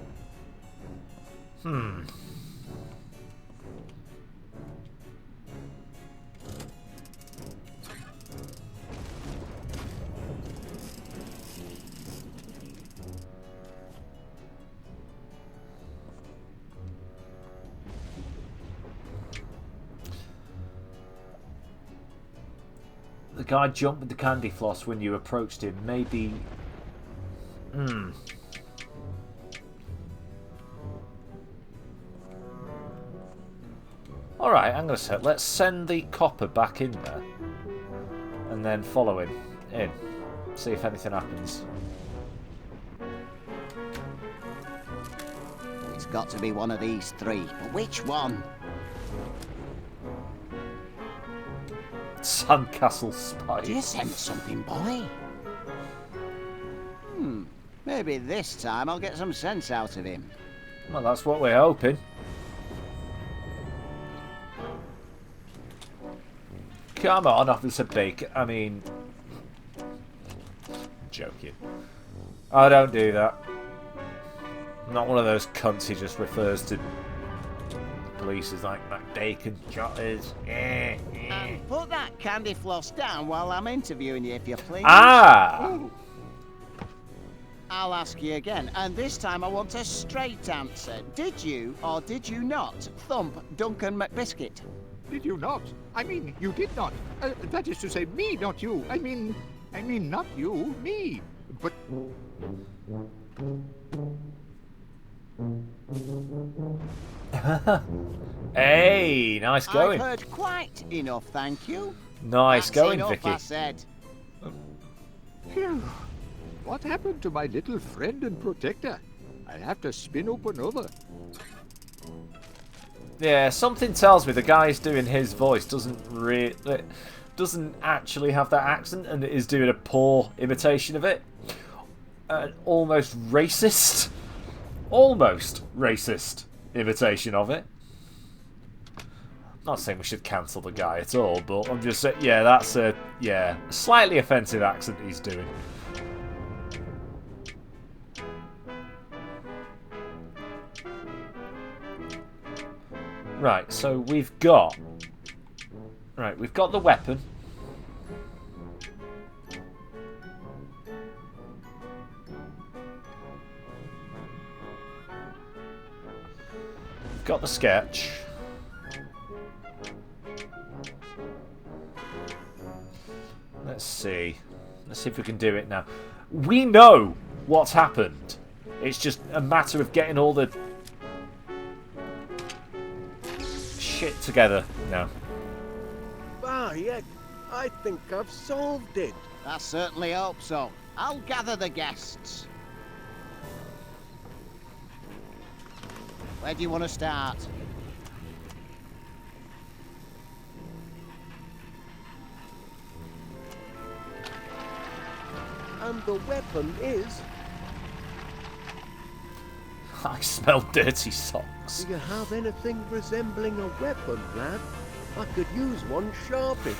The guy jumped with the candy floss when you approached him. Maybe... Alright, I'm going to say, let's send the copper back in there. And then follow him in. See if anything happens. It's got to be one of these three, but which one? Sandcastle Spice. Do you sense something, boy? Maybe this time I'll get some sense out of him. Well, that's what we're hoping. Come on, Officer Baker. I mean... joking. I don't do that. I'm not one of those cunts who just refers to police as like McBacon jotters. Put that candy floss down while I'm interviewing you, if you please. Ah! I'll ask you again, and this time I want a straight answer. Did you or did you not thump Duncan McBiscuit? Did you not? I mean, you did not. That is to say, me, not you. I mean, not you, me. But... Hey, nice going. I've heard quite enough, thank you. Nice That's going, enough, Vicky. I said. Phew. What happened to my little friend and protector? I'll have to spin up another. Yeah, something tells me the guy who's doing his voice doesn't actually have that accent and is doing a poor imitation of it. Almost racist imitation of it. Not saying we should cancel the guy at all, but I'm just saying, yeah, that's a slightly offensive accent he's doing. Right, so we've got the weapon. We've got the sketch. Let's see if we can do it now. We know what's happened. It's just a matter of getting all the shit together now. Yeah, I think I've solved it. I certainly hope so. I'll gather the guests. Where do you want to start? And the weapon is... I smell dirty socks. Do you have anything resembling a weapon, lad? I could use one sharpish.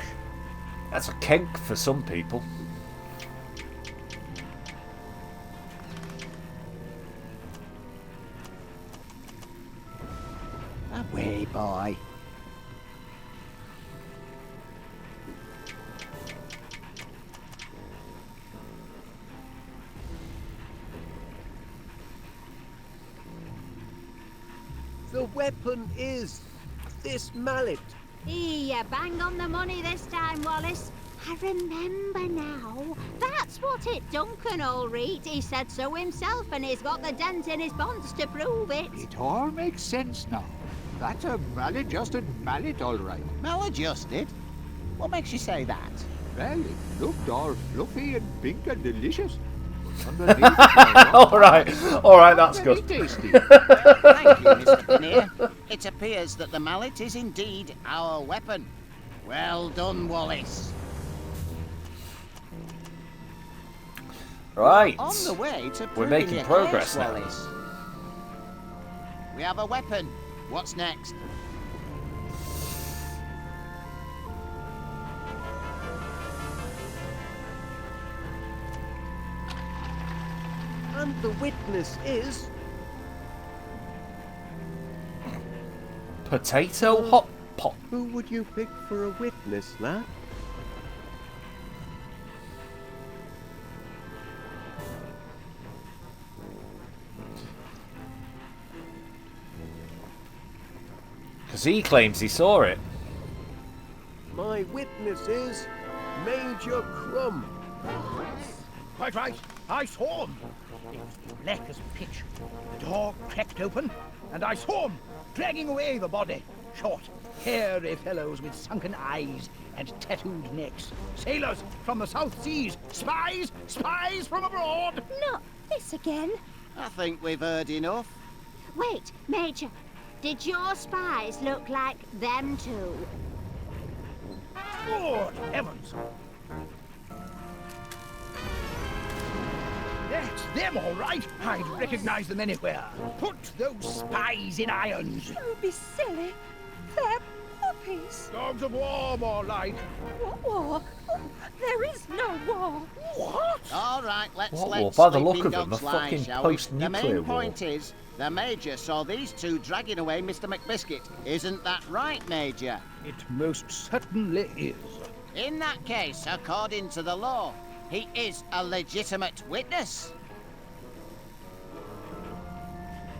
That's a kink for some people. Away, boy. The weapon is this mallet. You bang on the money this time, Wallace. I remember now. That's what it Duncan all read. He said so himself, and he's got the dent in his bonds to prove it. It all makes sense now. That's a maladjusted mallet, all right. Maladjusted? What makes you say that? Well, it looked all fluffy and pink and delicious. Underneath, all right, that's very good. Tasty. Thank you, Mr. Kinnear. It appears that the mallet is indeed our weapon. Well done, Wallace. Right. On the way to We're proving making your progress case, now. Wallace. We have a weapon. What's next? And the witness is... Potato hot pot. Who would you pick for a witness, lad? Because he claims he saw it. My witness is Major Crumb. Quite right. I saw him. It was black as pitch. The door cracked open, and I saw him dragging away the body. Short, hairy fellows with sunken eyes and tattooed necks. Sailors from the South Seas. Spies! Spies from abroad! Not this again. I think we've heard enough. Wait, Major. Did your spies look like them two? Good heavens! That's them, all right. I'd recognize them anywhere. Put those spies in irons. Don't be silly. They're puppies. Dogs of war, more like. What war? Oh, there is no war. What? All right, let's What let war? By the sleeping look of them, dogs a lie, fucking shall we? The post-nuclear main war. point is, the Major saw these two dragging away Mr. McBiscuit. Isn't that right, Major? It most certainly is. In that case, according to the law, he is a legitimate witness.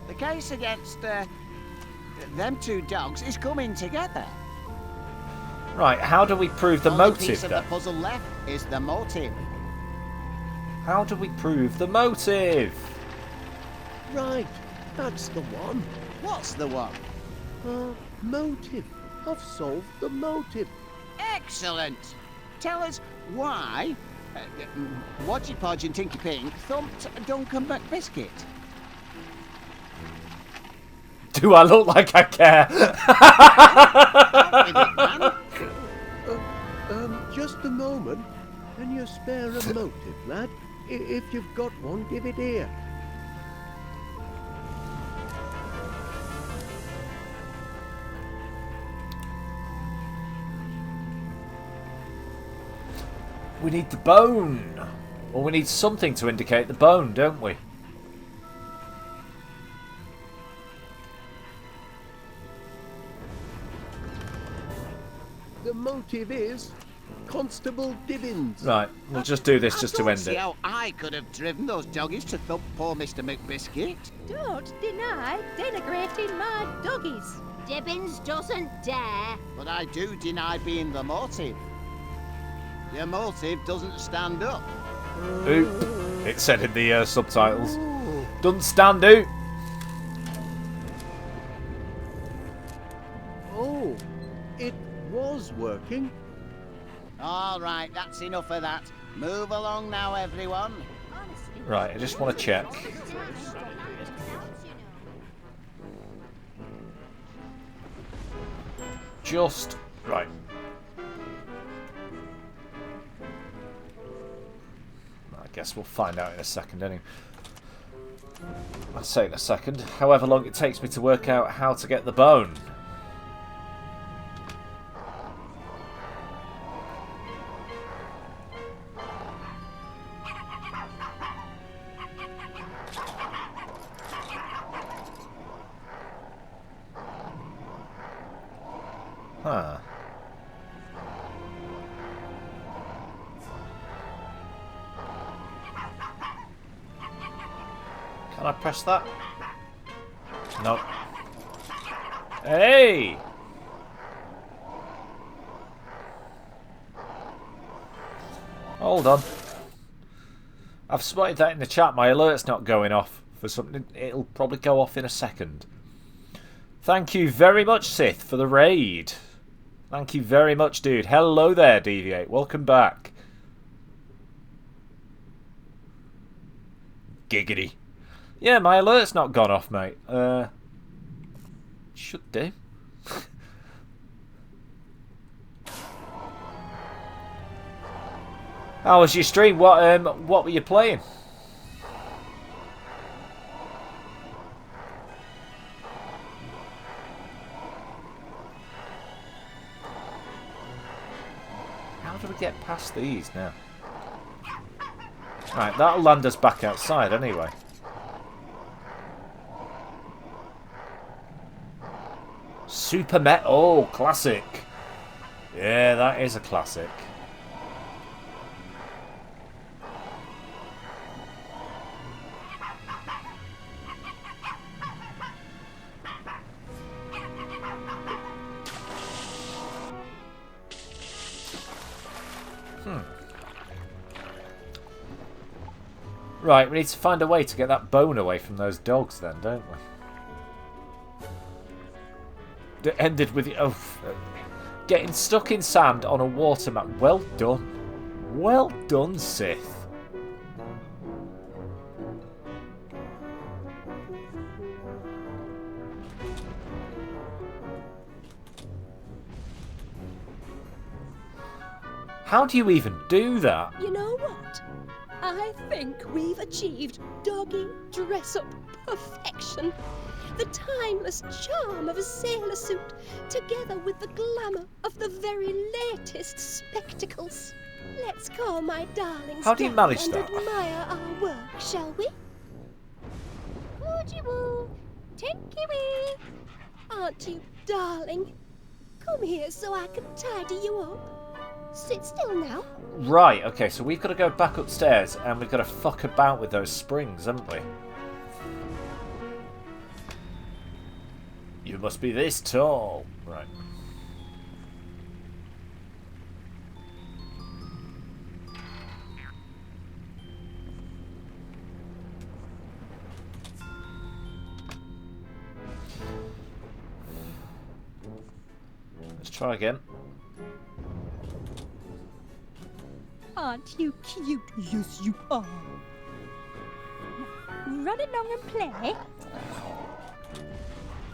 The case against them two dogs is coming together. Right, how do we prove the Only motive piece of then? the puzzle left is the motive. How do we prove the motive? Right, that's the one. What's the one? Motive. I've solved the motive. Excellent. Tell us why Wadgy Podge and Tinky Pink thumped Duncan McBiscuit. Do I look like I care? Just a moment. Can you spare a motive, lad? If you've got one, give it here. We need the bone. Or we need something to indicate the bone, don't we? The motive is Constable Dibbins. Right, we'll just do this just to don't end see it. how I could have driven those doggies to thump poor Mr. McBiscuit. Don't deny denigrating my doggies. Dibbins doesn't dare. But I do deny being the motive. Your motive doesn't stand up. Oop. It said in the subtitles. Doesn't stand out. Oh, it was working. All right, that's enough of that. Move along now, everyone. Right, I just want to check. Just right. I guess we'll find out in a second anyway. I'll say in a second. However long it takes me to work out how to get the bone. Huh. Can I press that? No. Hey! Hold on. I've spotted that in the chat. My alert's not going off for something. It'll probably go off in a second. Thank you very much, Sith, for the raid. Thank you very much, dude. Hello there, Deviate. Welcome back. Giggity. Yeah, my alert's not gone off, mate. Should do. How was your stream? What were you playing? How do we get past these now? Right, that'll land us back outside anyway. Super Met. Oh, classic. Yeah, that is a classic. Right, we need to find a way to get that bone away from those dogs then, don't we? that ended with getting stuck in sand on a water map. Well done. Well done, Sith. How do you even do that? You know what? I think we've achieved doggy dress-up perfection. The timeless charm of a sailor suit, together with the glamour of the very latest spectacles. Let's call my darlings How do you down manage and that? admire our work, shall we? Woo-jee-woo, tinky-wee. Aren't you darling? Come here so I can tidy you up. Sit still now. Right, okay, so we've got to go back upstairs and we've got to fuck about with those springs, haven't we? You must be this tall. Right. Let's try again. Aren't you cute? Yes, you are. Run along and play.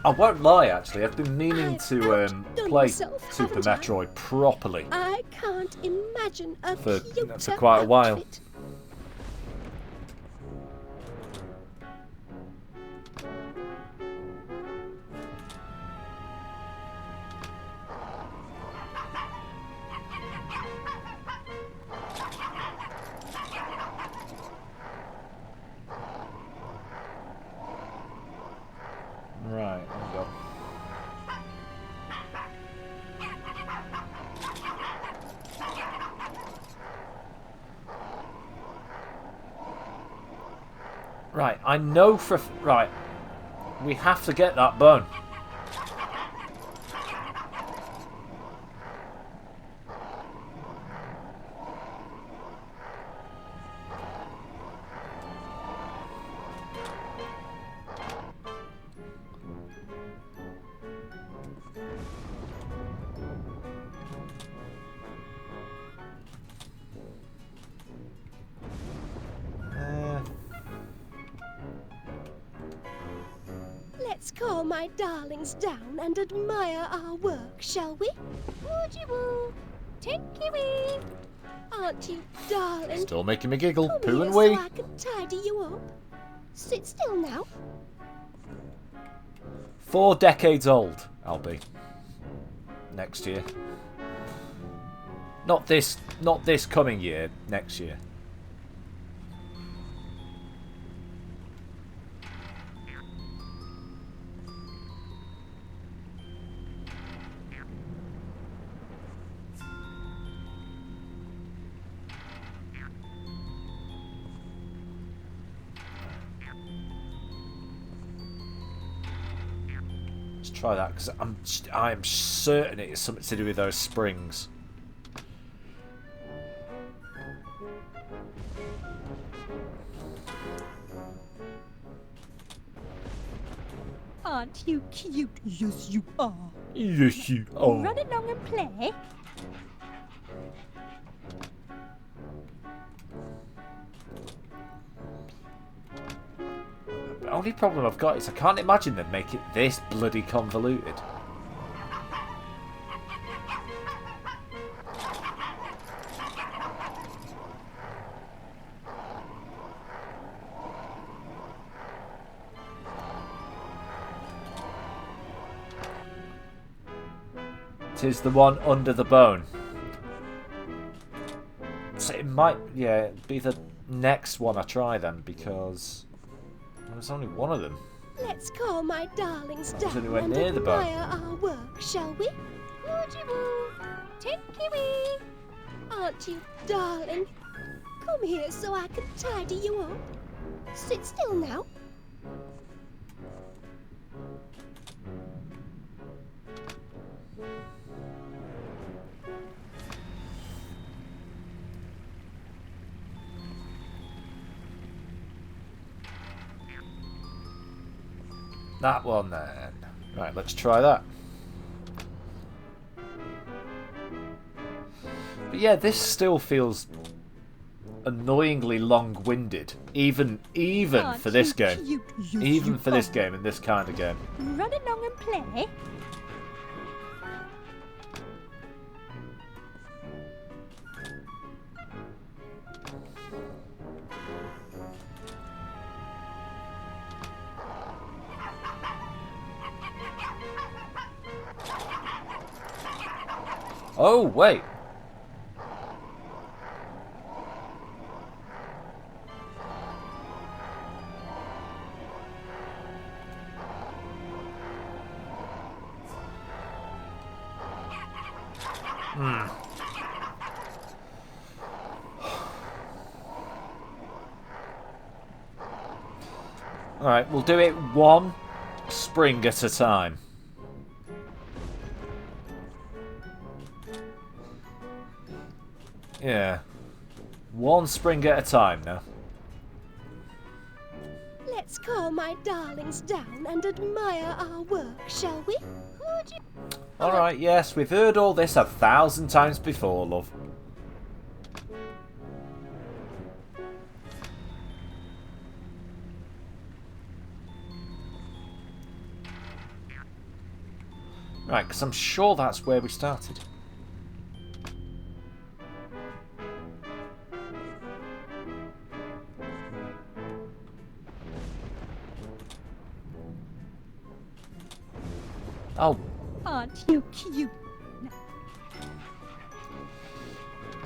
I won't lie, actually. I've been meaning to play myself, Super haven't I? Metroid properly I can't imagine a for cuter quite a while. outfit. Right, there we go. Right, I know for right. We have to get that bone. Let's call my darlings down and admire our work, shall we? Woo-jee-woo, tinky-wee. Aren't you darling? Still making me giggle. Come Poo here and wee. so I can tidy you up. Sit still now. 4 decades old, I'll be. Next year. Not this coming year, next year. Try that because I'm certain it is something to do with those springs. Aren't you cute? Yes, you are. Yes, you are. Run along and play. The only problem I've got is I can't imagine them make it this bloody convoluted. Tis the one under the bone. So it might, yeah, be the next one I try then, because there's only one of them. Let's call my darlings That was down anywhere and near the bone. admire our work, shall we? Woo-jee-woo, tinky-wee. Aren't you darling? Come here so I can tidy you up. Sit still now. That one then. Right, let's try that. But yeah, this still feels annoyingly long-winded, even for this game. Even for this game and this kind of game. Run along and play. Oh, wait. Alright, we'll do it one spring at a time. Yeah. One spring at a time now. Let's calm my darlings down and admire our work, shall we? Alright, yes, we've heard all this 1,000 times before, love. Right, because I'm sure that's where we started. Oh. Aren't you cute?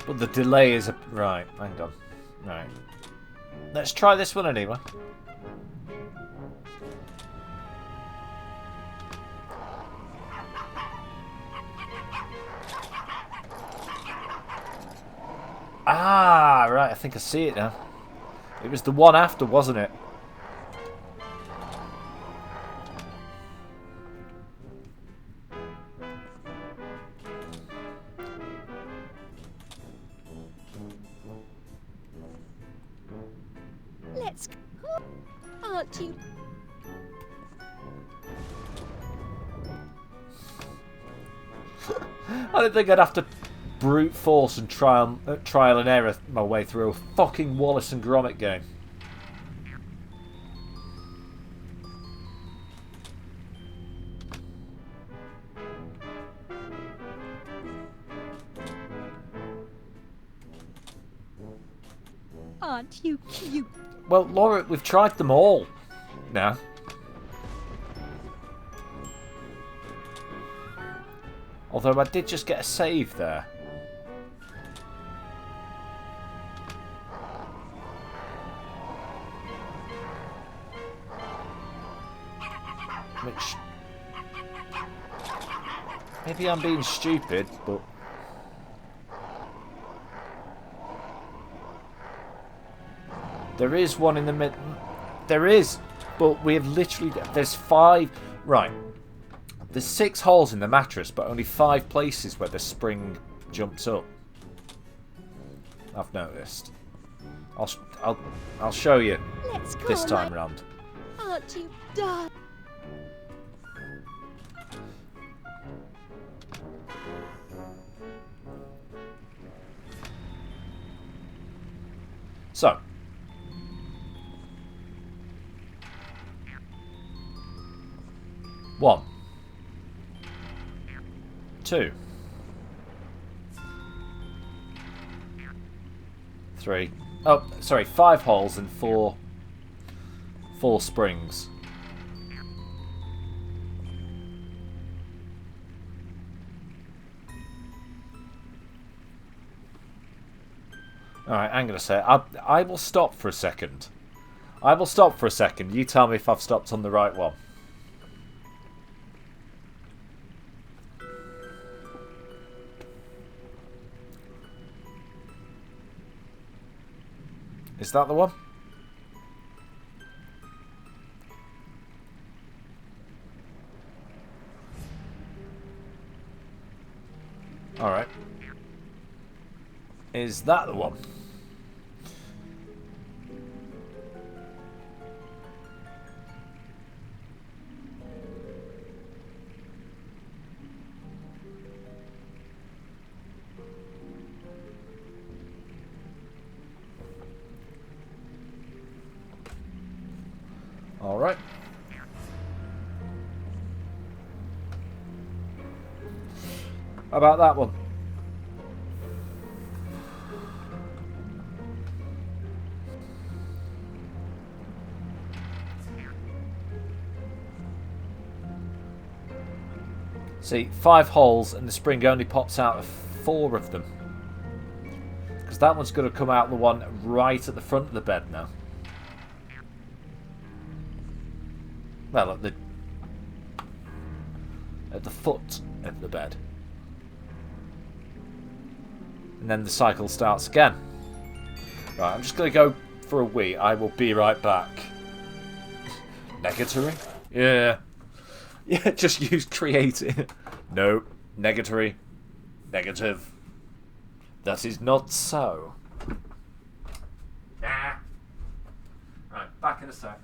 But the delay is... Right, hang on. Right. Let's try this one anyway. Ah, right, I think I see it now. It was the one after, wasn't it? Let's go. Aren't you? I didn't think I'd have to brute force and trial and error my way through a fucking Wallace and Gromit game. Aren't you cute? Well, Laura, we've tried them all now. Although I did just get a save there. Which... Maybe I'm being stupid, but... There is one in the mid... There is! But we have literally... There's 5... Right. There's 6 holes in the mattress, but only 5 places where the spring jumps up. I've noticed. I'll show you this time round. Aren't you darling? So. One. 2. 3. Oh, sorry, 5 holes and 4 springs. Alright, I'm going to say I will stop for a second. I will stop for a second. You tell me if I've stopped on the right one. Is that the one? Alright. Is that the one? Alright. How about that one? See, 5 holes and the spring only pops out of 4 of them. Because that one's going to come out the one right at the front of the bed now. Well, at the foot of the bed. And then the cycle starts again. Right, I'm just going to go for a wee. I will be right back. Negatory? Yeah. Yeah, just use creative. No, negatory. Negative. That is not so. Nah. Right, back in a sec.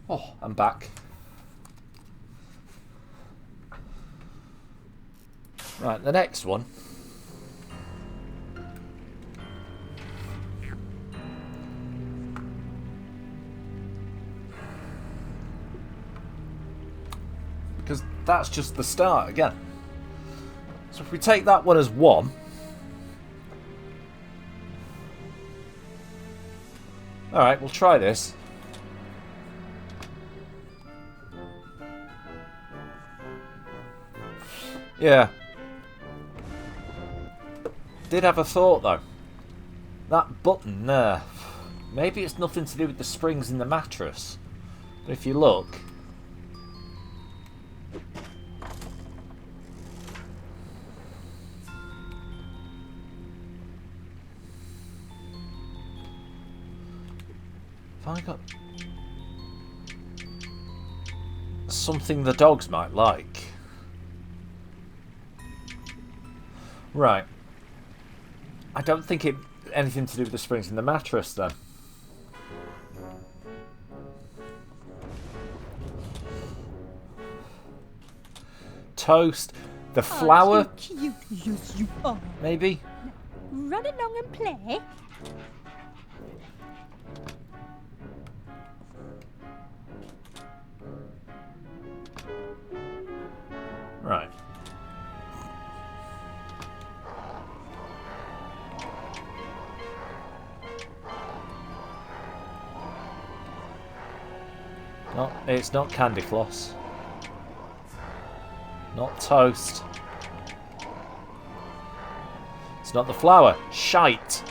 Oh, I'm back. Right, the next one. Because that's just the start again. So if we take that one as 1. Alright, we'll try this. Yeah. Did have a thought though. That button there. Maybe it's nothing to do with the springs in the mattress. But if you look. Have I got something the dogs might like? Right. I don't think it anything to do with the springs in the mattress then. Toast. The flour. Aren't you cute? Yes, you are. Maybe. Run along and play. Right. No, it's not candy floss. Not toast. It's not the flour. Shite.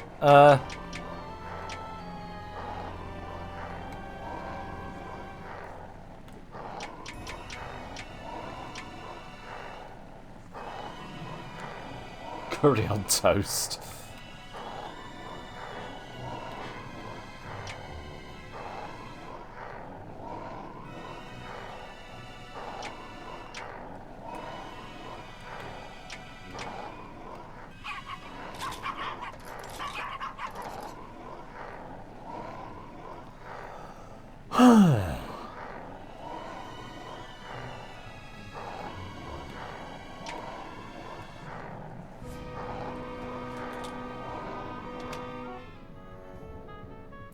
Curry on toast.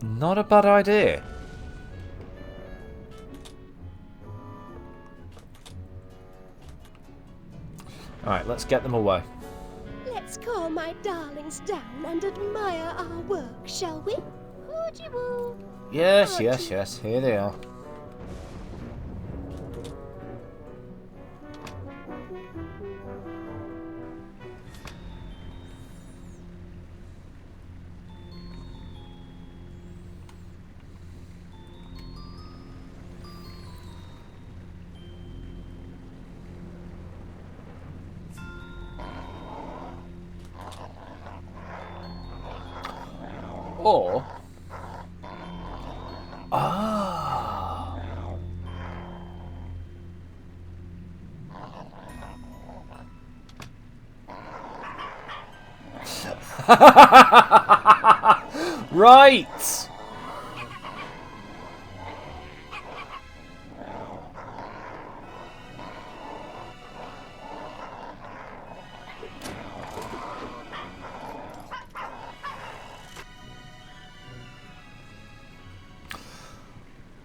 Not a bad idea. Alright, let's get them away. Let's calm my darlings down and admire our work, shall we? Hoogie-woo. Yes, yes, yes. Here they are. Or... Ah... Right!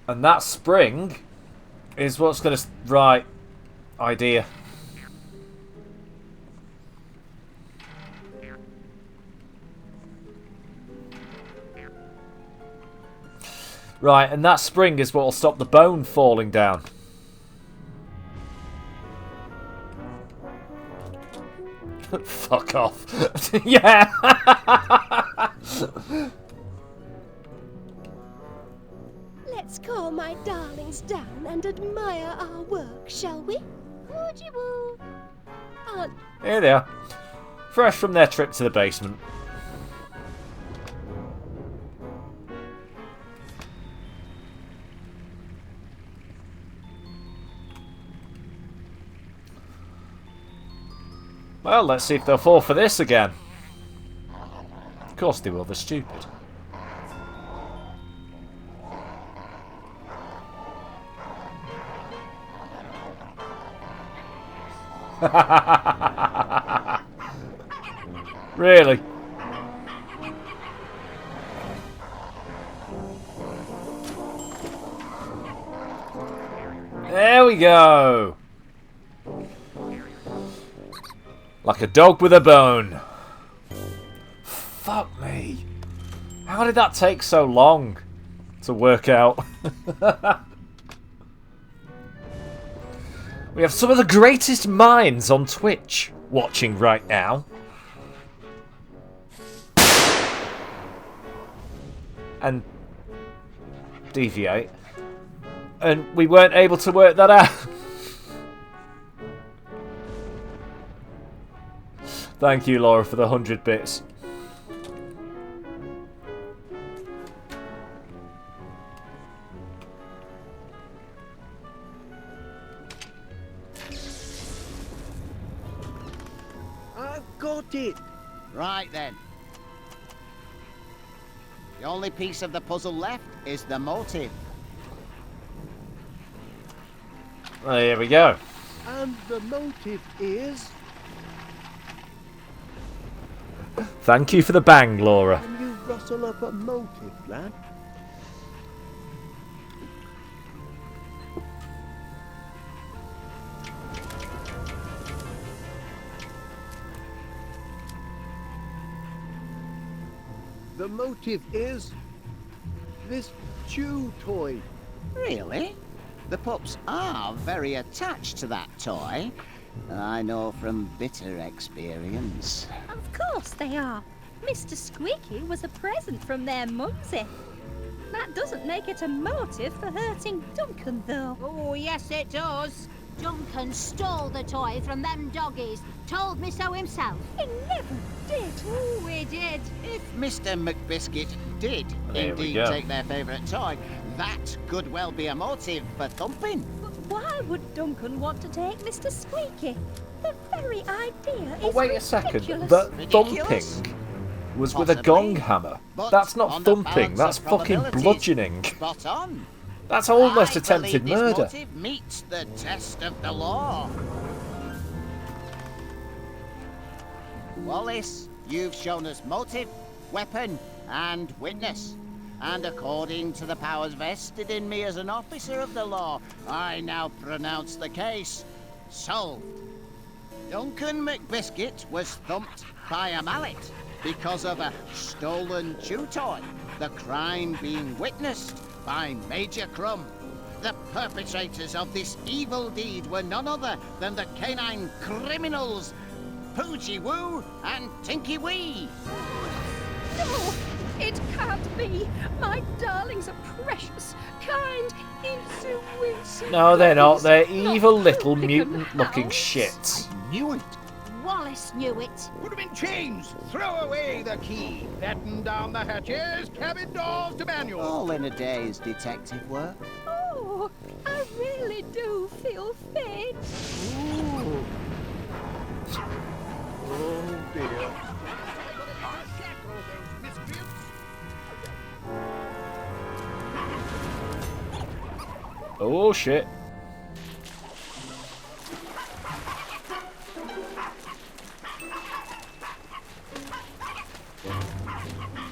And that spring is what's going to... Right. Idea. Right, and that spring is what will stop the bone falling down. Fuck off. Yeah. Let's call my darlings down and admire our work, shall we? Woody woo. Here they are. Fresh from their trip to the basement. Well, let's see if they'll fall for this again. Of course they will, they're stupid. Really? There we go. Like a dog with a bone. Fuck me. How did that take so long to work out? We have some of the greatest minds on Twitch watching right now. And deviate. And we weren't able to work that out. Thank you, Laura, for the 100 bits. I've got it. Right then. The only piece of the puzzle left is the motive. Well, here we go. And the motive is... Thank you for the bang, Laura. Can you rustle up a motive, lad? The motive is... this chew toy. Really? The pups are very attached to that toy. I know from bitter experience. Of course they are. Mr. Squeaky was a present from their mumsy. That doesn't make it a motive for hurting Duncan, though. Oh, yes, it does. Duncan stole the toy from them doggies. Told me so himself. He never did. Oh, he did. If Mr. McBiscuit did There we indeed go. take their favourite toy, that could well be a motive for thumping. But why would Duncan want to take Mr. Squeaky? The very idea Oh, is wait a second. ridiculous. The Ridiculous? thumping was with a Possibly. gong hammer. But That's not on the thumping, balance that's of fucking probabilities, bludgeoning. Spot on. That's almost I attempted believe murder. This motive meets the test of the law. Wallace, you've shown us motive, weapon, and witness. And according to the powers vested in me as an officer of the law, I now pronounce the case solved. Duncan McBiscuit was thumped by a mallet because of a stolen chew toy, the crime being witnessed by Major Crumb. The perpetrators of this evil deed were none other than the canine criminals, Poogie Woo and Tinky Wee. No, it can't be. My darlings are precious, kind, intuitive. No, they're not. They're Not evil little hooligan mutant-looking hounds. shits. Knew it. Wallace knew it. Put him in chains! Throw away the key! Batten down the hatches! Cabin doors to manual! All in a day's detective work. Oh, I really do feel faint. Ooh. Oh dear. Oh shit.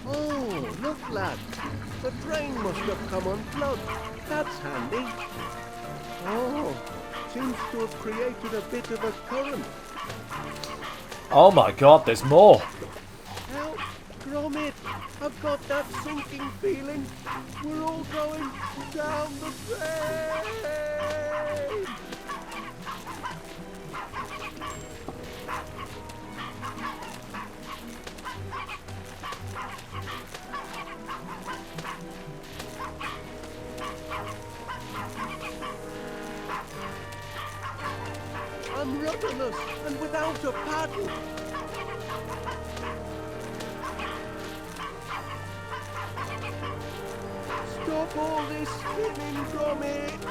Oh, look, lad. The drain must have come unplugged. That's handy. Oh, seems to have created a bit of a current. Oh my god, there's more. Help, Gromit. I've got that sinking feeling. We're all going down the drain. I'm rudderless and without a paddle. Stop all this spinning, Gromit!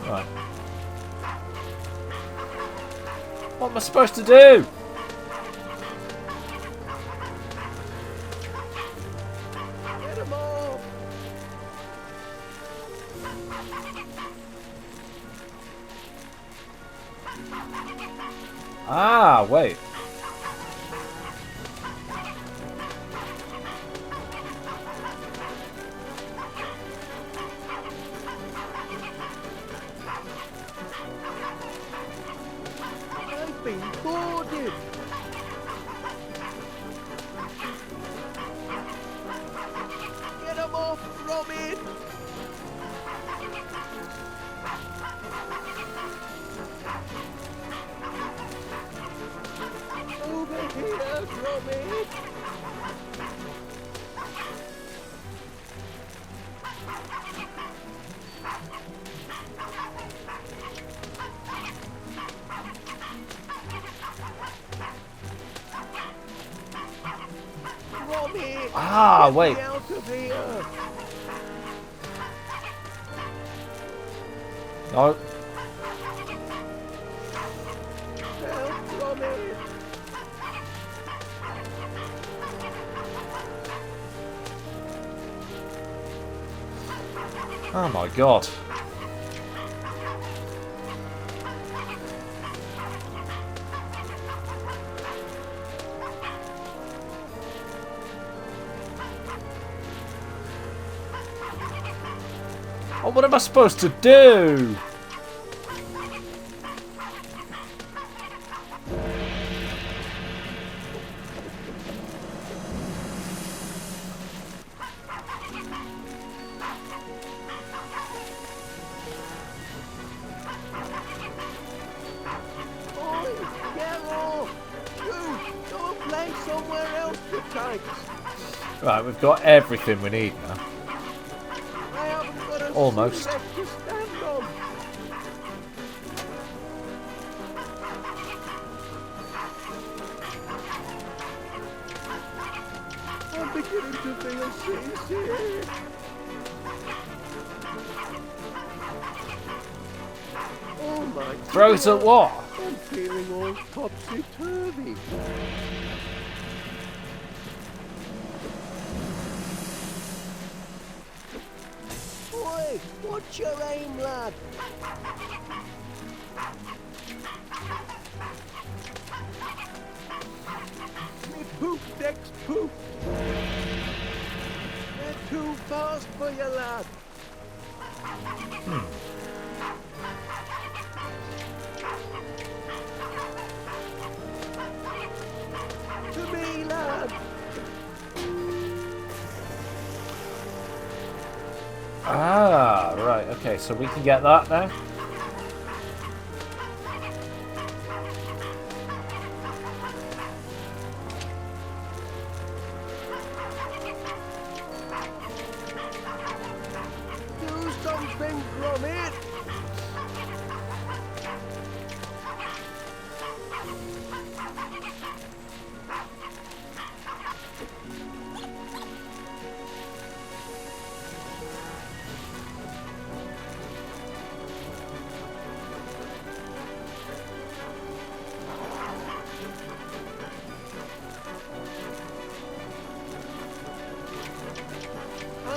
Right. What am I supposed to do? Get 'em off! Ah, wait. I've been boarded! Get 'em off, Gromit! Over here, Gromit! Gromit! Ah, Get wait. me out of here! No. Help, Gromit! Oh my god. Oh, what am I supposed to do? Oi, get off! You, go and play somewhere else, you tykes! Right, we've got everything we need now. I haven't got a Almost. seat left to stand on! I'm beginning to feel seasick! Oh my Throws at God. what? I'm feeling all topsy-turvy. Oi, what's your aim, lad? Me poop deck's poop. They're too fast for you, lad. To me, lad. Ah, right, okay, so we can get that now. Do something,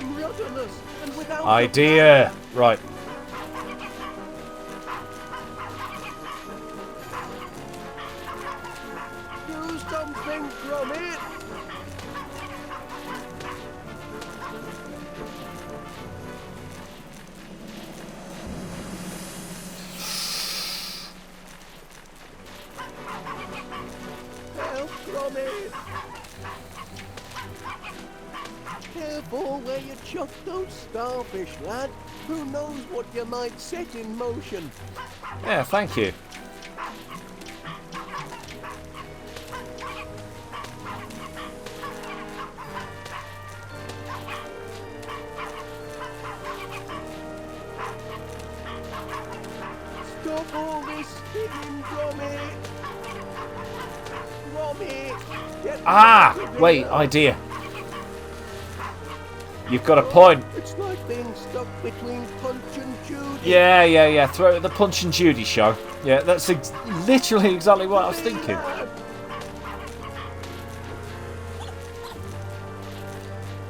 I'm rudderless and without Idea. Right. Do something, Gromit! Help, Gromit! Careful where you chuck those starfish, lad. Who knows what you might set in motion? Yeah, thank you. Stop all this spinning, Gromit! Gromit! Get Ah! back to Wait, there. idea. You've got a point. It's like being stuck between Punch and Judy. Yeah. Throw it at the Punch and Judy show. Yeah, that's literally exactly what I was thinking.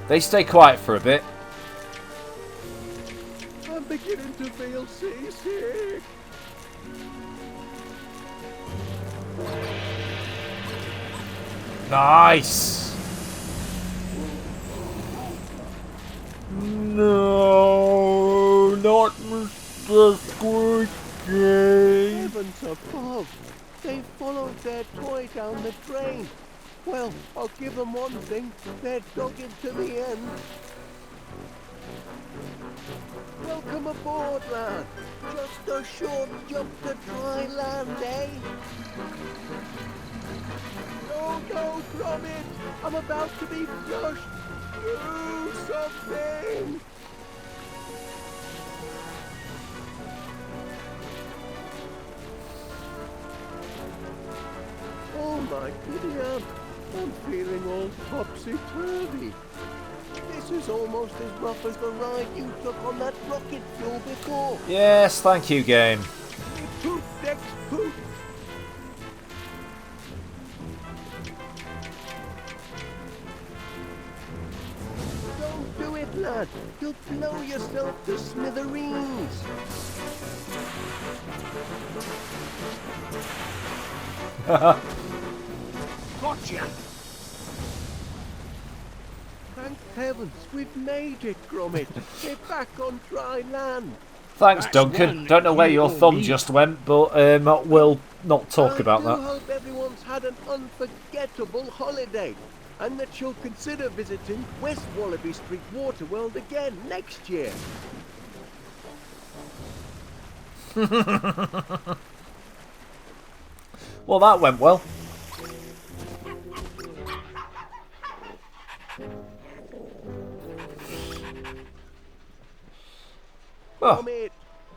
They stay quiet for a bit. I'm beginning to feel seasick. Nice. No, not Mr. Squeaky. Heavens above! They followed their toy down the drain. Well, I'll give them one thing. They're dogged to the end. Welcome aboard, lad. Just a short jump to dry land, eh? No, Gromit! I'm about to be flushed! Do something! Oh my goodness, I'm feeling all topsy-turvy. This is almost as rough as the ride you took on that rocket fuel before. Yes, thank you, game. Poop next poop. Don't do it, lad. You'll blow yourself to smithereens. Gotcha! Thank heavens, we've made it, Gromit. We're back on dry land. Thanks, That's Duncan. one Don't know where your you thumb need. just went, but we'll not talk about I that. do hope everyone's had an unforgettable holiday, and that you'll consider visiting West Wallaby Street Waterworld again next year. Well, that went well. Oh, Gromit,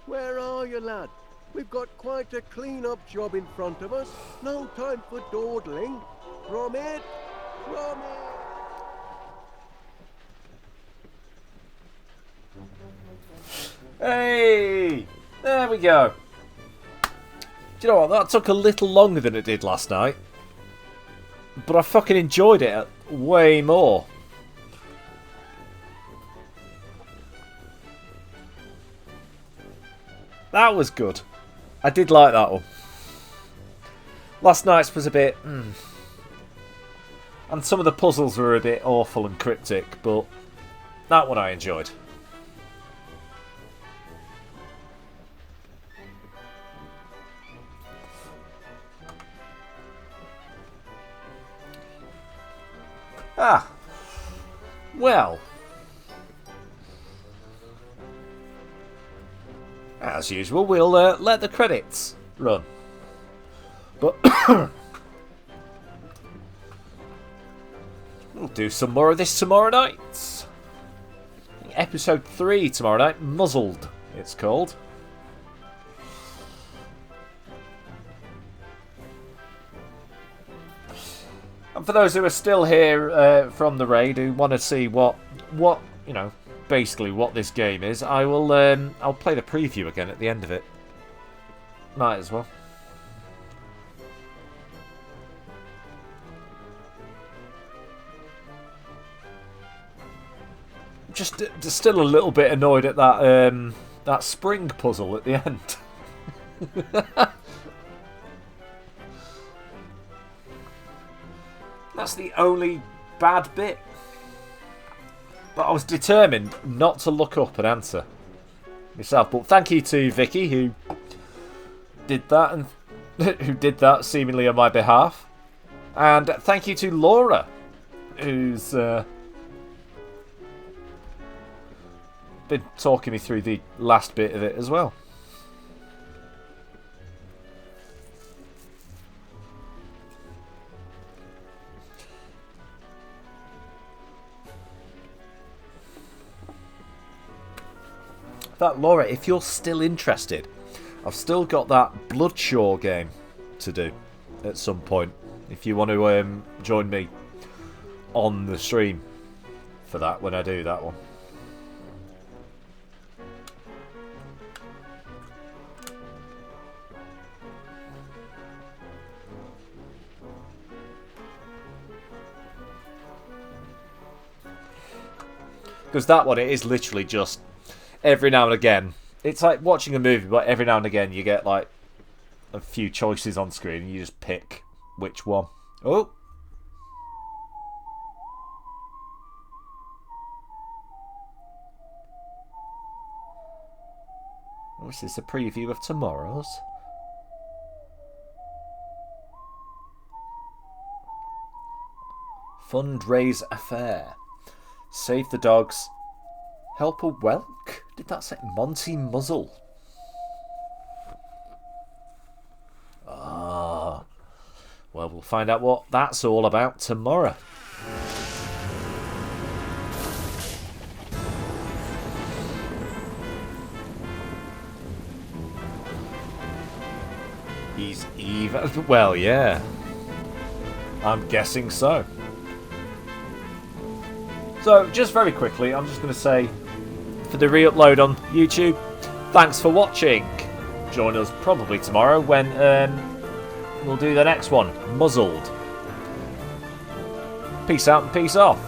where are you, lad? We've got quite a clean-up job in front of us. No time for dawdling. Gromit! Gromit! hey! There we go. Do you know what? That took a little longer than it did last night. But I fucking enjoyed it way more. That was good. I did like that one. Last night's was a bit... And some of the puzzles were a bit awful and cryptic, but that one I enjoyed. Ah. Well. As usual, we'll let the credits run. But we'll do some more of this tomorrow night. Episode 3 tomorrow night. Muzzled, it's called. And for those who are still here from the raid, who want to see what you know, basically what this game is, I will I'll play the preview again at the end of it. Might as well. just still a little bit annoyed at that that spring puzzle at the end. That's the only bad bit. But I was determined not to look up an answer myself. But thank you to Vicky who did that and who did that seemingly on my behalf. And thank you to Laura, who's been talking me through the last bit of it as well. That Laura, if you're still interested, I've still got that Bloodshaw game to do at some point. If you want to join me on the stream for that when I do that one. Because that one, it is literally just every now and again. It's like watching a movie, but every now and again you get like a few choices on screen and you just pick which one. Oh! Oh, is this a preview of tomorrow's? Fundraise affair. Save the dogs. Help a whelk? Did that say Monty Muzzle? Ah. Well, we'll find out what that's all about tomorrow. He's even. Well, yeah. I'm guessing so. So, just very quickly, I'm just going to say, for the re-upload on YouTube, thanks for watching. Join us probably tomorrow when we'll do the next one, Muzzled. Peace out and peace off.